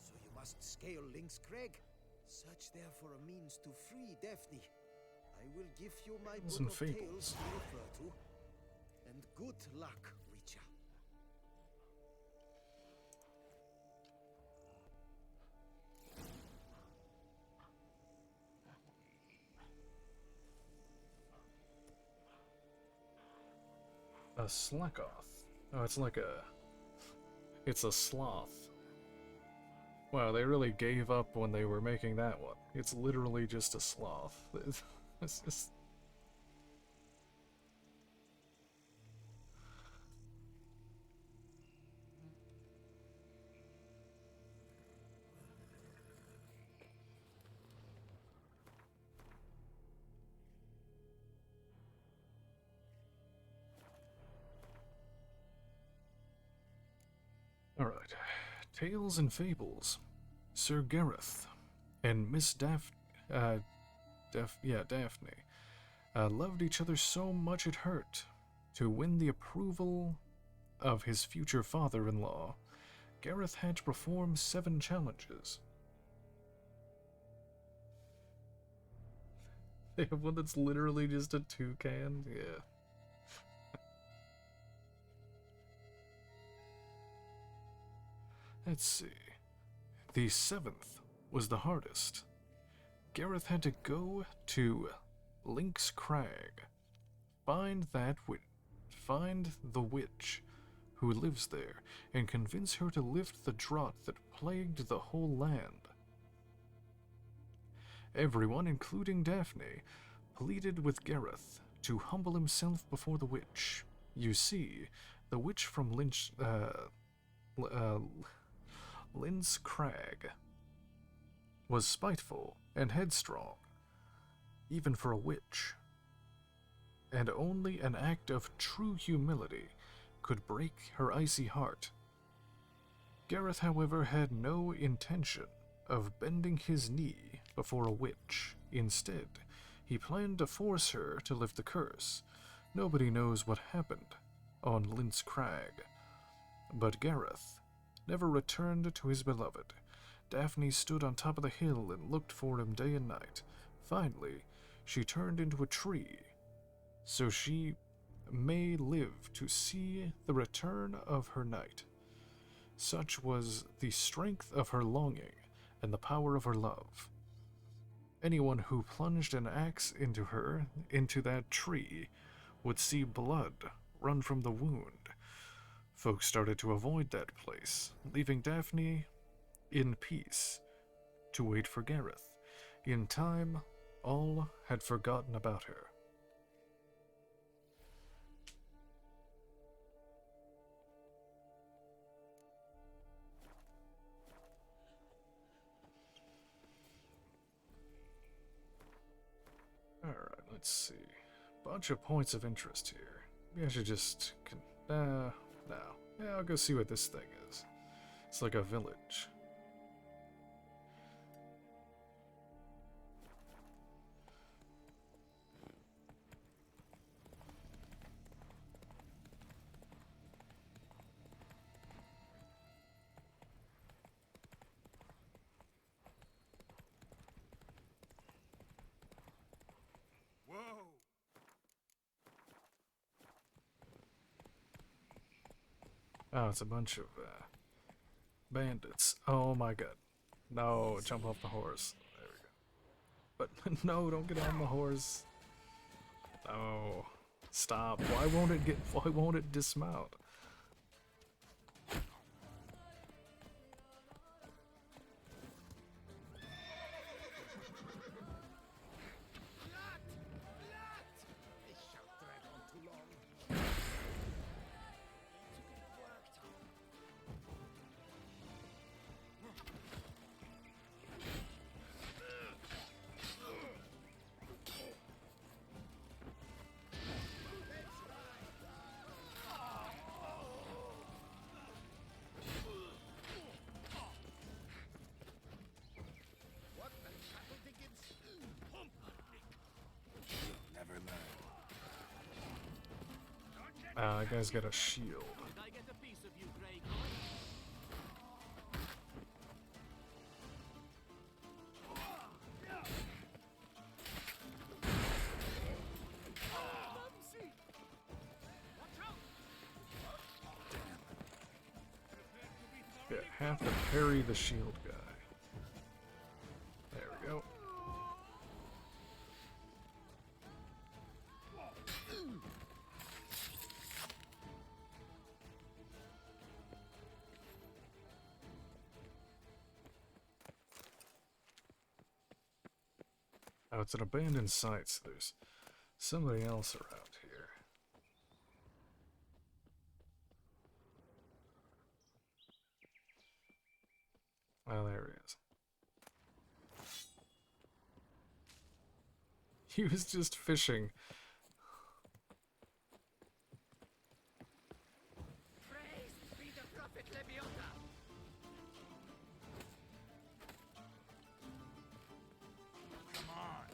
So you must scale Lynx Crag. Search there for a means to free Daphne. I will give you my book of tales to refer to. And good luck, Witcher. A slackoth. Oh, it's like a... It's a sloth. Wow, they really gave up when they were making that one. It's literally just a sloth. It's just... Alright. Tales and Fables. Sir Gareth and Miss Daphne loved each other so much it hurt. To win the approval of his future father-in-law, Gareth had to perform 7 challenges. They have one that's literally just a toucan? Yeah. Let's see. The 7th was the hardest. Gareth had to go to Lynx Crag, find the witch who lives there, and convince her to lift the drought that plagued the whole land. Everyone, including Daphne, pleaded with Gareth to humble himself before the witch. You see, the witch from Lynx Crag was spiteful and headstrong, even for a witch, and only an act of true humility could break her icy heart. Gareth, however, had no intention of bending his knee before a witch. Instead, he planned to force her to lift the curse. Nobody knows what happened on Lynx Crag, but Gareth never returned to his beloved. Daphne stood on top of the hill and looked for him day and night. Finally, she turned into a tree, so she may live to see the return of her knight. Such was the strength of her longing and the power of her love. Anyone who plunged an axe into that tree, would see blood run from the wound. Folks started to avoid that place, leaving Daphne in peace to wait for Gareth. In time, all had forgotten about her. Let's see. Bunch of points of interest here. Maybe I should just... no. Yeah, I'll go see what this thing is. It's like a village. Oh, it's a bunch of bandits. Oh my god. No, jump off the horse. There we go. But no, don't get on the horse. No. Stop. Why won't it dismount? That guy's got a shield. Yeah, have to parry the shield guy. There we go. Oh, it's an abandoned site, so there's somebody else around here. Oh, there he is. He was just fishing. Praised be the prophet Lebioda. Come on.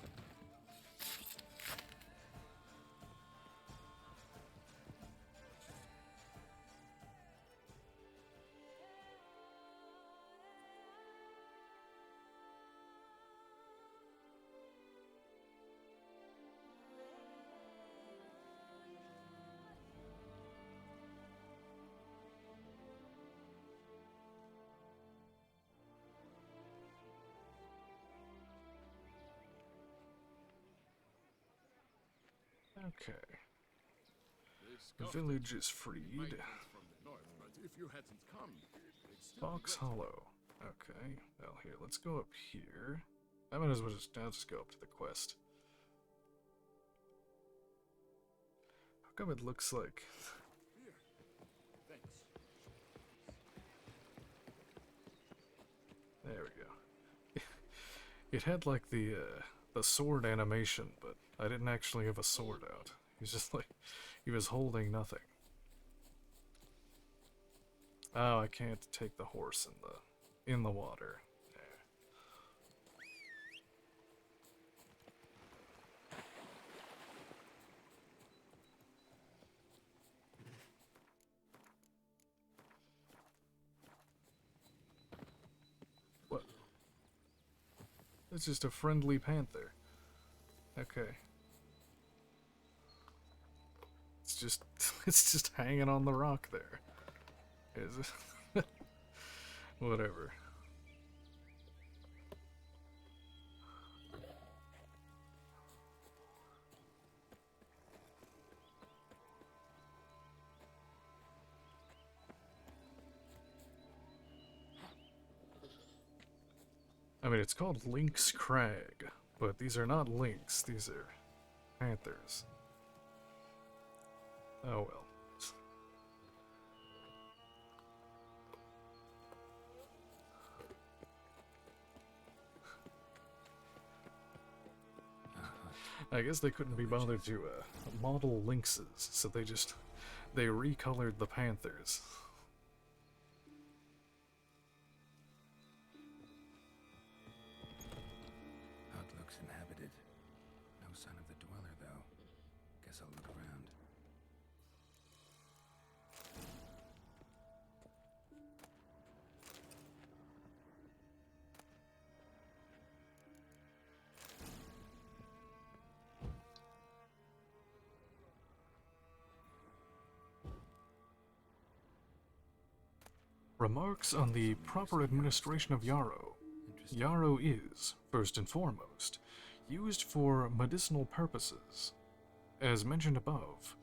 Okay. The village is freed. Fox Hollow. Okay. Well, here, let's go up here. I might as well I'll just go up to the quest. How come it looks like... There we go. It had like the sword animation, but I didn't actually have a sword out. He's just like, he was holding nothing. Oh, I can't take the horse in the water. What? It's just a friendly panther. Okay. It's just hanging on the rock there. Is it? Whatever. I mean, it's called Lynx Crag, but these are not lynx, these are panthers. Oh well. I guess they couldn't be bothered to model lynxes, so they recolored the panthers. Outlook's inhabited. No sign of the dweller, though. Guess I'll look around. Remarks on the proper administration of yarrow. Yarrow is, first and foremost, used for medicinal purposes. As mentioned above,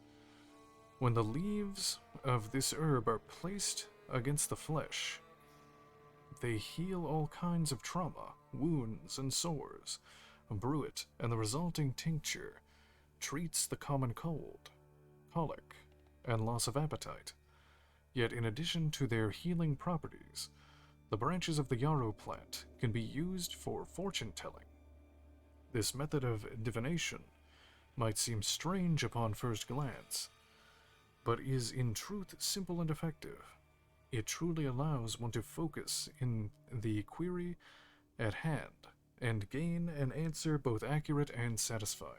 when the leaves of this herb are placed against the flesh, they heal all kinds of trauma, wounds, and sores. Brew it, and the resulting tincture treats the common cold, colic, and loss of appetite. Yet in addition to their healing properties, the branches of the yarrow plant can be used for fortune-telling. This method of divination might seem strange upon first glance, but is in truth simple and effective. It truly allows one to focus in the query at hand and gain an answer both accurate and satisfying.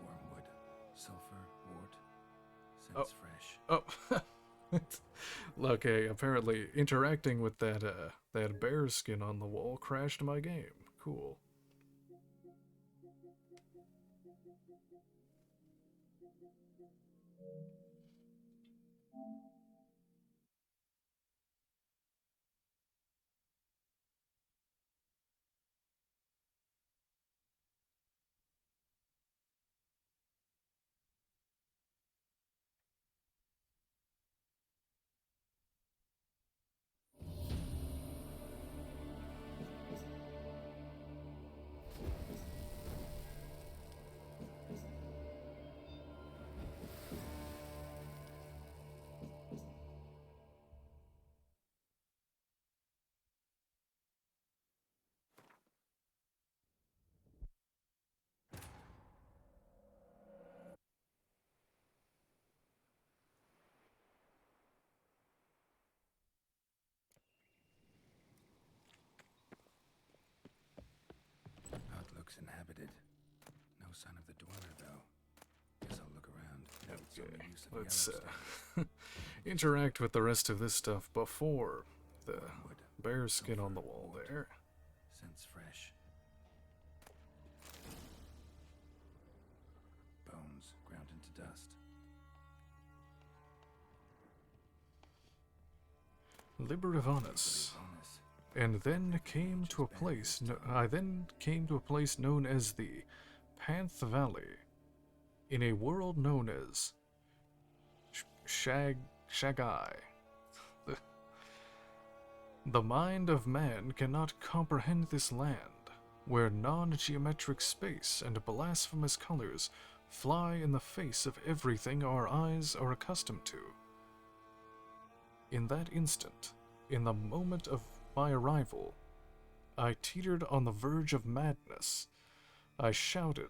Wormwood, sulfur, wort, scents fresh. Oh, okay. Apparently, interacting with that bear skin on the wall crashed my game. Cool. Outlook's inhabited. No sign of the dweller, though. Guess I'll look around. Okay, let's interact with the rest of this stuff before the bear skin on the wall there. Scents fresh. Bones ground into dust. Liberavanus. And then came to a place. I then came to a place known as the Panth Valley, in a world known as Shagai. The mind of man cannot comprehend this land, where non-geometric space and blasphemous colors fly in the face of everything our eyes are accustomed to. In that instant, in the moment of my arrival, I teetered on the verge of madness. I shouted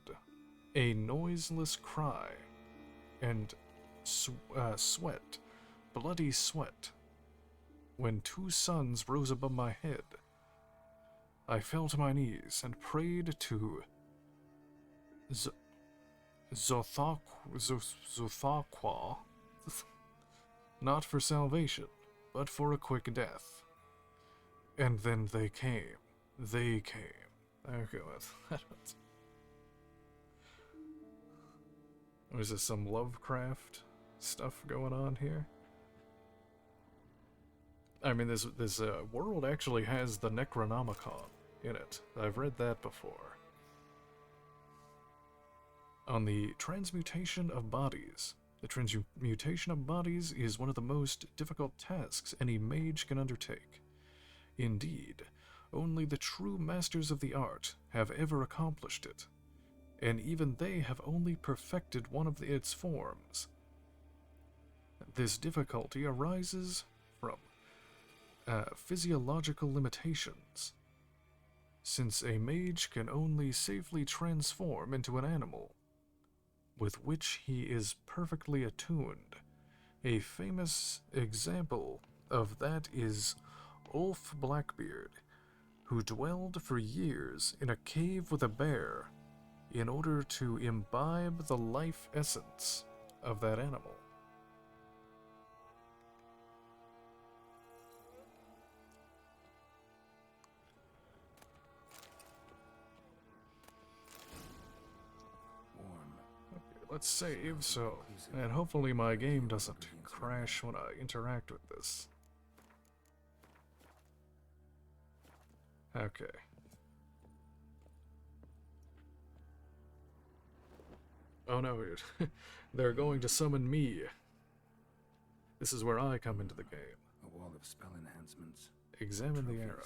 a noiseless cry, and sweat, bloody sweat, when two suns rose above my head. I fell to my knees and prayed to Zothaqua, not for salvation, but for a quick death. And then they came. They came. Okay, was this some Lovecraft stuff going on here? I mean, this world actually has the Necronomicon in it. I've read that before. On the transmutation of bodies. The transmutation of bodies is one of the most difficult tasks any mage can undertake. Indeed, only the true masters of the art have ever accomplished it, and even they have only perfected one of its forms. This difficulty arises from physiological limitations, since a mage can only safely transform into an animal with which he is perfectly attuned. A famous example of that is Ulf Blackbeard, who dwelled for years in a cave with a bear in order to imbibe the life essence of that animal. Let's save, and hopefully my game doesn't crash when I interact with this. Okay. Oh no, they're going to summon me. This is where I come into the game. A wall of spell enhancements. Examine the arrow.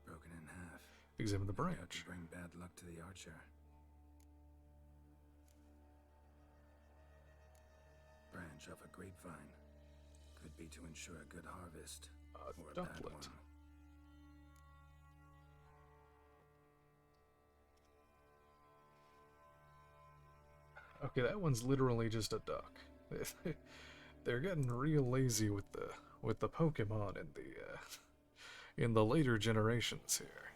Broken in half. Examine the branch. Bring bad luck to the archer. Branch of a grapevine. Could be to ensure a good harvest. Or a bad one. Okay, that one's literally just a duck. They're getting real lazy with the Pokemon in the later generations here.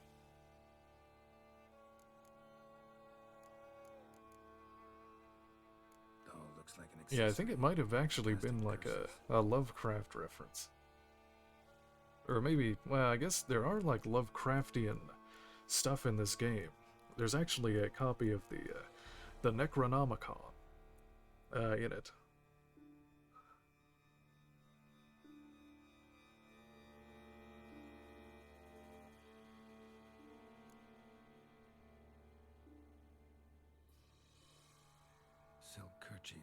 Looks like an Yeah, I think it might have actually been like a Lovecraft reference. Or maybe, well, I guess there are like Lovecraftian stuff in this game. There's actually a copy of the Necronomicon in it. Silk kerchief,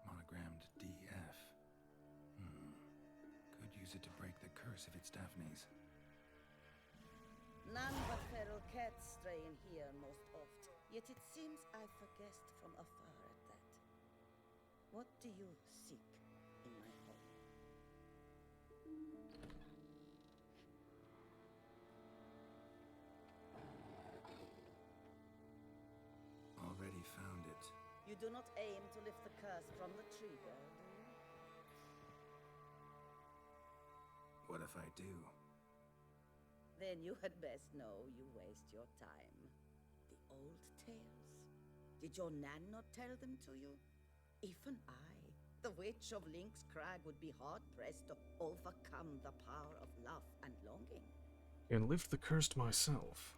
monogrammed DF. Could use it to break the curse if it's Daphne's. None but feral cats stray in here most oft, yet it seems I've guessed from afar at that. What do you seek in my home? Already found it. You do not aim to lift the curse from the tree, girl, do you? What if I do? Then you had best know you waste your time. The old tales. Did your Nan not tell them to you? Even I, the witch of Lynx Crag, would be hard-pressed to overcome the power of love and longing. And lift the curse myself.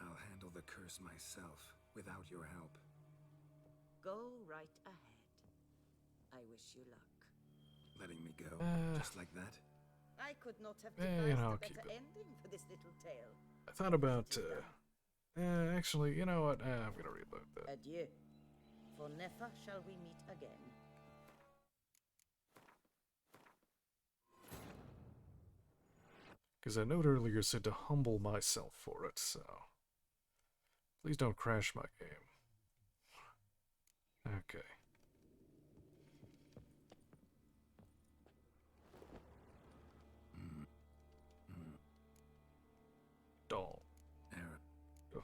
I'll handle the curse myself, without your help. Go right ahead. I wish you luck. Letting me go, just like that? I could not have devised I'll a keep better it. ending for this little tale. I thought about, actually, you know what? I'm gonna reload that. Adieu. For never shall we meet again. Because a note earlier said to humble myself for it, so... Please don't crash my game. Okay. Doll. Arrow.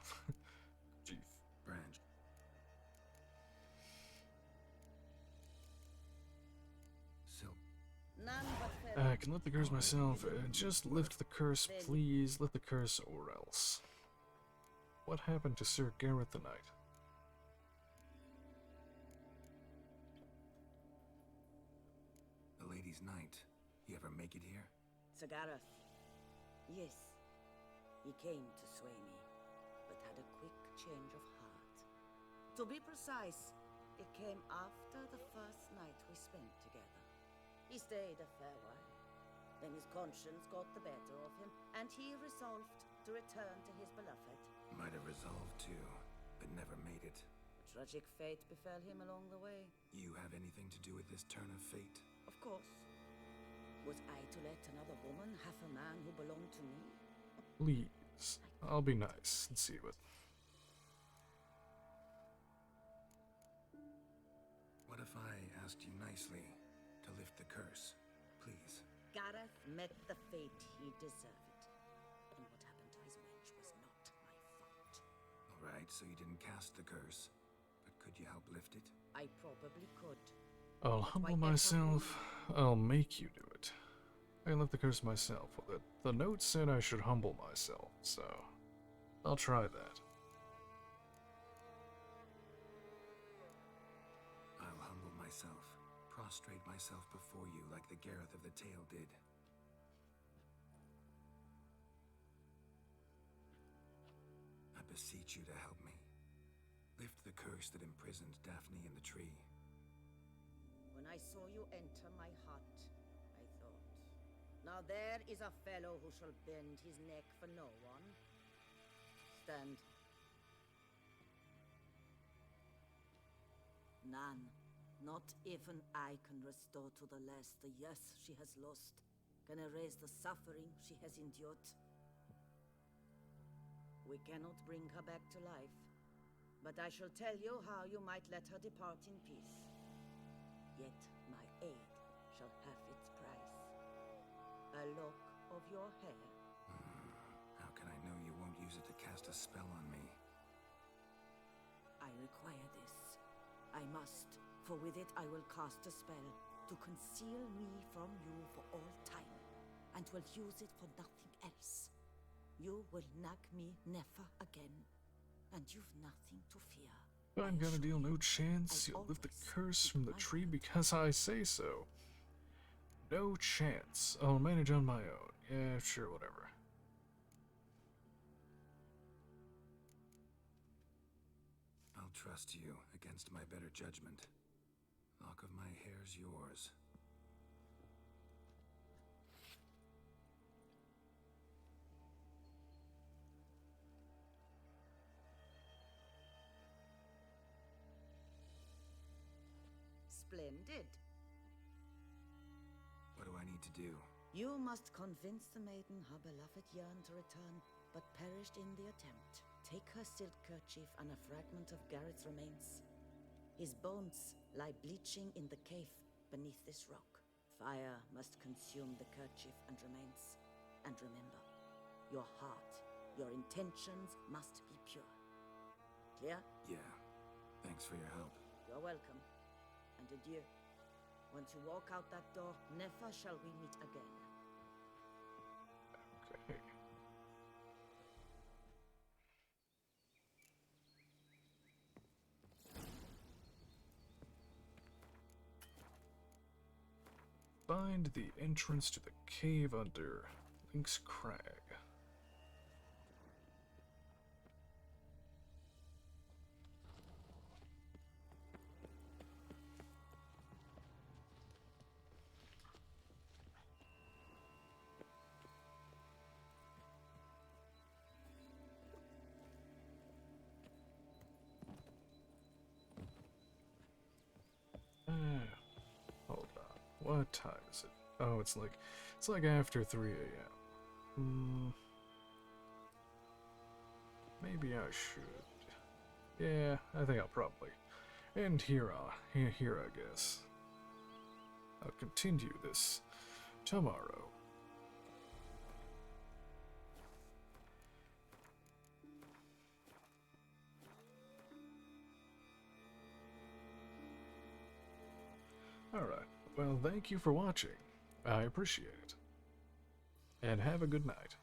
Chief. Branch. Silk. None but I can lift the curse myself. Just lift the curse, please. Lift the curse or else. What happened to Sir Gareth the Knight? The Lady's Knight. You ever make it here? Sir Gareth. Yes. He came to sway me, but had a quick change of heart. To be precise, it came after the first night we spent together. He stayed a fair while. Then his conscience got the better of him, and he resolved to return to his beloved. Might have resolved to, but never made it. A tragic fate befell him along the way. You have anything to do with this turn of fate? Of course. Was I to let another woman half a man who belonged to me? Please. I'll be nice and see what. What if I asked you nicely to lift the curse, please? Gareth met the fate he deserved. And what happened to his wench was not my fault. Alright, so you didn't cast the curse, but could you help lift it? I probably could. I'll humble myself. I'll make you do it. I can lift the curse myself. Well, the note said I should humble myself, so I'll try that. I'll humble myself, prostrate myself before you like the Gareth of the Tale did. I beseech you to help me. Lift the curse that imprisoned Daphne in the tree. When I saw you enter my hut, I thought, now there is a fellow who shall bend his neck for no one. Stand. None. Not even I can restore to the lass the years she has lost, can erase the suffering she has endured. We cannot bring her back to life, but I shall tell you how you might let her depart in peace. Yet my aid shall have its price. A lock of your hair. How can I know you won't use it to cast a spell on me? I require this. I must, for with it I will cast a spell to conceal me from you for all time, and will use it for nothing else. You will nag me never again, and you've nothing to fear. I'm gonna deal no chance. You'll lift the curse from the tree because I say so. No chance. I'll manage on my own. Yeah, sure, whatever. I'll trust you against my better judgment. Lock of my hair's yours. Splendid. What do I need to do? You must convince the maiden her beloved yearned to return, but perished in the attempt. Take her silk kerchief and a fragment of Gareth's remains. His bones lie bleaching in the cave beneath this rock. Fire must consume the kerchief and remains. And remember, your heart, your intentions must be pure. Clear? Yeah. Thanks for your help. You're welcome. And adieu. Once you walk out that door, never shall we meet again. Okay. Find the entrance to the cave under Link's Crag. Hold on. What time is it? Oh, it's like after 3 a.m. Maybe I should. Yeah, I think I'll probably end here. Here, I guess. I'll continue this tomorrow. Alright, well, thank you for watching. I appreciate it. And have a good night.